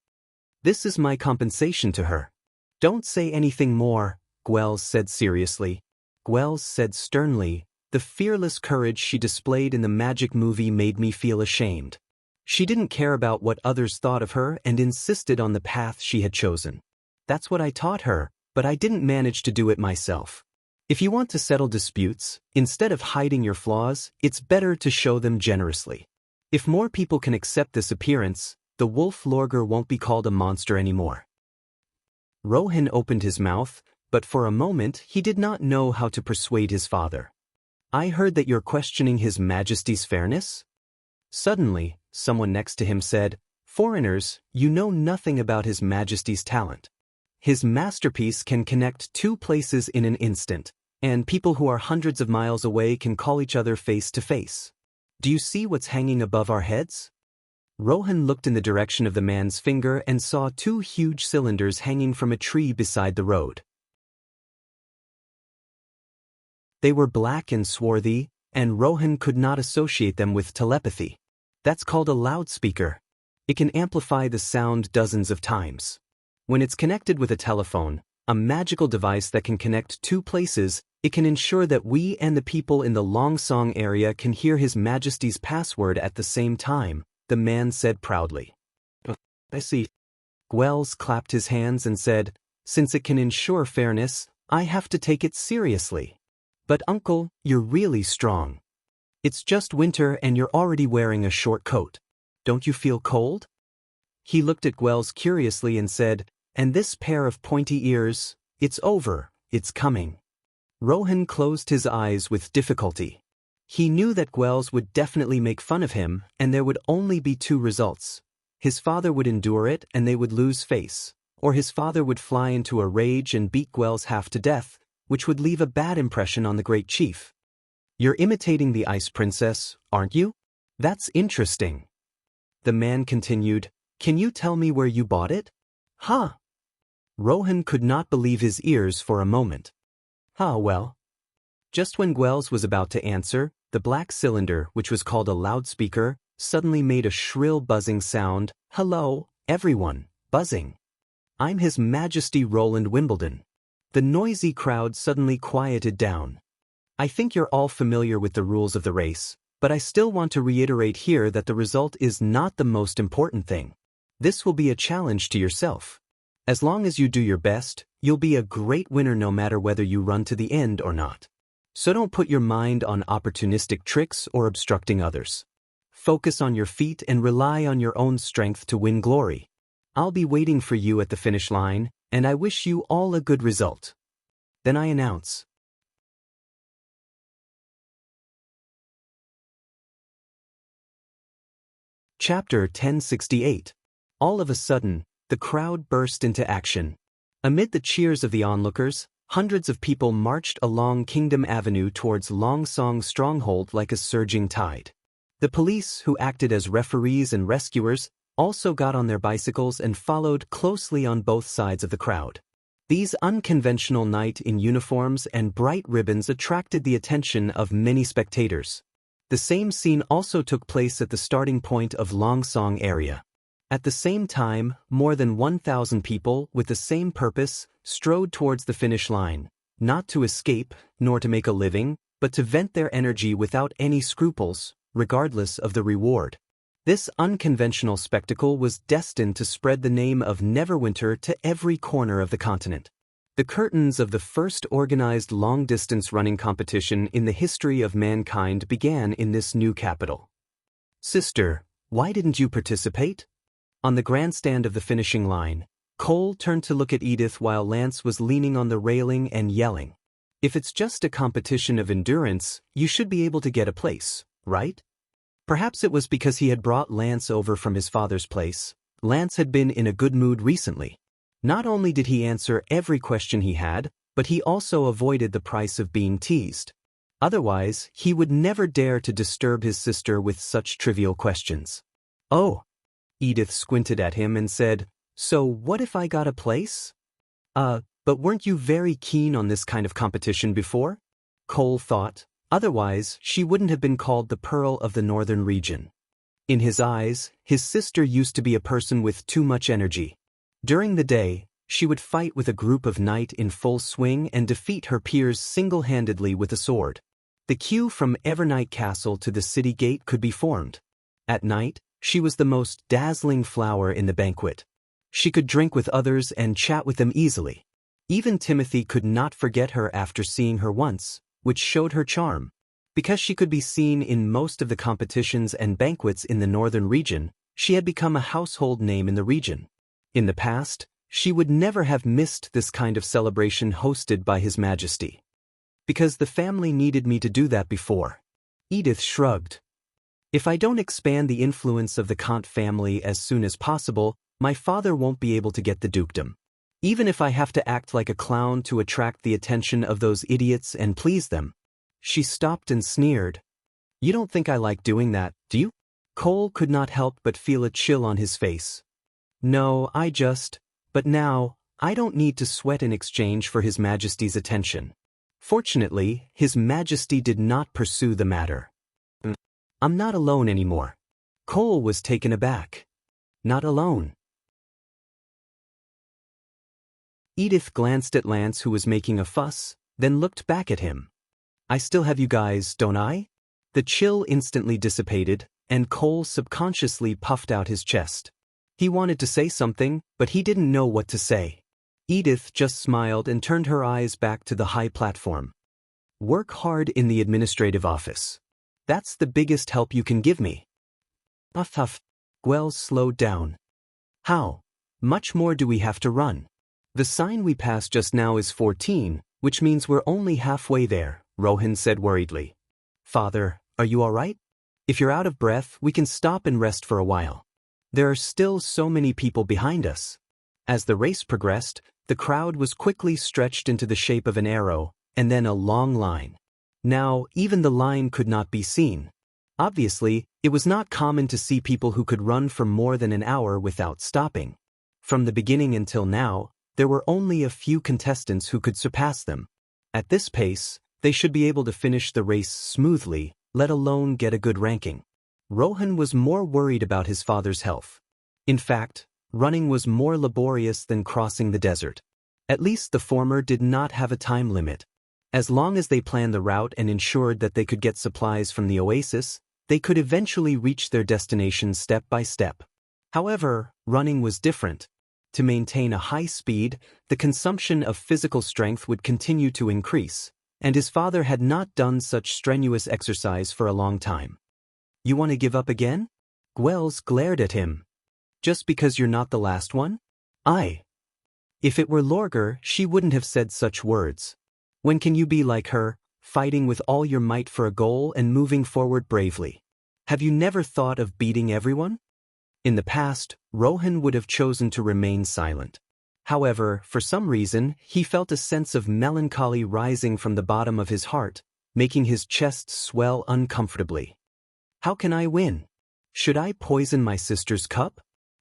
[SPEAKER 1] This is my compensation to her. Don't say anything more, Gwells said seriously. Gwells said sternly, the fearless courage she displayed in the magic movie made me feel ashamed. She didn't care about what others thought of her and insisted on the path she had chosen. That's what I taught her, but I didn't manage to do it myself. If you want to settle disputes, instead of hiding your flaws, it's better to show them generously. If more people can accept this appearance, the wolf Lorgar won't be called a monster anymore. Rohan opened his mouth, but for a moment he did not know how to persuade his father. I heard that you're questioning His Majesty's fairness? Suddenly, someone next to him said, Foreigners, you know nothing about His Majesty's talent. His masterpiece can connect 2 places in an instant, and people who are hundreds of miles away can call each other face to face. Do you see what's hanging above our heads? Rohan looked in the direction of the man's finger and saw 2 huge cylinders hanging from a tree beside the road. They were black and swarthy, and Rohan could not associate them with telepathy. That's called a loudspeaker. It can amplify the sound dozens of times. When it's connected with a telephone, a magical device that can connect two places, it can ensure that we and the people in the Longsong area can hear His Majesty's password at the same time, the man said proudly. I see. Wells clapped his hands and said, since it can ensure fairness, I have to take it seriously. But uncle, you're really strong. It's just winter and you're already wearing a short coat. Don't you feel cold? He looked at Wells curiously and said, and this pair of pointy ears, it's over, it's coming. Rohan closed his eyes with difficulty. He knew that Wells would definitely make fun of him, and there would only be two results. His father would endure it and they would lose face, or his father would fly into a rage and beat Wells half to death, which would leave a bad impression on the great chief. You're imitating the Ice Princess, aren't you? That's interesting. The man continued, can you tell me where you bought it? Huh? Rohan could not believe his ears for a moment. Well. Just when Wells was about to answer, the black cylinder, which was called a loudspeaker, suddenly made a shrill buzzing sound. Hello, everyone, buzzing. I'm His Majesty Roland Wimbledon. The noisy crowd suddenly quieted down. I think you're all familiar with the rules of the race, but I still want to reiterate here that the result is not the most important thing. This will be a challenge to yourself. As long as you do your best, you'll be a great winner no matter whether you run to the end or not. So don't put your mind on opportunistic tricks or obstructing others. Focus on your feet and rely on your own strength to win glory. I'll be waiting for you at the finish line, and I wish you all a good result. Then I announce. Chapter 1068. All of a sudden, the crowd burst into action. Amid the cheers of the onlookers, hundreds of people marched along Kingdom Avenue towards Longsong's stronghold like a surging tide. The police, who acted as referees and rescuers, also got on their bicycles and followed closely on both sides of the crowd. These unconventional knights in uniforms and bright ribbons attracted the attention of many spectators. The same scene also took place at the starting point of Longsong area. At the same time, more than 1,000 people, with the same purpose, strode towards the finish line, not to escape, nor to make a living, but to vent their energy without any scruples, regardless of the reward. This unconventional spectacle was destined to spread the name of Neverwinter to every corner of the continent. The curtains of the first organized long-distance running competition in the history of mankind began in this new capital. Sister, why didn't you participate? On the grandstand of the finishing line, Cole turned to look at Edith while Lance was leaning on the railing and yelling. If it's just a competition of endurance, you should be able to get a place, right? Perhaps it was because he had brought Lance over from his father's place. Lance had been in a good mood recently. Not only did he answer every question he had, but he also avoided the price of being teased. Otherwise, he would never dare to disturb his sister with such trivial questions. Oh. Edith squinted at him and said, so what if I got a place? But weren't you very keen on this kind of competition before? Cole thought, otherwise she wouldn't have been called the Pearl of the Northern region. In his eyes, his sister used to be a person with too much energy. During the day, she would fight with a group of knights in full swing and defeat her peers single-handedly with a sword. The queue from Evernight Castle to the city gate could be formed. At night, she was the most dazzling flower in the banquet. She could drink with others and chat with them easily. Even Timothy could not forget her after seeing her once, which showed her charm. Because she could be seen in most of the competitions and banquets in the northern region, she had become a household name in the region. In the past, she would never have missed this kind of celebration hosted by His Majesty. Because the family needed me to do that before. Edith shrugged. If I don't expand the influence of the Kant family as soon as possible, my father won't be able to get the dukedom. Even if I have to act like a clown to attract the attention of those idiots and please them. She stopped and sneered. You don't think I like doing that, do you? Cole could not help but feel a chill on his face. No, but now, I don't need to sweat in exchange for His Majesty's attention. Fortunately, His Majesty did not pursue the matter. I'm not alone anymore. Cole was taken aback. Not alone. Edith glanced at Lance, who was making a fuss, then looked back at him. I still have you guys, don't I? The chill instantly dissipated, and Cole subconsciously puffed out his chest. He wanted to say something, but he didn't know what to say. Edith just smiled and turned her eyes back to the high platform. Work hard in the administrative office. That's the biggest help you can give me. Huff. Gwells slowed down. How much more do we have to run? The sign we passed just now is 14, which means we're only halfway there, Rohan said worriedly. Father, are you all right? If you're out of breath, we can stop and rest for a while. There are still so many people behind us. As the race progressed, the crowd was quickly stretched into the shape of an arrow, and then a long line. Now, even the line could not be seen. Obviously, it was not common to see people who could run for more than an hour without stopping. From the beginning until now, there were only a few contestants who could surpass them. At this pace, they should be able to finish the race smoothly, let alone get a good ranking. Rohan was more worried about his father's health. In fact, running was more laborious than crossing the desert. At least the former did not have a time limit. As long as they planned the route and ensured that they could get supplies from the oasis, they could eventually reach their destination step by step. However, running was different. To maintain a high speed, the consumption of physical strength would continue to increase, and his father had not done such strenuous exercise for a long time. You want to give up again? Gwells glared at him. Just because you're not the last one? If it were Lorgar, she wouldn't have said such words. When can you be like her, fighting with all your might for a goal and moving forward bravely? Have you never thought of beating everyone? In the past, Rohan would have chosen to remain silent. However, for some reason, he felt a sense of melancholy rising from the bottom of his heart, making his chest swell uncomfortably. How can I win? Should I poison my sister's cup?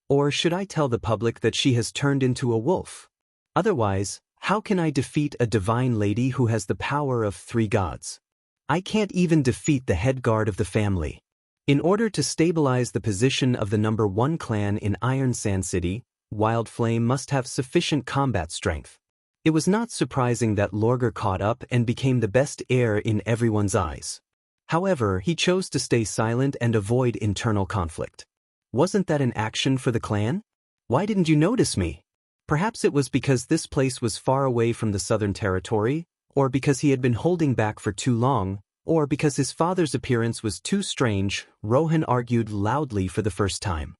[SPEAKER 1] Or should I tell the public that she has turned into a wolf? Otherwise, how can I defeat a divine lady who has the power of 3 gods? I can't even defeat the head guard of the family. In order to stabilize the position of the number 1 clan in Iron Sand City, Wildflame must have sufficient combat strength. It was not surprising that Lorgar caught up and became the best heir in everyone's eyes. However, he chose to stay silent and avoid internal conflict. Wasn't that an action for the clan? Why didn't you notice me? Perhaps it was because this place was far away from the Southern Territory, or because he had been holding back for too long, or because his father's appearance was too strange. Rohan argued loudly for the first time.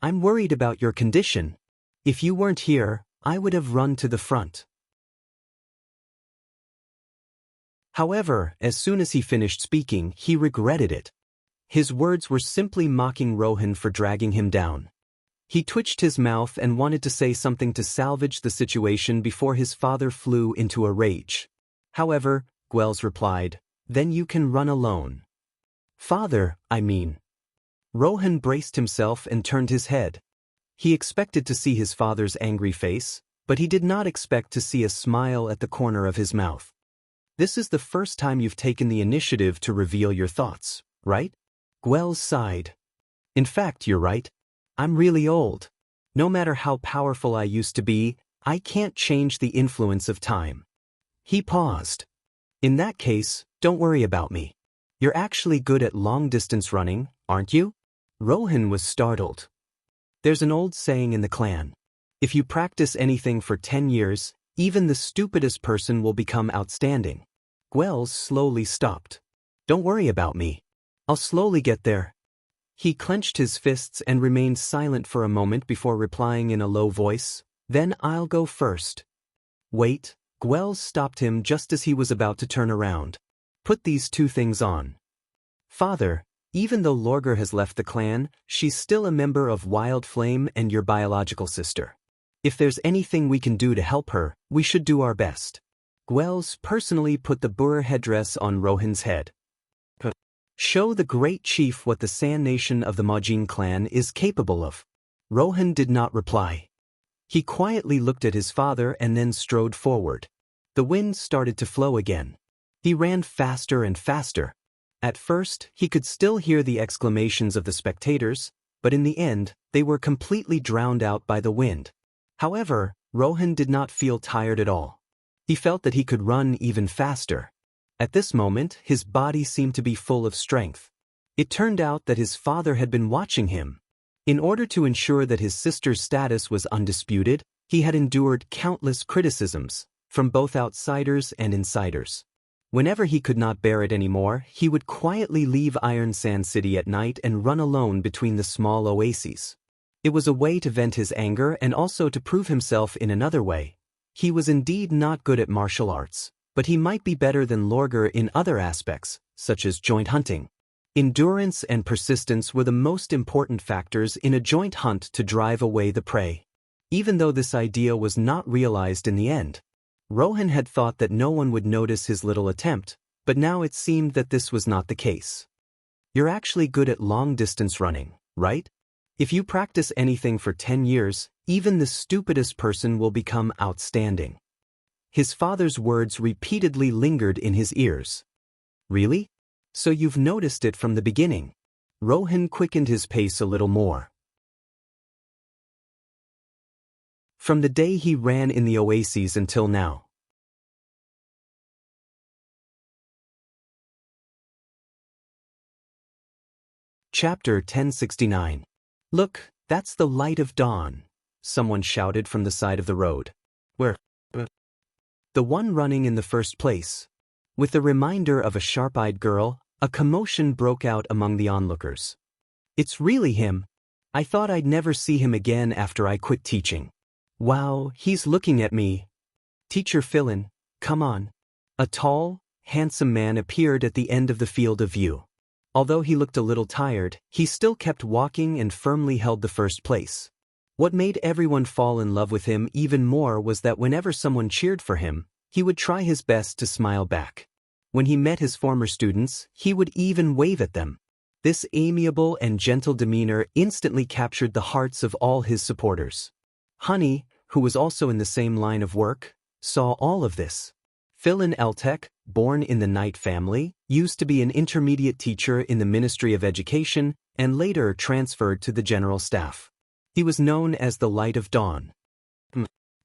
[SPEAKER 1] I'm worried about your condition. If you weren't here, I would have run to the front. However, as soon as he finished speaking, he regretted it. His words were simply mocking Rohan for dragging him down. He twitched his mouth and wanted to say something to salvage the situation before his father flew into a rage. However, Gwells replied, Then you can run alone. Father, I mean. Rohan braced himself and turned his head. He expected to see his father's angry face, but he did not expect to see a smile at the corner of his mouth. This is the first time you've taken the initiative to reveal your thoughts, right? Gwells sighed. In fact, you're right. I'm really old. No matter how powerful I used to be, I can't change the influence of time. He paused. In that case, don't worry about me. You're actually good at long-distance running, aren't you? Rohan was startled. There's an old saying in the clan. If you practice anything for 10 years, even the stupidest person will become outstanding. Gwells slowly stopped. Don't worry about me. I'll slowly get there. He clenched his fists and remained silent for a moment before replying in a low voice, Then I'll go first. Wait, Gwells stopped him just as he was about to turn around. Put these 2 things on. Father, even though Lorgar has left the clan, she's still a member of Wildflame and your biological sister. If there's anything we can do to help her, we should do our best. Gwells personally put the Burr headdress on Rohan's head. Show the great chief what the Sand Nation of the Majin clan is capable of. Rohan did not reply. He quietly looked at his father and then strode forward. The wind started to flow again. He ran faster and faster. At first, he could still hear the exclamations of the spectators, but in the end, they were completely drowned out by the wind. However, Rohan did not feel tired at all. He felt that he could run even faster. At this moment, his body seemed to be full of strength. It turned out that his father had been watching him. In order to ensure that his sister's status was undisputed, he had endured countless criticisms, from both outsiders and insiders. Whenever he could not bear it anymore, he would quietly leave Iron Sand City at night and run alone between the small oases. It was a way to vent his anger and also to prove himself in another way. He was indeed not good at martial arts, but he might be better than Lorgar in other aspects, such as joint hunting. Endurance and persistence were the most important factors in a joint hunt to drive away the prey. Even though this idea was not realized in the end, Rohan had thought that no one would notice his little attempt, but now it seemed that this was not the case. You're actually good at long-distance running, right? If you practice anything for 10 years, even the stupidest person will become outstanding. His father's words repeatedly lingered in his ears. Really? So you've noticed it from the beginning? Rohan quickened his pace a little more. From the day he ran in the oases until now. Chapter 1069. Look, that's the light of dawn, someone shouted from the side of the road. Where? The one running in the first place. With the reminder of a sharp-eyed girl, a commotion broke out among the onlookers. It's really him. I thought I'd never see him again after I quit teaching. Wow, he's looking at me. Teacher Philin, come on. A tall, handsome man appeared at the end of the field of view. Although he looked a little tired, he still kept walking and firmly held the first place. What made everyone fall in love with him even more was that whenever someone cheered for him, he would try his best to smile back. When he met his former students, he would even wave at them. This amiable and gentle demeanor instantly captured the hearts of all his supporters. Honey, who was also in the same line of work, saw all of this. Philin Eltek, born in the Knight family, used to be an intermediate teacher in the Ministry of Education and later transferred to the General Staff. He was known as the Light of Dawn.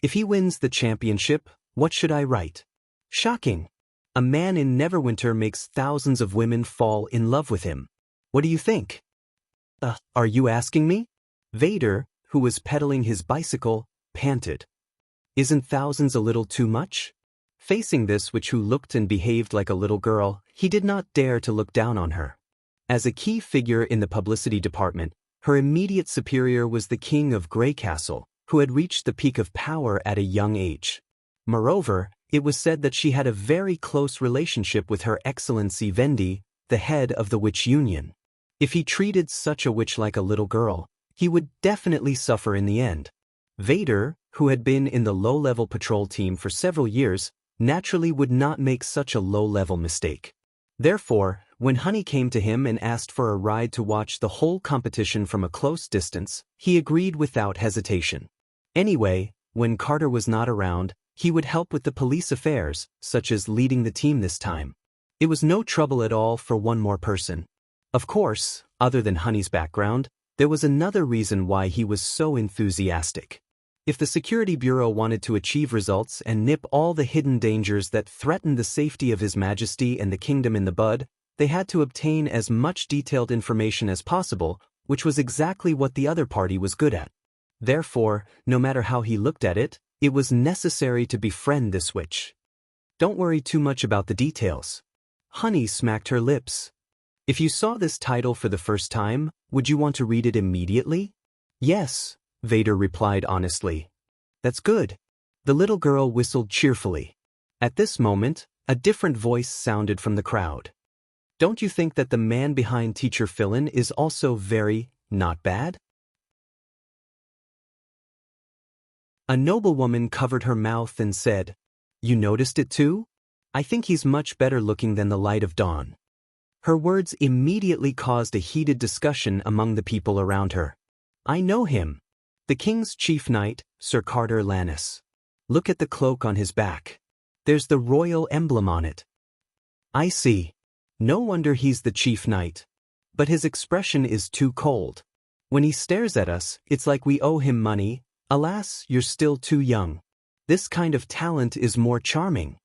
[SPEAKER 1] If he wins the championship, what should I write? Shocking. A man in Neverwinter makes thousands of women fall in love with him. What do you think? Are you asking me? Vader, who was pedaling his bicycle, panted. Isn't thousands a little too much? Facing this witch who looked and behaved like a little girl, he did not dare to look down on her. As a key figure in the publicity department, her immediate superior was the king of Grey Castle, who had reached the peak of power at a young age. Moreover, it was said that she had a very close relationship with Her Excellency Vendi, the head of the Witch Union. If he treated such a witch like a little girl, he would definitely suffer in the end. Vader, who had been in the low-level patrol team for several years, naturally would not make such a low-level mistake. Therefore, when Honey came to him and asked for a ride to watch the whole competition from a close distance, he agreed without hesitation. Anyway, when Carter was not around, he would help with the police affairs, such as leading the team this time. It was no trouble at all for one more person. Of course, other than Honey's background, there was another reason why he was so enthusiastic. If the Security Bureau wanted to achieve results and nip all the hidden dangers that threatened the safety of His Majesty and the kingdom in the bud, they had to obtain as much detailed information as possible, which was exactly what the other party was good at. Therefore, no matter how he looked at it, it was necessary to befriend this witch. Don't worry too much about the details. Honey smacked her lips. If you saw this title for the first time, would you want to read it immediately? Yes, Vader replied honestly. That's good. The little girl whistled cheerfully. At this moment, a different voice sounded from the crowd. Don't you think that the man behind Teacher Philin is also very not bad? A noblewoman covered her mouth and said, You noticed it too? I think he's much better looking than the Light of Dawn. Her words immediately caused a heated discussion among the people around her. I know him. The king's chief knight, Sir Carter Lannis. Look at the cloak on his back. There's the royal emblem on it. I see. No wonder he's the chief knight. But his expression is too cold. When he stares at us, it's like we owe him money. Alas, you're still too young. This kind of talent is more charming.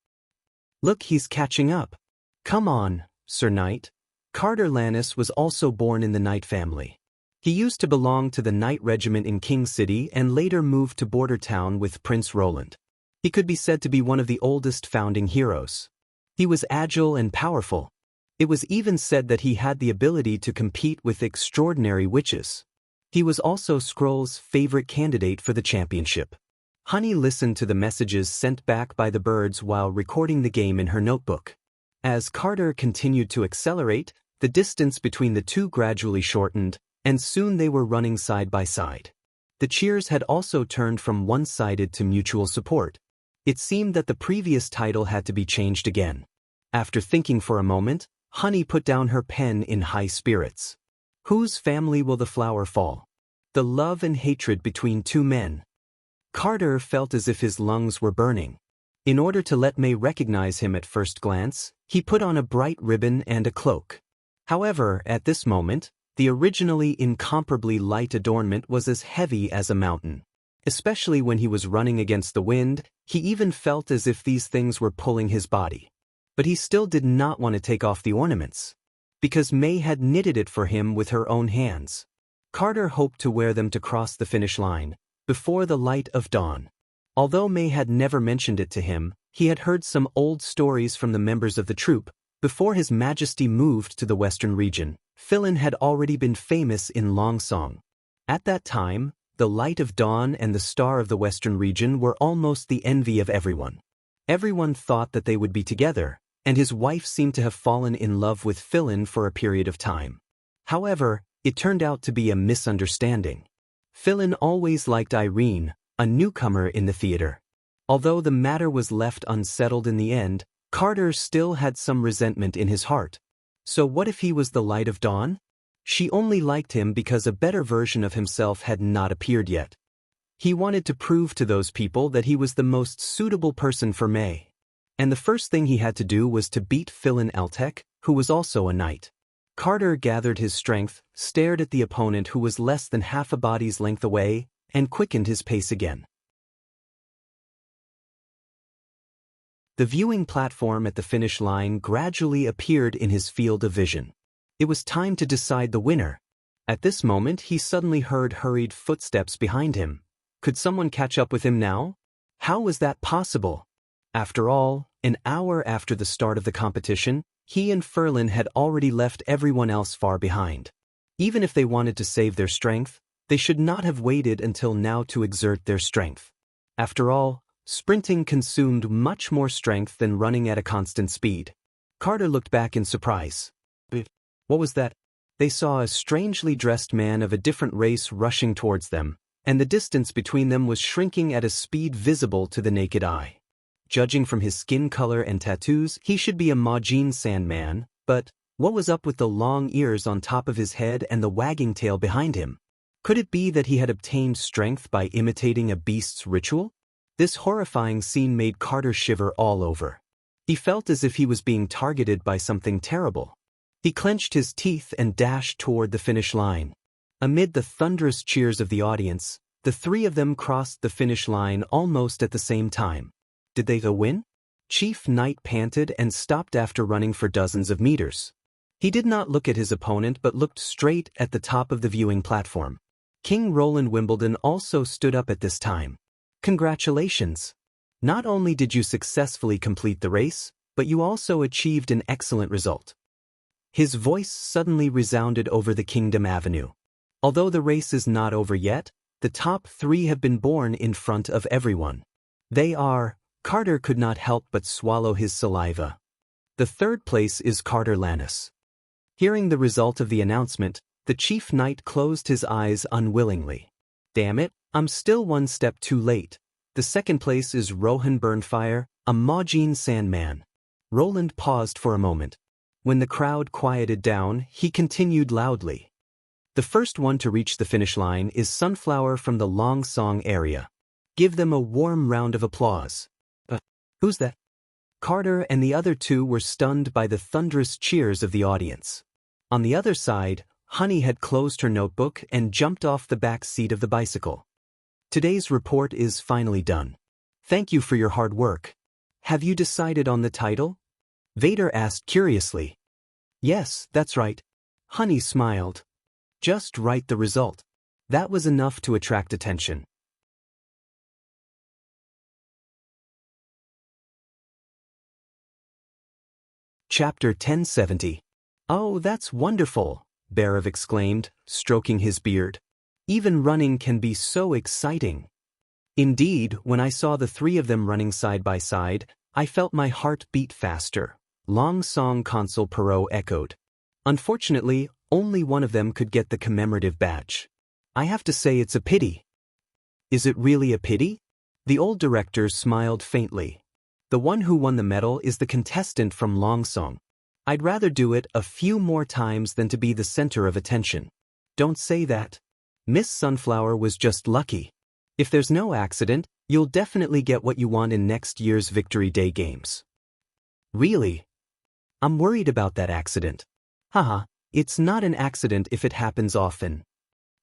[SPEAKER 1] Look, he's catching up. Come on, Sir Knight. Carter Lannis was also born in the Knight family. He used to belong to the Knight Regiment in King City and later moved to Border Town with Prince Roland. He could be said to be one of the oldest founding heroes. He was agile and powerful. It was even said that he had the ability to compete with extraordinary witches. He was also Skrull's favorite candidate for the championship. Honey listened to the messages sent back by the birds while recording the game in her notebook. As Carter continued to accelerate, the distance between the two gradually shortened, and soon they were running side by side. The cheers had also turned from one-sided to mutual support. It seemed that the previous title had to be changed again. After thinking for a moment, Honey put down her pen in high spirits. Whose family will the flower fall? The love and hatred between two men. Carter felt as if his lungs were burning. In order to let May recognize him at first glance, he put on a bright ribbon and a cloak. However, at this moment, the originally incomparably light adornment was as heavy as a mountain. Especially when he was running against the wind, he even felt as if these things were pulling his body. But he still did not want to take off the ornaments. Because May had knitted it for him with her own hands. Carter hoped to wear them to cross the finish line, before the light of dawn. Although May had never mentioned it to him, he had heard some old stories from the members of the troop. Before His Majesty moved to the western region, Philin had already been famous in Longsong. At that time, the light of dawn and the star of the western region were almost the envy of everyone. Everyone thought that they would be together, and his wife seemed to have fallen in love with Philin for a period of time. However, it turned out to be a misunderstanding. Philin always liked Irene, a newcomer in the theater. Although the matter was left unsettled in the end, Carter still had some resentment in his heart. So what if he was the light of dawn? She only liked him because a better version of himself had not appeared yet. He wanted to prove to those people that he was the most suitable person for May. And the first thing he had to do was to beat Philin Eltec, who was also a knight. Carter gathered his strength, stared at the opponent who was less than half a body's length away, and quickened his pace again. The viewing platform at the finish line gradually appeared in his field of vision. It was time to decide the winner. At this moment he suddenly heard hurried footsteps behind him. Could someone catch up with him now? How was that possible? After all, an hour after the start of the competition, he and Ferlin had already left everyone else far behind. Even if they wanted to save their strength, they should not have waited until now to exert their strength. After all, sprinting consumed much more strength than running at a constant speed. Carter looked back in surprise. What was that? They saw a strangely dressed man of a different race rushing towards them, and the distance between them was shrinking at a speed visible to the naked eye. Judging from his skin color and tattoos, he should be a Majin Sandman, but what was up with the long ears on top of his head and the wagging tail behind him? Could it be that he had obtained strength by imitating a beast's ritual? This horrifying scene made Carter shiver all over. He felt as if he was being targeted by something terrible. He clenched his teeth and dashed toward the finish line. Amid the thunderous cheers of the audience, the three of them crossed the finish line almost at the same time. Did they win? Chief Knight panted and stopped after running for dozens of meters. He did not look at his opponent but looked straight at the top of the viewing platform. King Roland Wimbledon also stood up at this time. Congratulations! Not only did you successfully complete the race, but you also achieved an excellent result. His voice suddenly resounded over the Kingdom Avenue. Although the race is not over yet, the top three have been born in front of everyone. They are... Carter could not help but swallow his saliva. The third place is Carter Lannis. Hearing the result of the announcement, the Chief Knight closed his eyes unwillingly. Damn it, I'm still one step too late. The second place is Rohan Burnfire, a Majin Sandman. Roland paused for a moment. When the crowd quieted down, he continued loudly. The first one to reach the finish line is Sunflower from the Longsong area. Give them a warm round of applause. Who's that? Carter and the other two were stunned by the thunderous cheers of the audience. On the other side, Honey had closed her notebook and jumped off the back seat of the bicycle. Today's report is finally done. Thank you for your hard work. Have you decided on the title? Vader asked curiously. Yes, that's right. Honey smiled. Just write the result. That was enough to attract attention. Chapter 1070. Oh, that's wonderful, Barav exclaimed, stroking his beard. Even running can be so exciting. Indeed, when I saw the three of them running side by side, I felt my heart beat faster. Long Song Consul Perot echoed. Unfortunately, only one of them could get the commemorative badge. I have to say it's a pity. Is it really a pity? The old director smiled faintly. The one who won the medal is the contestant from Long Song. I'd rather do it a few more times than to be the center of attention. Don't say that. Miss Sunflower was just lucky. If there's no accident, you'll definitely get what you want in next year's Victory Day games. Really? I'm worried about that accident. Haha, it's not an accident if it happens often.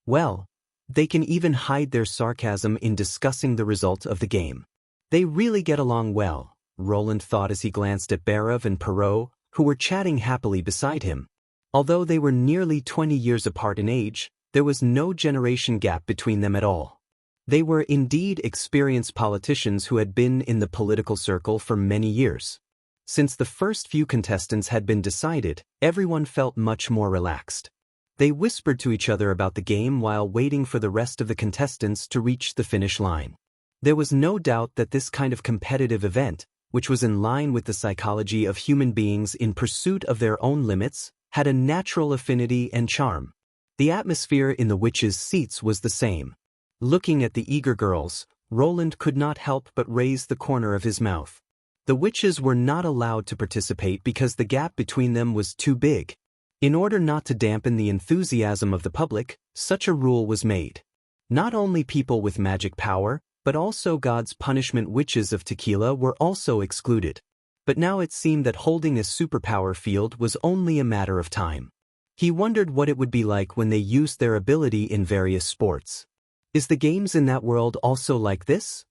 [SPEAKER 1] Well, they can even hide their sarcasm in discussing the result of the game. They really get along well, Roland thought as he glanced at Barav and Perot, who were chatting happily beside him. Although they were nearly 20 years apart in age, there was no generation gap between them at all. They were indeed experienced politicians who had been in the political circle for many years. Since the first few contestants had been decided, everyone felt much more relaxed. They whispered to each other about the game while waiting for the rest of the contestants to reach the finish line. There was no doubt that this kind of competitive event, which was in line with the psychology of human beings in pursuit of their own limits, had a natural affinity and charm. The atmosphere in the witches' seats was the same. Looking at the eager girls, Roland could not help but raise the corner of his mouth. The witches were not allowed to participate because the gap between them was too big. In order not to dampen the enthusiasm of the public, such a rule was made. Not only people with magic power, but also God's punishment witches of Tequila were also excluded. But now it seemed that holding a superpower field was only a matter of time. He wondered what it would be like when they used their ability in various sports. Is the games in that world also like this?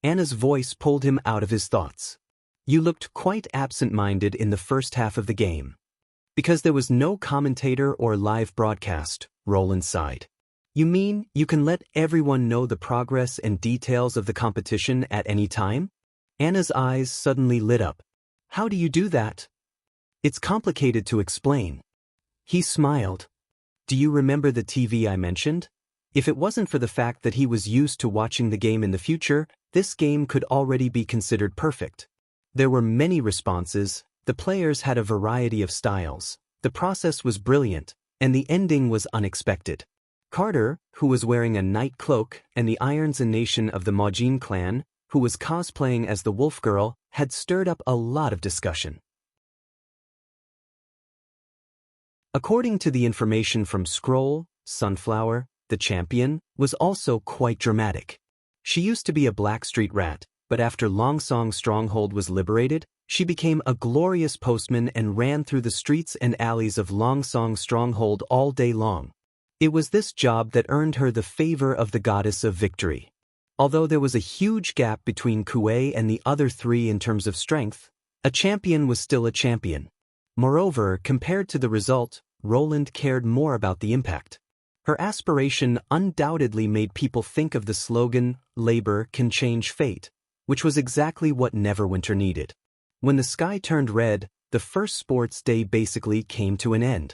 [SPEAKER 1] Anna's voice pulled him out of his thoughts. You looked quite absent-minded in the first half of the game. Because there was no commentator or live broadcast, Roland sighed. You mean you can let everyone know the progress and details of the competition at any time? Anna's eyes suddenly lit up. How do you do that? It's complicated to explain. He smiled. Do you remember the TV I mentioned? If it wasn't for the fact that he was used to watching the game in the future, this game could already be considered perfect. There were many responses, the players had a variety of styles, the process was brilliant, and the ending was unexpected. Carter, who was wearing a night cloak, and the Irons and Nation of the Majin clan, who was cosplaying as the Wolf Girl, had stirred up a lot of discussion. According to the information from Scroll, Sunflower, the champion, was also quite dramatic. She used to be a Blackstreet rat, but after Long Song Stronghold was liberated, she became a glorious postman and ran through the streets and alleys of Long Song Stronghold all day long. It was this job that earned her the favor of the goddess of victory. Although there was a huge gap between Kuei and the other three in terms of strength, a champion was still a champion. Moreover, compared to the result, Roland cared more about the impact. Her aspiration undoubtedly made people think of the slogan, "Labor can change fate," which was exactly what Neverwinter needed. When the sky turned red, the first sports day basically came to an end.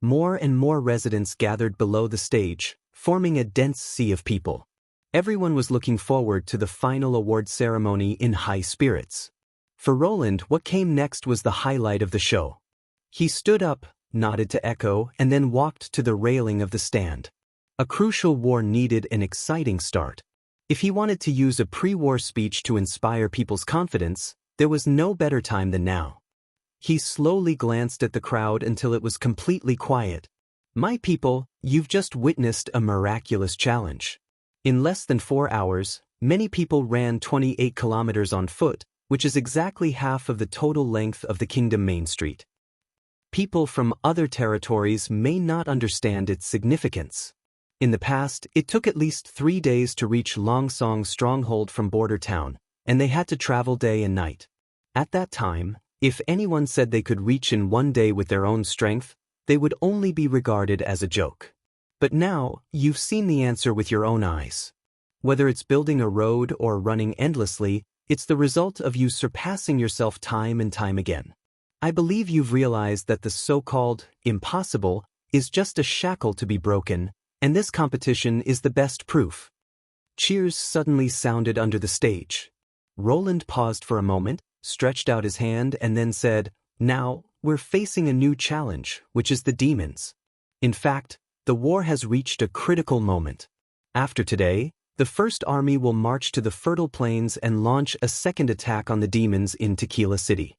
[SPEAKER 1] More and more residents gathered below the stage, forming a dense sea of people. Everyone was looking forward to the final award ceremony in high spirits. For Roland, what came next was the highlight of the show. He stood up, nodded to Echo, and then walked to the railing of the stand. A crucial war needed an exciting start. If he wanted to use a pre-war speech to inspire people's confidence, there was no better time than now. He slowly glanced at the crowd until it was completely quiet. My people, you've just witnessed a miraculous challenge. In less than 4 hours, many people ran 28 kilometers on foot, which is exactly half of the total length of the kingdom Main Street. People from other territories may not understand its significance. In the past, it took at least 3 days to reach Longsong's stronghold from border town, and they had to travel day and night. At that time, if anyone said they could reach in 1 day with their own strength, they would only be regarded as a joke. But now, you've seen the answer with your own eyes. Whether it's building a road or running endlessly, it's the result of you surpassing yourself time and time again. I believe you've realized that the so-called impossible is just a shackle to be broken, and this competition is the best proof. Cheers suddenly sounded under the stage. Roland paused for a moment, stretched out his hand, and then said, "Now, we're facing a new challenge, which is the demons. In fact, the war has reached a critical moment. After today, the First Army will march to the fertile plains and launch a second attack on the demons in Tequila City.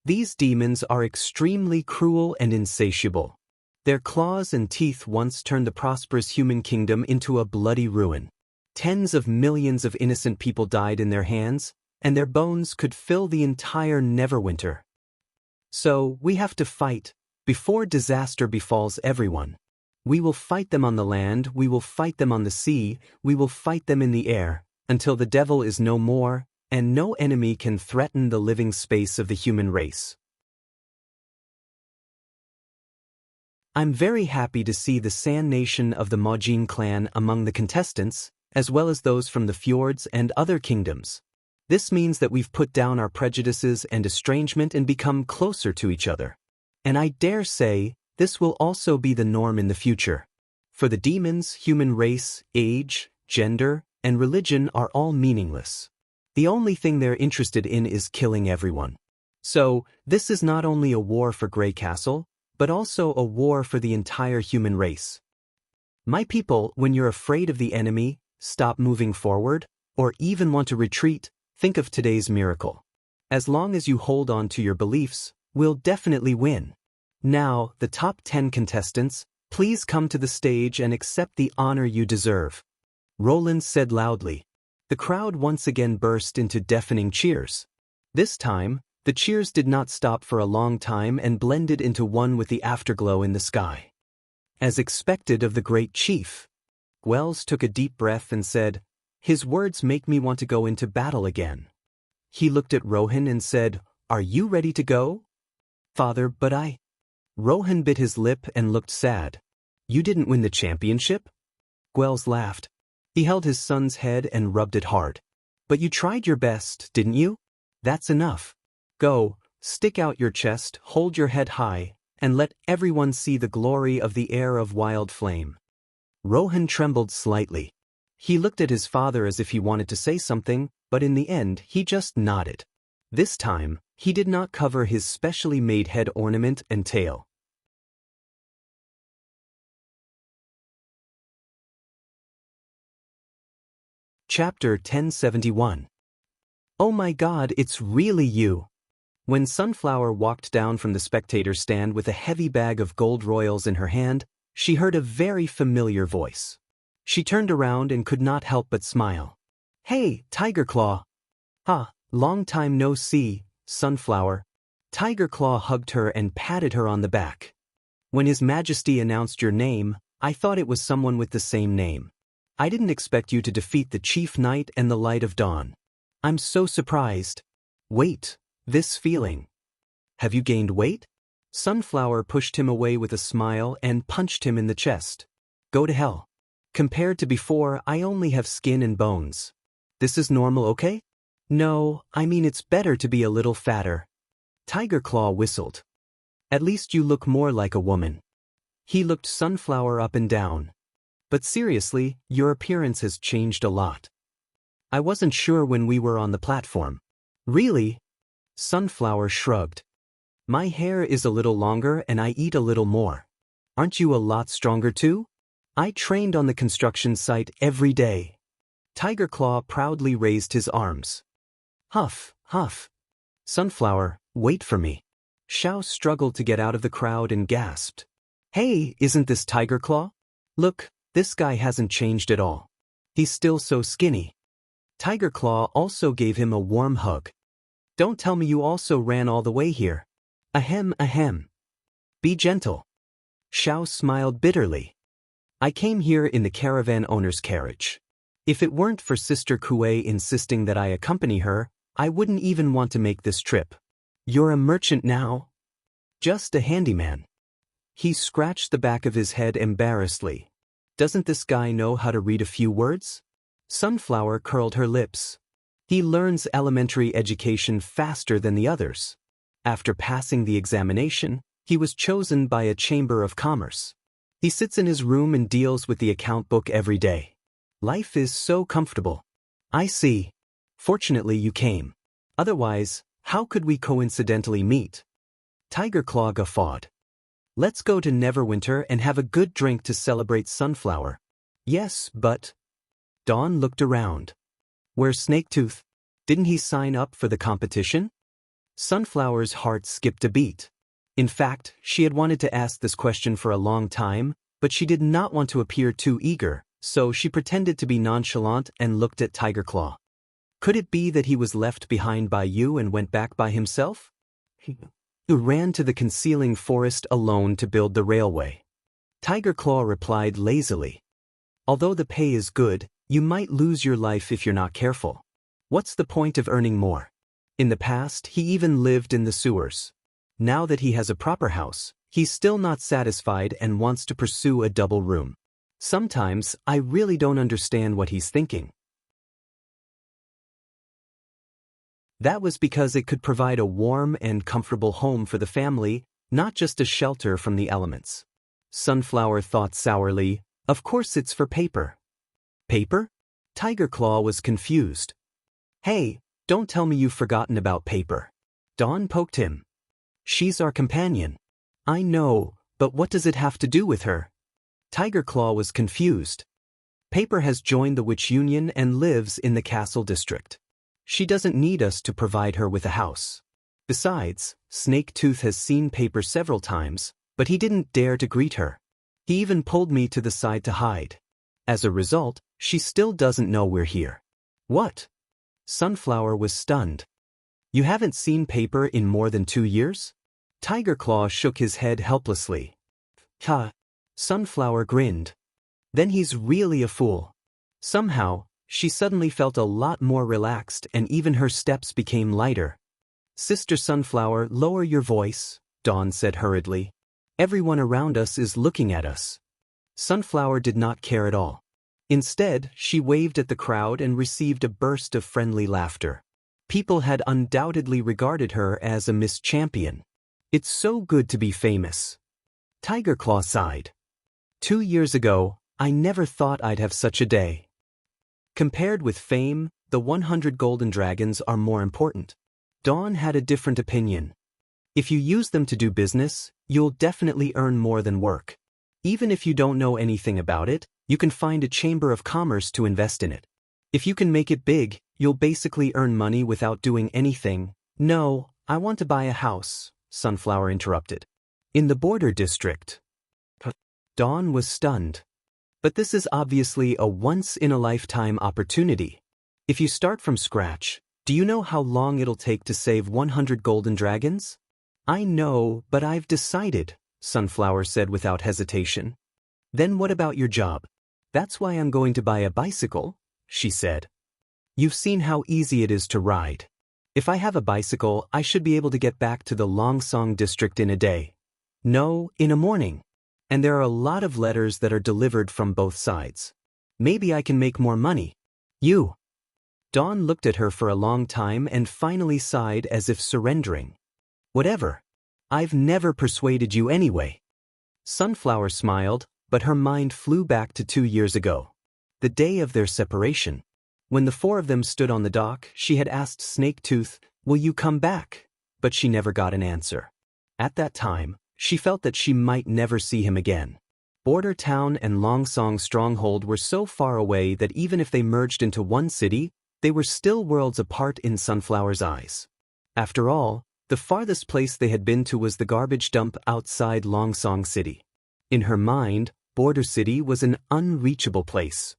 [SPEAKER 1] These demons are extremely cruel and insatiable. Their claws and teeth once turned the prosperous human kingdom into a bloody ruin. Tens of millions of innocent people died in their hands, and their bones could fill the entire Neverwinter. So, we have to fight, before disaster befalls everyone. We will fight them on the land, we will fight them on the sea, we will fight them in the air, until the devil is no more, and no enemy can threaten the living space of the human race." I'm very happy to see the San Nation of the Majin clan among the contestants, as well as those from the fjords and other kingdoms. This means that we've put down our prejudices and estrangement and become closer to each other. And I dare say, this will also be the norm in the future. For the demons, human race, age, gender, and religion are all meaningless. The only thing they're interested in is killing everyone. So, this is not only a war for Grey Castle, but also a war for the entire human race. My people, when you're afraid of the enemy, stop moving forward, or even want to retreat, think of today's miracle. As long as you hold on to your beliefs, we'll definitely win. Now, the top 10 contestants, please come to the stage and accept the honor you deserve. Roland said loudly. The crowd once again burst into deafening cheers. This time, the cheers did not stop for a long time and blended into one with the afterglow in the sky. As expected of the great chief, Wells took a deep breath and said, "His words make me want to go into battle again." He looked at Rohan and said, "Are you ready to go?" "Father, but I..." Rohan bit his lip and looked sad. "You didn't win the championship?" Wells laughed. He held his son's head and rubbed it hard. "But you tried your best, didn't you? That's enough. Go, stick out your chest, hold your head high, and let everyone see the glory of the heir of Wild Flame." Rohan trembled slightly. He looked at his father as if he wanted to say something, but in the end he just nodded. This time, he did not cover his specially made head ornament and tail. Chapter 1071. Oh my God, it's really you. When Sunflower walked down from the spectator stand with a heavy bag of gold royals in her hand, she heard a very familiar voice. She turned around and could not help but smile. "Hey, Tiger Claw." "Ah, long time no see, Sunflower." Tiger Claw hugged her and patted her on the back. "When His Majesty announced your name, I thought it was someone with the same name. I didn't expect you to defeat the Chief Knight and the Light of Dawn. I'm so surprised." "Wait, this feeling. Have you gained weight?" Sunflower pushed him away with a smile and punched him in the chest. "Go to hell. Compared to before, I only have skin and bones. This is normal, okay?" "No, I mean it's better to be a little fatter." Tiger Claw whistled. "At least you look more like a woman." He looked Sunflower up and down. "But seriously, your appearance has changed a lot. I wasn't sure when we were on the platform." "Really?" Sunflower shrugged. "My hair is a little longer and I eat a little more. Aren't you a lot stronger too? I trained on the construction site every day." Tiger Claw proudly raised his arms. "Huff, huff. Sunflower, wait for me." Xiao struggled to get out of the crowd and gasped. "Hey, isn't this Tiger Claw? Look, this guy hasn't changed at all. He's still so skinny." Tiger Claw also gave him a warm hug. Don't tell me you also ran all the way here. Ahem, ahem. Be gentle. Xiao smiled bitterly. I came here in the caravan owner's carriage. If it weren't for Sister Kuei insisting that I accompany her, I wouldn't even want to make this trip. You're a merchant now? Just a handyman. He scratched the back of his head embarrassedly. Doesn't this guy know how to read a few words? Sunflower curled her lips. He learns elementary education faster than the others. After passing the examination, he was chosen by a chamber of commerce. He sits in his room and deals with the account book every day. Life is so comfortable. I see. Fortunately you came. Otherwise, how could we coincidentally meet? Tiger Claw guffawed. Let's go to Neverwinter and have a good drink to celebrate Sunflower. Yes, but... Dawn looked around. Where's Snaketooth? Didn't he sign up for the competition? Sunflower's heart skipped a beat. In fact, she had wanted to ask this question for a long time, but she did not want to appear too eager, so she pretended to be nonchalant and looked at Tiger Claw. Could it be that he was left behind by you and went back by himself? He ran to the concealing forest alone to build the railway. Tiger Claw replied lazily. Although the pay is good, you might lose your life if you're not careful. What's the point of earning more? In the past, he even lived in the sewers. Now that he has a proper house, he's still not satisfied and wants to pursue a double room. Sometimes, I really don't understand what he's thinking. That was because it could provide a warm and comfortable home for the family, not just a shelter from the elements. Sunflower thought sourly, of course it's for paper. Paper? Tiger Claw was confused. Hey, don't tell me you've forgotten about paper. Dawn poked him. She's our companion. I know, but what does it have to do with her? Tiger Claw was confused. Paper has joined the Witch Union and lives in the Castle District. She doesn't need us to provide her with a house. Besides, Snaketooth has seen Paper several times, but he didn't dare to greet her. He even pulled me to the side to hide. As a result, she still doesn't know we're here. What? Sunflower was stunned. You haven't seen Paper in more than 2 years? Tiger Claw shook his head helplessly. Ha! Sunflower grinned. Then he's really a fool. Somehow, she suddenly felt a lot more relaxed and even her steps became lighter. Sister Sunflower, lower your voice, Dawn said hurriedly. Everyone around us is looking at us. Sunflower did not care at all. Instead, she waved at the crowd and received a burst of friendly laughter. People had undoubtedly regarded her as a Miss Champion. It's so good to be famous. Tiger Claw sighed. 2 years ago, I never thought I'd have such a day. Compared with fame, the 100 golden dragons are more important. Dawn had a different opinion. If you use them to do business, you'll definitely earn more than work. Even if you don't know anything about it, you can find a chamber of commerce to invest in it. If you can make it big, you'll basically earn money without doing anything. No, I want to buy a house, Sunflower interrupted. In the border district. Dawn was stunned. But this is obviously a once-in-a-lifetime opportunity. If you start from scratch, do you know how long it'll take to save 100 golden dragons? I know, but I've decided, Sunflower said without hesitation. Then what about your job? That's why I'm going to buy a bicycle, she said. You've seen how easy it is to ride. If I have a bicycle, I should be able to get back to the Longsong district in a day. No, in a morning. And there are a lot of letters that are delivered from both sides. Maybe I can make more money. You. Dawn looked at her for a long time and finally sighed as if surrendering. Whatever. I've never persuaded you anyway. Sunflower smiled, but her mind flew back to 2 years ago. The day of their separation. When the 4 of them stood on the dock, she had asked Snaketooth, will you come back? But she never got an answer. At that time, she felt that she might never see him again. Border Town and Longsong Stronghold were so far away that even if they merged into one city, they were still worlds apart in Sunflower's eyes. After all, the farthest place they had been to was the garbage dump outside Longsong City. In her mind, Border City was an unreachable place.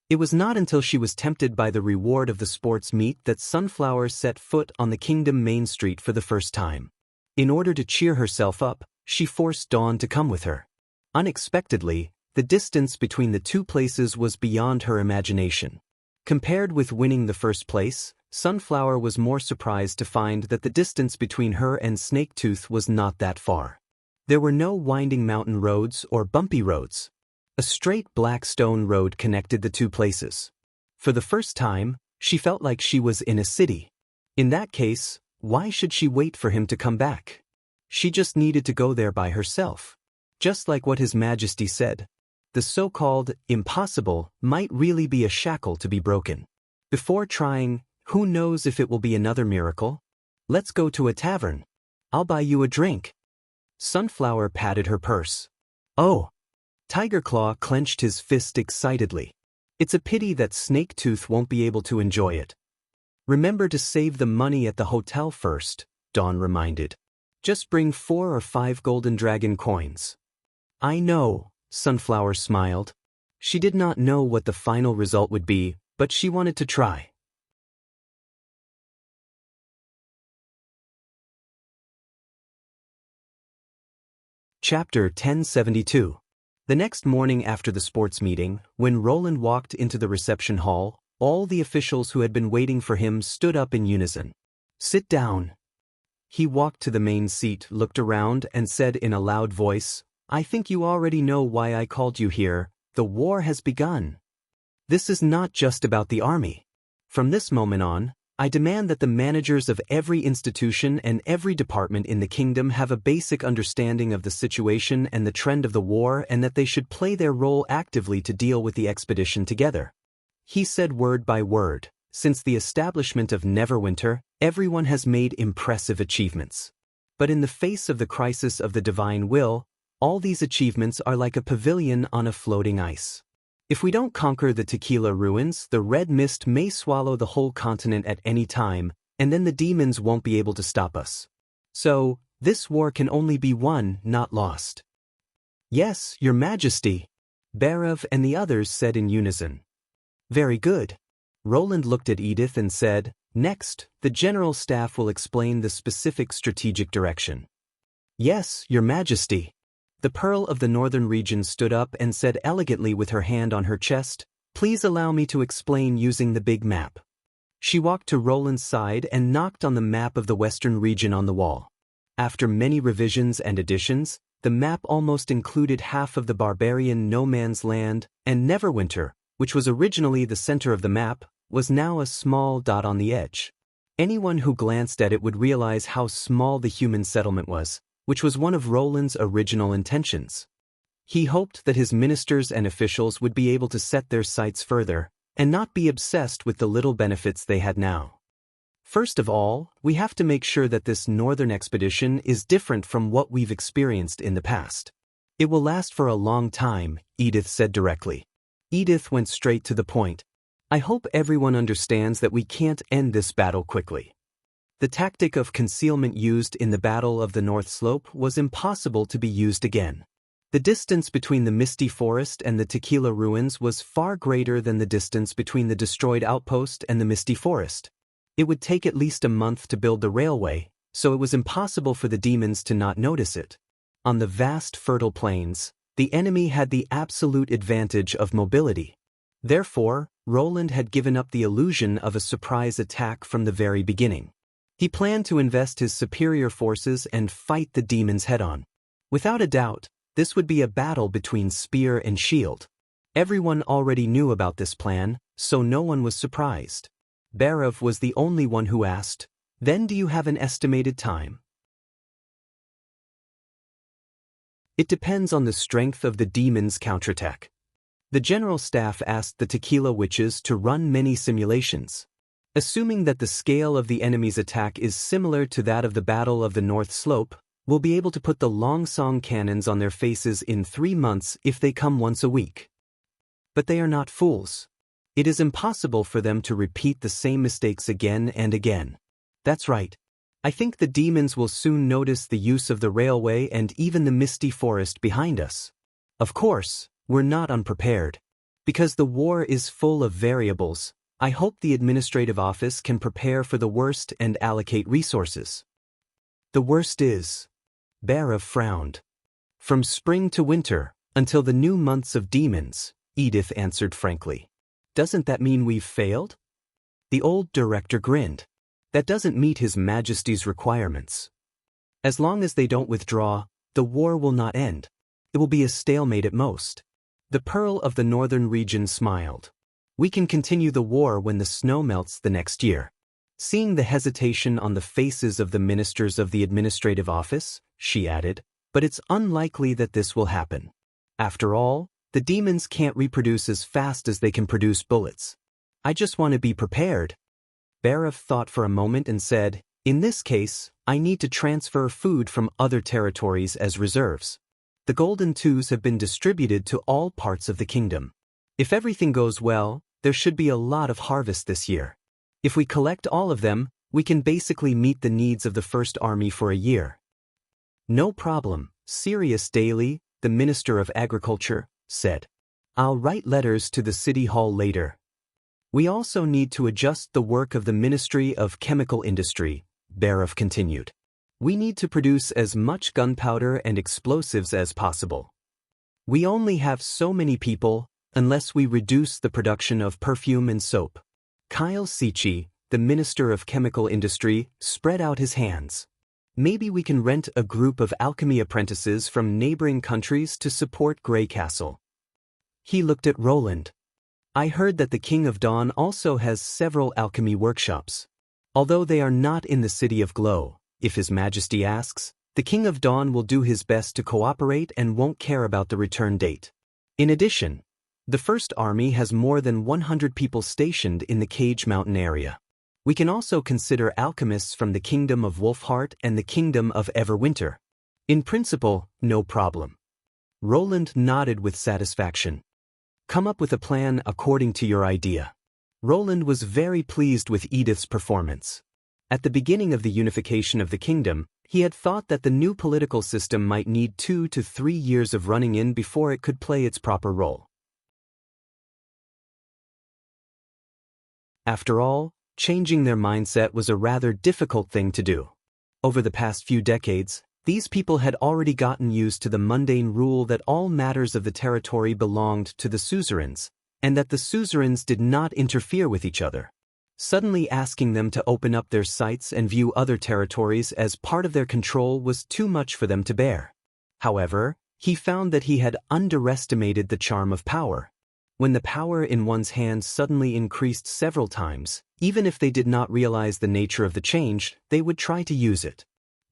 [SPEAKER 1] It was not until she was tempted by the reward of the sports meet that Sunflower set foot on the kingdom main street for the first time. In order to cheer herself up, she forced Dawn to come with her. Unexpectedly, the distance between the two places was beyond her imagination. Compared with winning the first place, Sunflower was more surprised to find that the distance between her and Snaketooth was not that far. There were no winding mountain roads or bumpy roads. A straight black stone road connected the two places. For the first time, she felt like she was in a city. In that case, why should she wait for him to come back? She just needed to go there by herself. Just like what His Majesty said, the so-called impossible might really be a shackle to be broken. Before trying, who knows if it will be another miracle? Let's go to a tavern. I'll buy you a drink. Sunflower patted her purse. Oh! Tigerclaw clenched his fist excitedly. It's a pity that Snaketooth won't be able to enjoy it. Remember to save the money at the hotel first, Dawn reminded. Just bring 4 or 5 golden dragon coins. I know, Sunflower smiled. She did not know what the final result would be, but she wanted to try. Chapter 1072. The next morning after the sports meeting, when Roland walked into the reception hall, all the officials who had been waiting for him stood up in unison. Sit down. He walked to the main seat, looked around, and said in a loud voice, I think you already know why I called you here. The war has begun. This is not just about the army. From this moment on, I demand that the managers of every institution and every department in the kingdom have a basic understanding of the situation and the trend of the war, and that they should play their role actively to deal with the expedition together. He said word by word, since the establishment of Neverwinter, everyone has made impressive achievements. But in the face of the crisis of the divine will, all these achievements are like a pavilion on a floating ice. If we don't conquer the Tequila ruins, the red mist may swallow the whole continent at any time, and then the demons won't be able to stop us. So, this war can only be won, not lost. Yes, Your Majesty, Barav and the others said in unison. Very good. Roland looked at Edith and said, Next, the General Staff will explain the specific strategic direction. Yes, Your Majesty. The Pearl of the Northern Region stood up and said elegantly with her hand on her chest, Please allow me to explain using the big map. She walked to Roland's side and knocked on the map of the Western region on the wall. After many revisions and additions, the map almost included half of the barbarian no man's land, and Neverwinter, which was originally the center of the map, was now a small dot on the edge. Anyone who glanced at it would realize how small the human settlement was, which was one of Roland's original intentions. He hoped that his ministers and officials would be able to set their sights further, and not be obsessed with the little benefits they had now. First of all, we have to make sure that this northern expedition is different from what we've experienced in the past. It will last for a long time, Edith said directly. Edith went straight to the point. I hope everyone understands that we can't end this battle quickly. The tactic of concealment used in the Battle of the North Slope was impossible to be used again. The distance between the Misty Forest and the Tequila ruins was far greater than the distance between the destroyed outpost and the Misty Forest. It would take at least a month to build the railway, so it was impossible for the demons to not notice it. On the vast fertile plains, the enemy had the absolute advantage of mobility. Therefore, Roland had given up the illusion of a surprise attack from the very beginning. He planned to invest his superior forces and fight the demons head-on. Without a doubt, this would be a battle between spear and shield. Everyone already knew about this plan, so no one was surprised. Barav was the only one who asked, Then do you have an estimated time? It depends on the strength of the demons' counterattack. The General Staff asked the Tequila Witches to run many simulations. Assuming that the scale of the enemy's attack is similar to that of the Battle of the North Slope, we'll be able to put the Long Song cannons on their faces in 3 months if they come once a week. But they are not fools. It is impossible for them to repeat the same mistakes again and again. That's right. I think the demons will soon notice the use of the railway and even the Misty Forest behind us. Of course, we're not unprepared. Because the war is full of variables, I hope the administrative office can prepare for the worst and allocate resources. The worst is. Barav frowned. From spring to winter, until the new months of demons, Edith answered frankly. Doesn't that mean we've failed? The old director grinned. That doesn't meet His Majesty's requirements. As long as they don't withdraw, the war will not end. It will be a stalemate at most. The Pearl of the Northern region smiled. We can continue the war when the snow melts the next year. Seeing the hesitation on the faces of the ministers of the administrative office, she added, but it's unlikely that this will happen. After all, the demons can't reproduce as fast as they can produce bullets. I just want to be prepared. Barav thought for a moment and said, in this case, I need to transfer food from other territories as reserves. The golden twos have been distributed to all parts of the kingdom. If everything goes well, there should be a lot of harvest this year. If we collect all of them, we can basically meet the needs of the First Army for a year. No problem, Sirius Daly, the Minister of Agriculture, said. I'll write letters to the City Hall later. We also need to adjust the work of the Ministry of Chemical Industry, Barav continued. We need to produce as much gunpowder and explosives as possible. We only have so many people, unless we reduce the production of perfume and soap. Kyle Sichi, the Minister of Chemical Industry, spread out his hands. Maybe we can rent a group of alchemy apprentices from neighboring countries to support Grey Castle. He looked at Roland. I heard that the King of Dawn also has several alchemy workshops. Although they are not in the City of Glow, if His Majesty asks, the King of Dawn will do his best to cooperate and won't care about the return date. In addition, the First Army has more than 100 people stationed in the Cage Mountain area. We can also consider alchemists from the Kingdom of Wolfheart and the Kingdom of Everwinter. In principle, no problem. Roland nodded with satisfaction. Come up with a plan according to your idea. Roland was very pleased with Edith's performance. At the beginning of the unification of the kingdom, he had thought that the new political system might need 2 to 3 years of running in before it could play its proper role. After all, changing their mindset was a rather difficult thing to do. Over the past few decades, these people had already gotten used to the mundane rule that all matters of the territory belonged to the suzerains, and that the suzerains did not interfere with each other. Suddenly asking them to open up their sights and view other territories as part of their control was too much for them to bear. However, he found that he had underestimated the charm of power. When the power in one's hands suddenly increased several times, even if they did not realize the nature of the change, they would try to use it.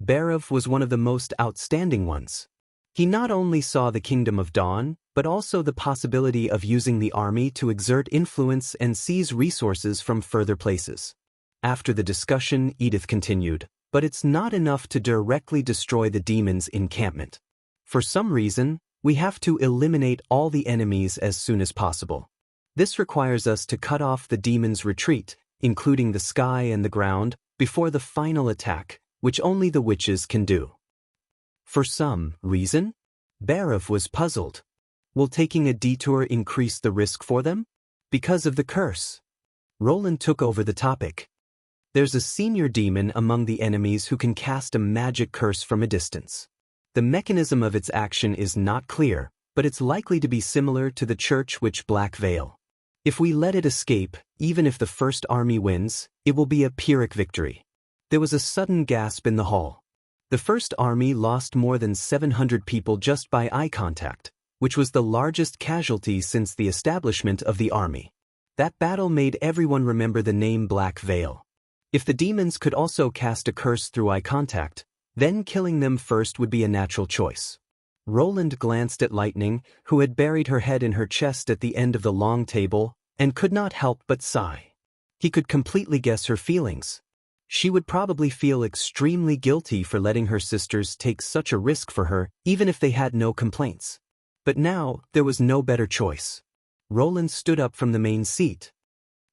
[SPEAKER 1] Barav was one of the most outstanding ones. He not only saw the Kingdom of Dawn, but also the possibility of using the army to exert influence and seize resources from further places. After the discussion, Edith continued, but it's not enough to directly destroy the demons' encampment. For some reason, we have to eliminate all the enemies as soon as possible. This requires us to cut off the demons' retreat, including the sky and the ground, before the final attack, which only the witches can do. For some reason? Barav was puzzled. Will taking a detour increase the risk for them? Because of the curse. Roland took over the topic. There's a senior demon among the enemies who can cast a magic curse from a distance. The mechanism of its action is not clear, but it's likely to be similar to the Church Witch Black Veil. If we let it escape, even if the First Army wins, it will be a Pyrrhic victory. There was a sudden gasp in the hall. The First Army lost more than 700 people just by eye contact, which was the largest casualty since the establishment of the army. That battle made everyone remember the name Black Veil. If the demons could also cast a curse through eye contact, then killing them first would be a natural choice. Roland glanced at Lightning, who had buried her head in her chest at the end of the long table, and could not help but sigh. He could completely guess her feelings. She would probably feel extremely guilty for letting her sisters take such a risk for her, even if they had no complaints. But now, there was no better choice. Roland stood up from the main seat.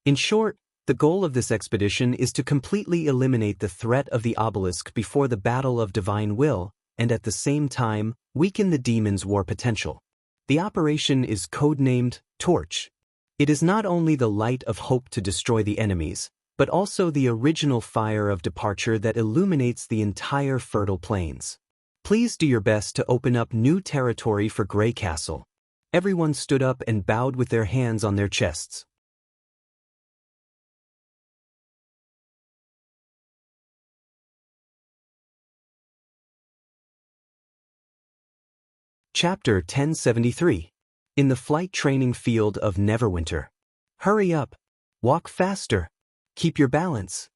[SPEAKER 1] In short, the goal of this expedition is to completely eliminate the threat of the obelisk before the Battle of Divine Will, and at the same time, weaken the demons' war potential. The operation is codenamed Torch, It is not only the light of hope to destroy the enemies, but also the original fire of departure that illuminates the entire fertile plains. Please do your best to open up new territory for Grey Castle. Everyone stood up and bowed with their hands on their chests. Chapter 1073. In the flight training field of Neverwinter. Hurry up. Walk faster. Keep your balance.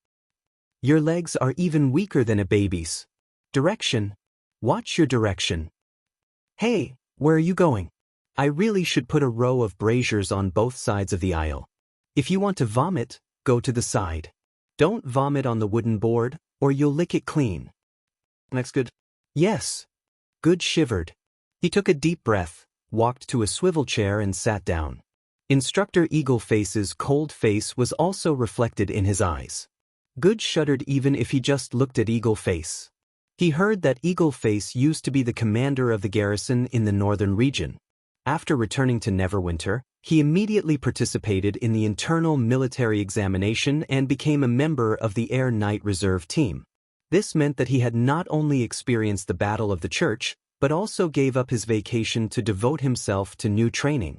[SPEAKER 1] Your legs are even weaker than a baby's. Direction. Watch your direction. Hey, where are you going? I really should put a row of braziers on both sides of the aisle. If you want to vomit, go to the side. Don't vomit on the wooden board, or you'll lick it clean. Next good. Yes. Good shivered. He took a deep breath, walked to a swivel chair and sat down. Instructor Eagleface's cold face was also reflected in his eyes. Good shuddered even if he just looked at Eagleface. He heard that Eagleface used to be the commander of the garrison in the northern region. After returning to Neverwinter, he immediately participated in the internal military examination and became a member of the Air Knight Reserve team. This meant that he had not only experienced the Battle of the Church, but also gave up his vacation to devote himself to new training.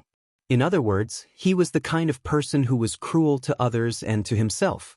[SPEAKER 1] In other words, he was the kind of person who was cruel to others and to himself.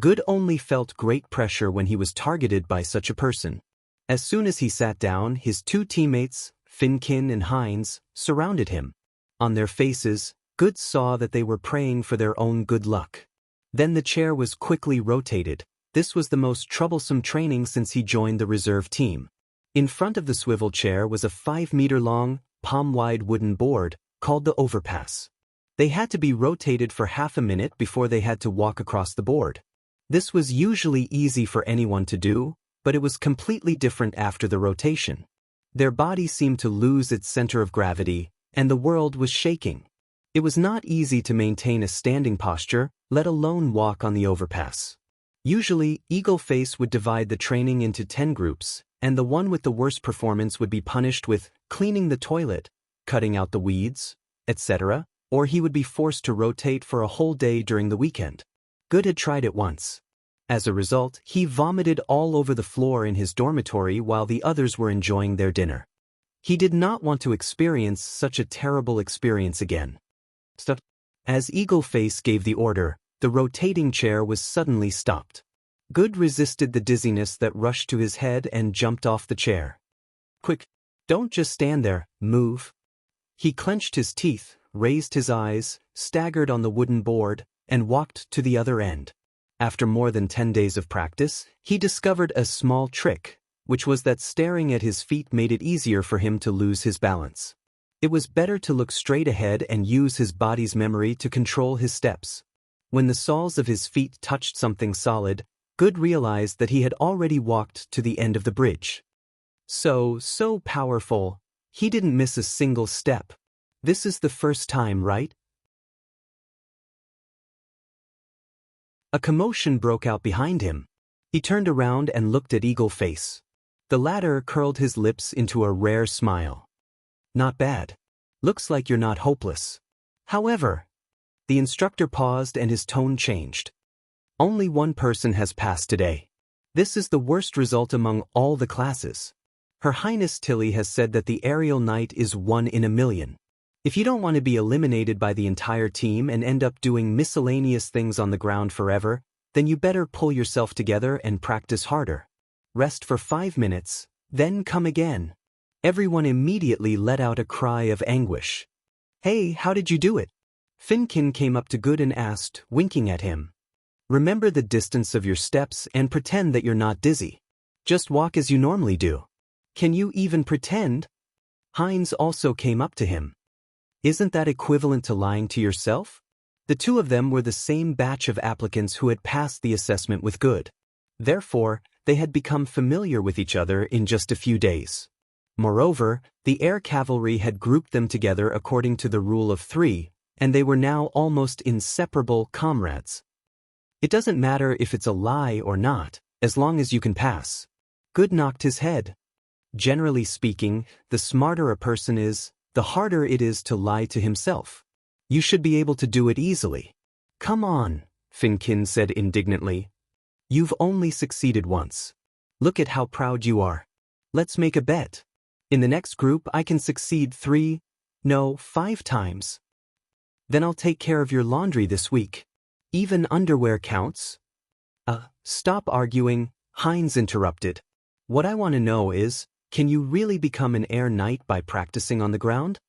[SPEAKER 1] Good only felt great pressure when he was targeted by such a person. As soon as he sat down, his two teammates, Finkin and Hines, surrounded him. On their faces, Good saw that they were praying for their own good luck. Then the chair was quickly rotated. This was the most troublesome training since he joined the reserve team. In front of the swivel chair was a 5-meter-long, palm-wide wooden board, called the overpass. They had to be rotated for half a minute before they had to walk across the board. This was usually easy for anyone to do, but it was completely different after the rotation. Their body seemed to lose its center of gravity, and the world was shaking. It was not easy to maintain a standing posture, let alone walk on the overpass. Usually, Eagleface would divide the training into 10 groups, and the one with the worst performance would be punished with cleaning the toilet, cutting out the weeds, etc., or he would be forced to rotate for a whole day during the weekend. Good had tried it once. As a result, he vomited all over the floor in his dormitory while the others were enjoying their dinner. He did not want to experience such a terrible experience again. As Eagleface gave the order, the rotating chair was suddenly stopped. Good resisted the dizziness that rushed to his head and jumped off the chair. Quick, don't just stand there, move. He clenched his teeth, raised his eyes, staggered on the wooden board, and walked to the other end. After more than 10 days of practice, he discovered a small trick, which was that staring at his feet made it easier for him to lose his balance. It was better to look straight ahead and use his body's memory to control his steps. When the soles of his feet touched something solid, Good realized that he had already walked to the end of the bridge. So powerful, he didn't miss a single step. This is the first time, right? A commotion broke out behind him. He turned around and looked at Eagleface. The latter curled his lips into a rare smile. Not bad. Looks like you're not hopeless. However, the instructor paused and his tone changed. Only one person has passed today. This is the worst result among all the classes. Her Highness Tilly has said that the aerial knight is 1 in a million. If you don't want to be eliminated by the entire team and end up doing miscellaneous things on the ground forever, then you better pull yourself together and practice harder. Rest for 5 minutes, then come again. Everyone immediately let out a cry of anguish. Hey, how did you do it? Finkin came up to Good and asked, winking at him. Remember the distance of your steps and pretend that you're not dizzy. Just walk as you normally do. Can you even pretend? Hines also came up to him. Isn't that equivalent to lying to yourself? The two of them were the same batch of applicants who had passed the assessment with Good. Therefore, they had become familiar with each other in just a few days. Moreover, the air cavalry had grouped them together according to the rule of 3, and they were now almost inseparable comrades. It doesn't matter if it's a lie or not, as long as you can pass. Good knocked his head. Generally speaking, the smarter a person is, the harder it is to lie to himself. You should be able to do it easily. Come on, Finkin said indignantly. You've only succeeded once. Look at how proud you are. Let's make a bet. In the next group I can succeed 5 times. Then I'll take care of your laundry this week. Even underwear counts? Stop arguing, Heinz interrupted. What I want to know is, can you really become an air knight by practicing on the ground?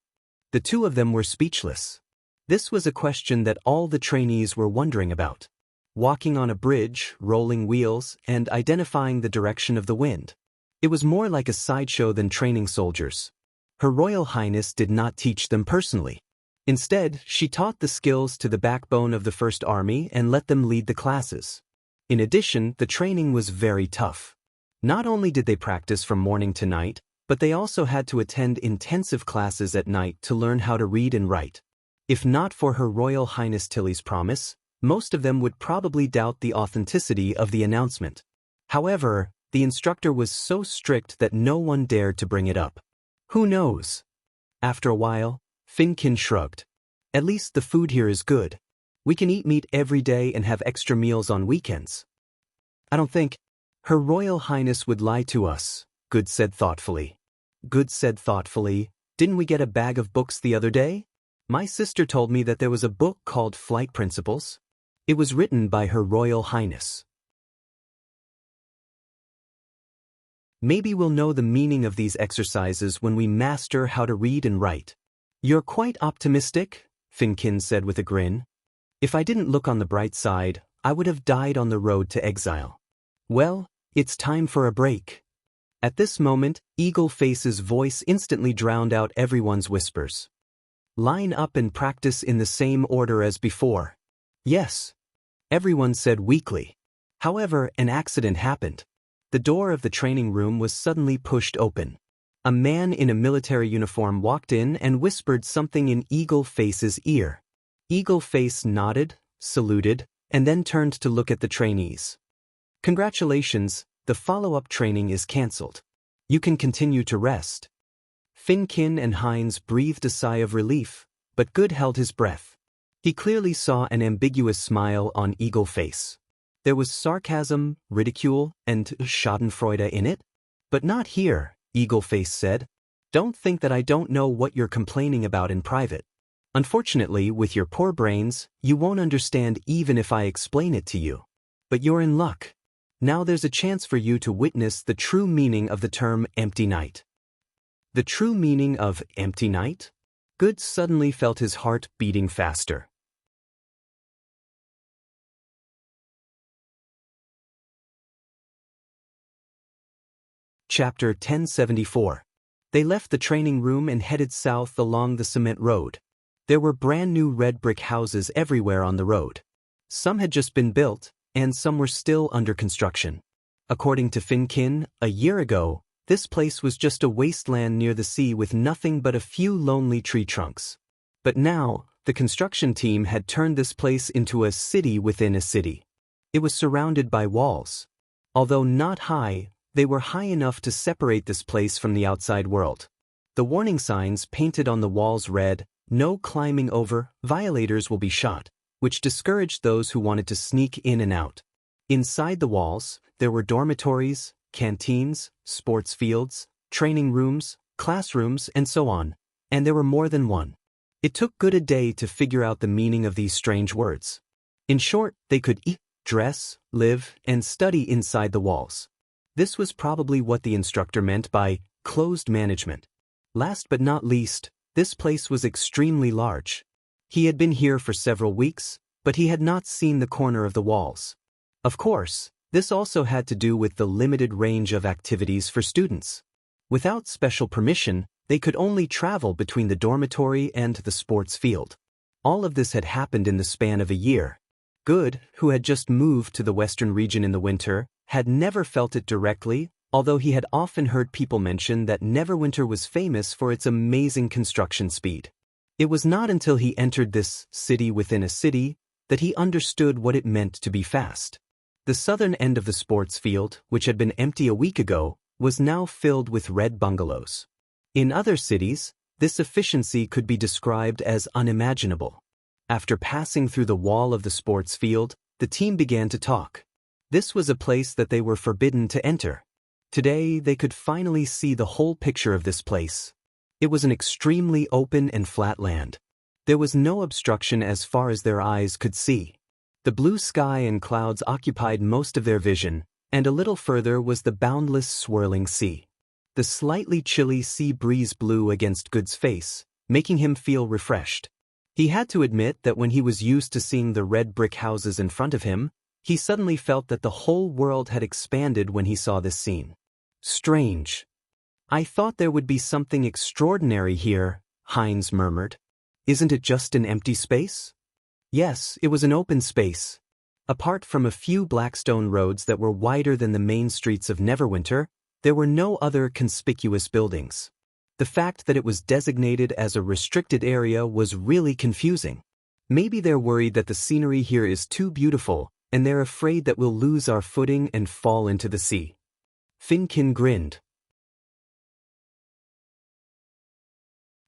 [SPEAKER 1] The two of them were speechless. This was a question that all the trainees were wondering about. Walking on a bridge, rolling wheels, and identifying the direction of the wind. It was more like a sideshow than training soldiers. Her Royal Highness did not teach them personally. Instead, she taught the skills to the backbone of the First Army and let them lead the classes. In addition, the training was very tough. Not only did they practice from morning to night, but they also had to attend intensive classes at night to learn how to read and write. If not for Her Royal Highness Tilly's promise, most of them would probably doubt the authenticity of the announcement. However, the instructor was so strict that no one dared to bring it up. Who knows? After a while, Finkin shrugged. At least the food here is good. We can eat meat every day and have extra meals on weekends. I don't think Her Royal Highness would lie to us, Good said thoughtfully. Good said thoughtfully, didn't we get a bag of books the other day? My sister told me that there was a book called Flight Principles. It was written by Her Royal Highness. Maybe we'll know the meaning of these exercises when we master how to read and write. You're quite optimistic, Finkin said with a grin. If I didn't look on the bright side, I would have died on the road to exile. Well, it's time for a break. At this moment, Eagle Face's voice instantly drowned out everyone's whispers. Line up and practice in the same order as before. Yes, everyone said weakly. However, an accident happened. The door of the training room was suddenly pushed open. A man in a military uniform walked in and whispered something in Eagle Face's ear. Eagle Face nodded, saluted, and then turned to look at the trainees. Congratulations, the follow-up training is cancelled. You can continue to rest. Finkin and Heinz breathed a sigh of relief, but Good held his breath. He clearly saw an ambiguous smile on Eagle Face. There was sarcasm, ridicule, and schadenfreude in it. But not here, Eagle Face said. Don't think that I don't know what you're complaining about in private. Unfortunately, with your poor brains, you won't understand even if I explain it to you. But you're in luck. Now there's a chance for you to witness the true meaning of the term empty night. The true meaning of empty night? Good suddenly felt his heart beating faster. Chapter 1074. They left the training room and headed south along the cement road. There were brand new red brick houses everywhere on the road. Some had just been built, and some were still under construction. According to Finkin, a year ago, this place was just a wasteland near the sea with nothing but a few lonely tree trunks. But now, the construction team had turned this place into a city within a city. It was surrounded by walls. Although not high, they were high enough to separate this place from the outside world. The warning signs painted on the walls read, "No climbing over, violators will be shot," which discouraged those who wanted to sneak in and out. Inside the walls, there were dormitories, canteens, sports fields, training rooms, classrooms, and so on, and there were more than one. It took Good a day to figure out the meaning of these strange words. In short, they could eat, dress, live, and study inside the walls. This was probably what the instructor meant by closed management. Last but not least, this place was extremely large. He had been here for several weeks, but he had not seen the corner of the walls. Of course, this also had to do with the limited range of activities for students. Without special permission, they could only travel between the dormitory and the sports field. All of this had happened in the span of a year. Good, who had just moved to the western region in the winter, had never felt it directly, although he had often heard people mention that Neverwinter was famous for its amazing construction speed. It was not until he entered this city within a city that he understood what it meant to be fast. The southern end of the sports field, which had been empty a week ago, was now filled with red bungalows. In other cities, this efficiency could be described as unimaginable. After passing through the wall of the sports field, the team began to talk. This was a place that they were forbidden to enter. Today, they could finally see the whole picture of this place. It was an extremely open and flat land. There was no obstruction as far as their eyes could see. The blue sky and clouds occupied most of their vision, and a little further was the boundless swirling sea. The slightly chilly sea breeze blew against Good's face, making him feel refreshed. He had to admit that when he was used to seeing the red brick houses in front of him, he suddenly felt that the whole world had expanded when he saw this scene. Strange. I thought there would be something extraordinary here, Heinz murmured. Isn't it just an empty space? Yes, it was an open space. Apart from a few blackstone roads that were wider than the main streets of Neverwinter, there were no other conspicuous buildings. The fact that it was designated as a restricted area was really confusing. Maybe they're worried that the scenery here is too beautiful, and they're afraid that we'll lose our footing and fall into the sea. Finkin grinned.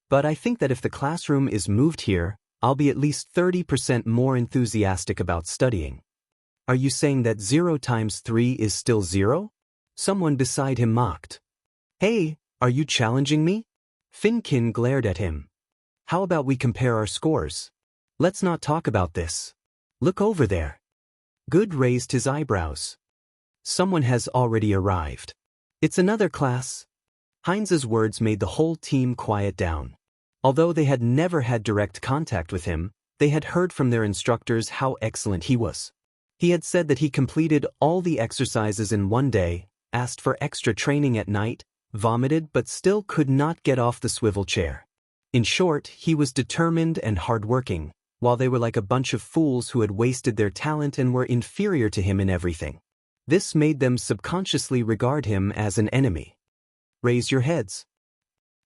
[SPEAKER 1] But I think that if the classroom is moved here, I'll be at least 30% more enthusiastic about studying. Are you saying that 0 times 3 is still 0? Someone beside him mocked. Hey, are you challenging me? Finkin glared at him. How about we compare our scores? Let's not talk about this. Look over there. Good raised his eyebrows. Someone has already arrived. It's another class. Heinz's words made the whole team quiet down. Although they had never had direct contact with him, they had heard from their instructors how excellent he was. He had said that he completed all the exercises in one day, asked for extra training at night, vomited but still could not get off the swivel chair. In short, he was determined and hardworking, while they were like a bunch of fools who had wasted their talent and were inferior to him in everything. This made them subconsciously regard him as an enemy. Raise your heads.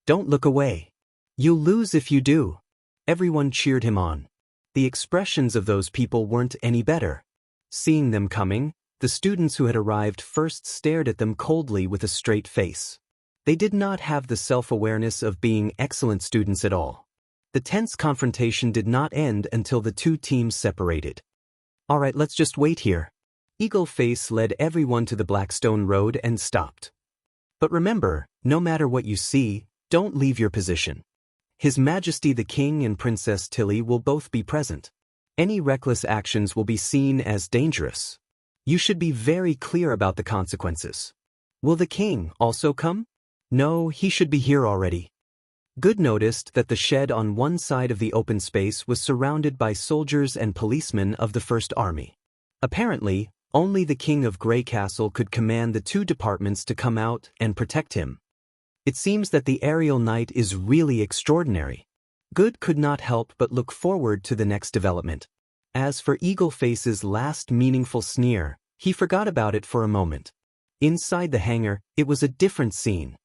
[SPEAKER 1] Don't look away. You'll lose if you do. Everyone cheered him on. The expressions of those people weren't any better. Seeing them coming, the students who had arrived first stared at them coldly with a straight face. They did not have the self-awareness of being excellent students at all. The tense confrontation did not end until the two teams separated. All right, let's just wait here. Eagle Face led everyone to the Blackstone Road and stopped. But remember, no matter what you see, don't leave your position. His Majesty the King and Princess Tilly will both be present. Any reckless actions will be seen as dangerous. You should be very clear about the consequences. Will the king also come? No, he should be here already. Good noticed that the shed on one side of the open space was surrounded by soldiers and policemen of the First Army. Apparently, only the King of Grey Castle could command the two departments to come out and protect him. It seems that the aerial night is really extraordinary. Good could not help but look forward to the next development. As for Eagle Face's last meaningful sneer, he forgot about it for a moment. Inside the hangar, it was a different scene.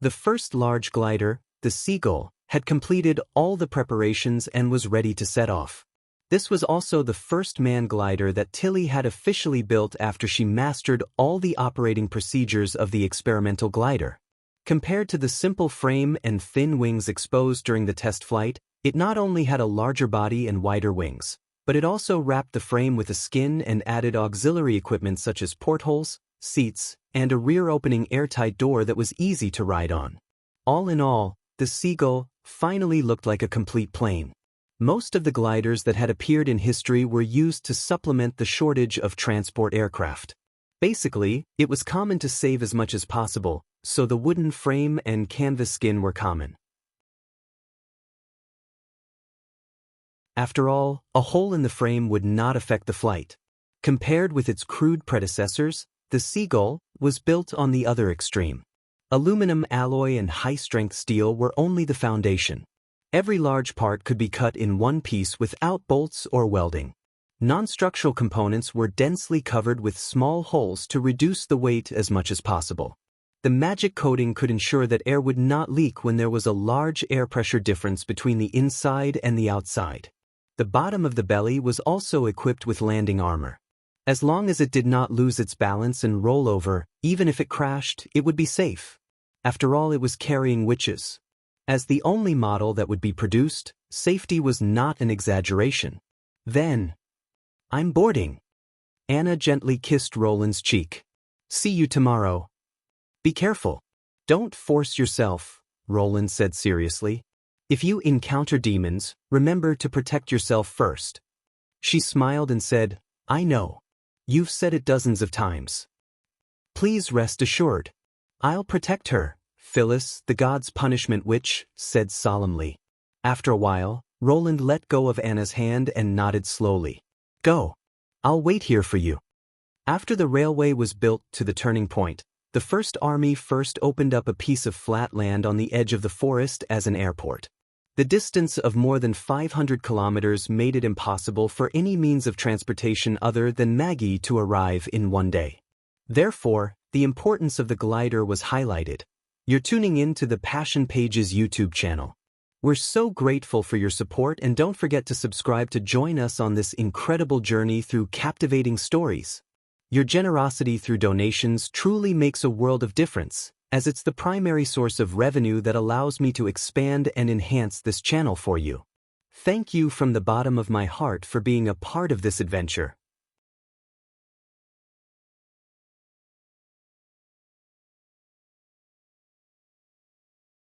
[SPEAKER 1] The first large glider, the Seagull, had completed all the preparations and was ready to set off. This was also the first manned glider that Tilly had officially built after she mastered all the operating procedures of the experimental glider. Compared to the simple frame and thin wings exposed during the test flight, it not only had a larger body and wider wings, but it also wrapped the frame with a skin and added auxiliary equipment such as portholes, seats, and a rear-opening airtight door that was easy to ride on. All in all, the Seagull finally looked like a complete plane. Most of the gliders that had appeared in history were used to supplement the shortage of transport aircraft. Basically, it was common to save as much as possible, so the wooden frame and canvas skin were common. After all, a hole in the frame would not affect the flight. Compared with its crude predecessors, the Seagull was built on the other extreme. Aluminum alloy and high-strength steel were only the foundation. Every large part could be cut in one piece without bolts or welding. Non-structural components were densely covered with small holes to reduce the weight as much as possible. The magic coating could ensure that air would not leak when there was a large air pressure difference between the inside and the outside. The bottom of the belly was also equipped with landing armor. As long as it did not lose its balance and roll over, even if it crashed, it would be safe. After all, it was carrying witches. As the only model that would be produced, safety was not an exaggeration. Then, I'm boarding. Anna gently kissed Roland's cheek. See you tomorrow. Be careful. Don't force yourself, Roland said seriously. If you encounter demons, remember to protect yourself first. She smiled and said, I know. You've said it dozens of times. Please rest assured. I'll protect her, Phyllis, the god's punishment witch, said solemnly. After a while, Roland let go of Anna's hand and nodded slowly. Go. I'll wait here for you. After the railway was built to the turning point, the First Army first opened up a piece of flat land on the edge of the forest as an airport. The distance of more than 500 kilometers made it impossible for any means of transportation other than Maggie to arrive in one day. Therefore, the importance of the glider was highlighted. You're tuning in to the Passion Pages YouTube channel. We're so grateful for your support, and don't forget to subscribe to join us on this incredible journey through captivating stories. Your generosity through donations truly makes a world of difference, as it's the primary source of revenue that allows me to expand and enhance this channel for you. Thank you from the bottom of my heart for being a part of this adventure.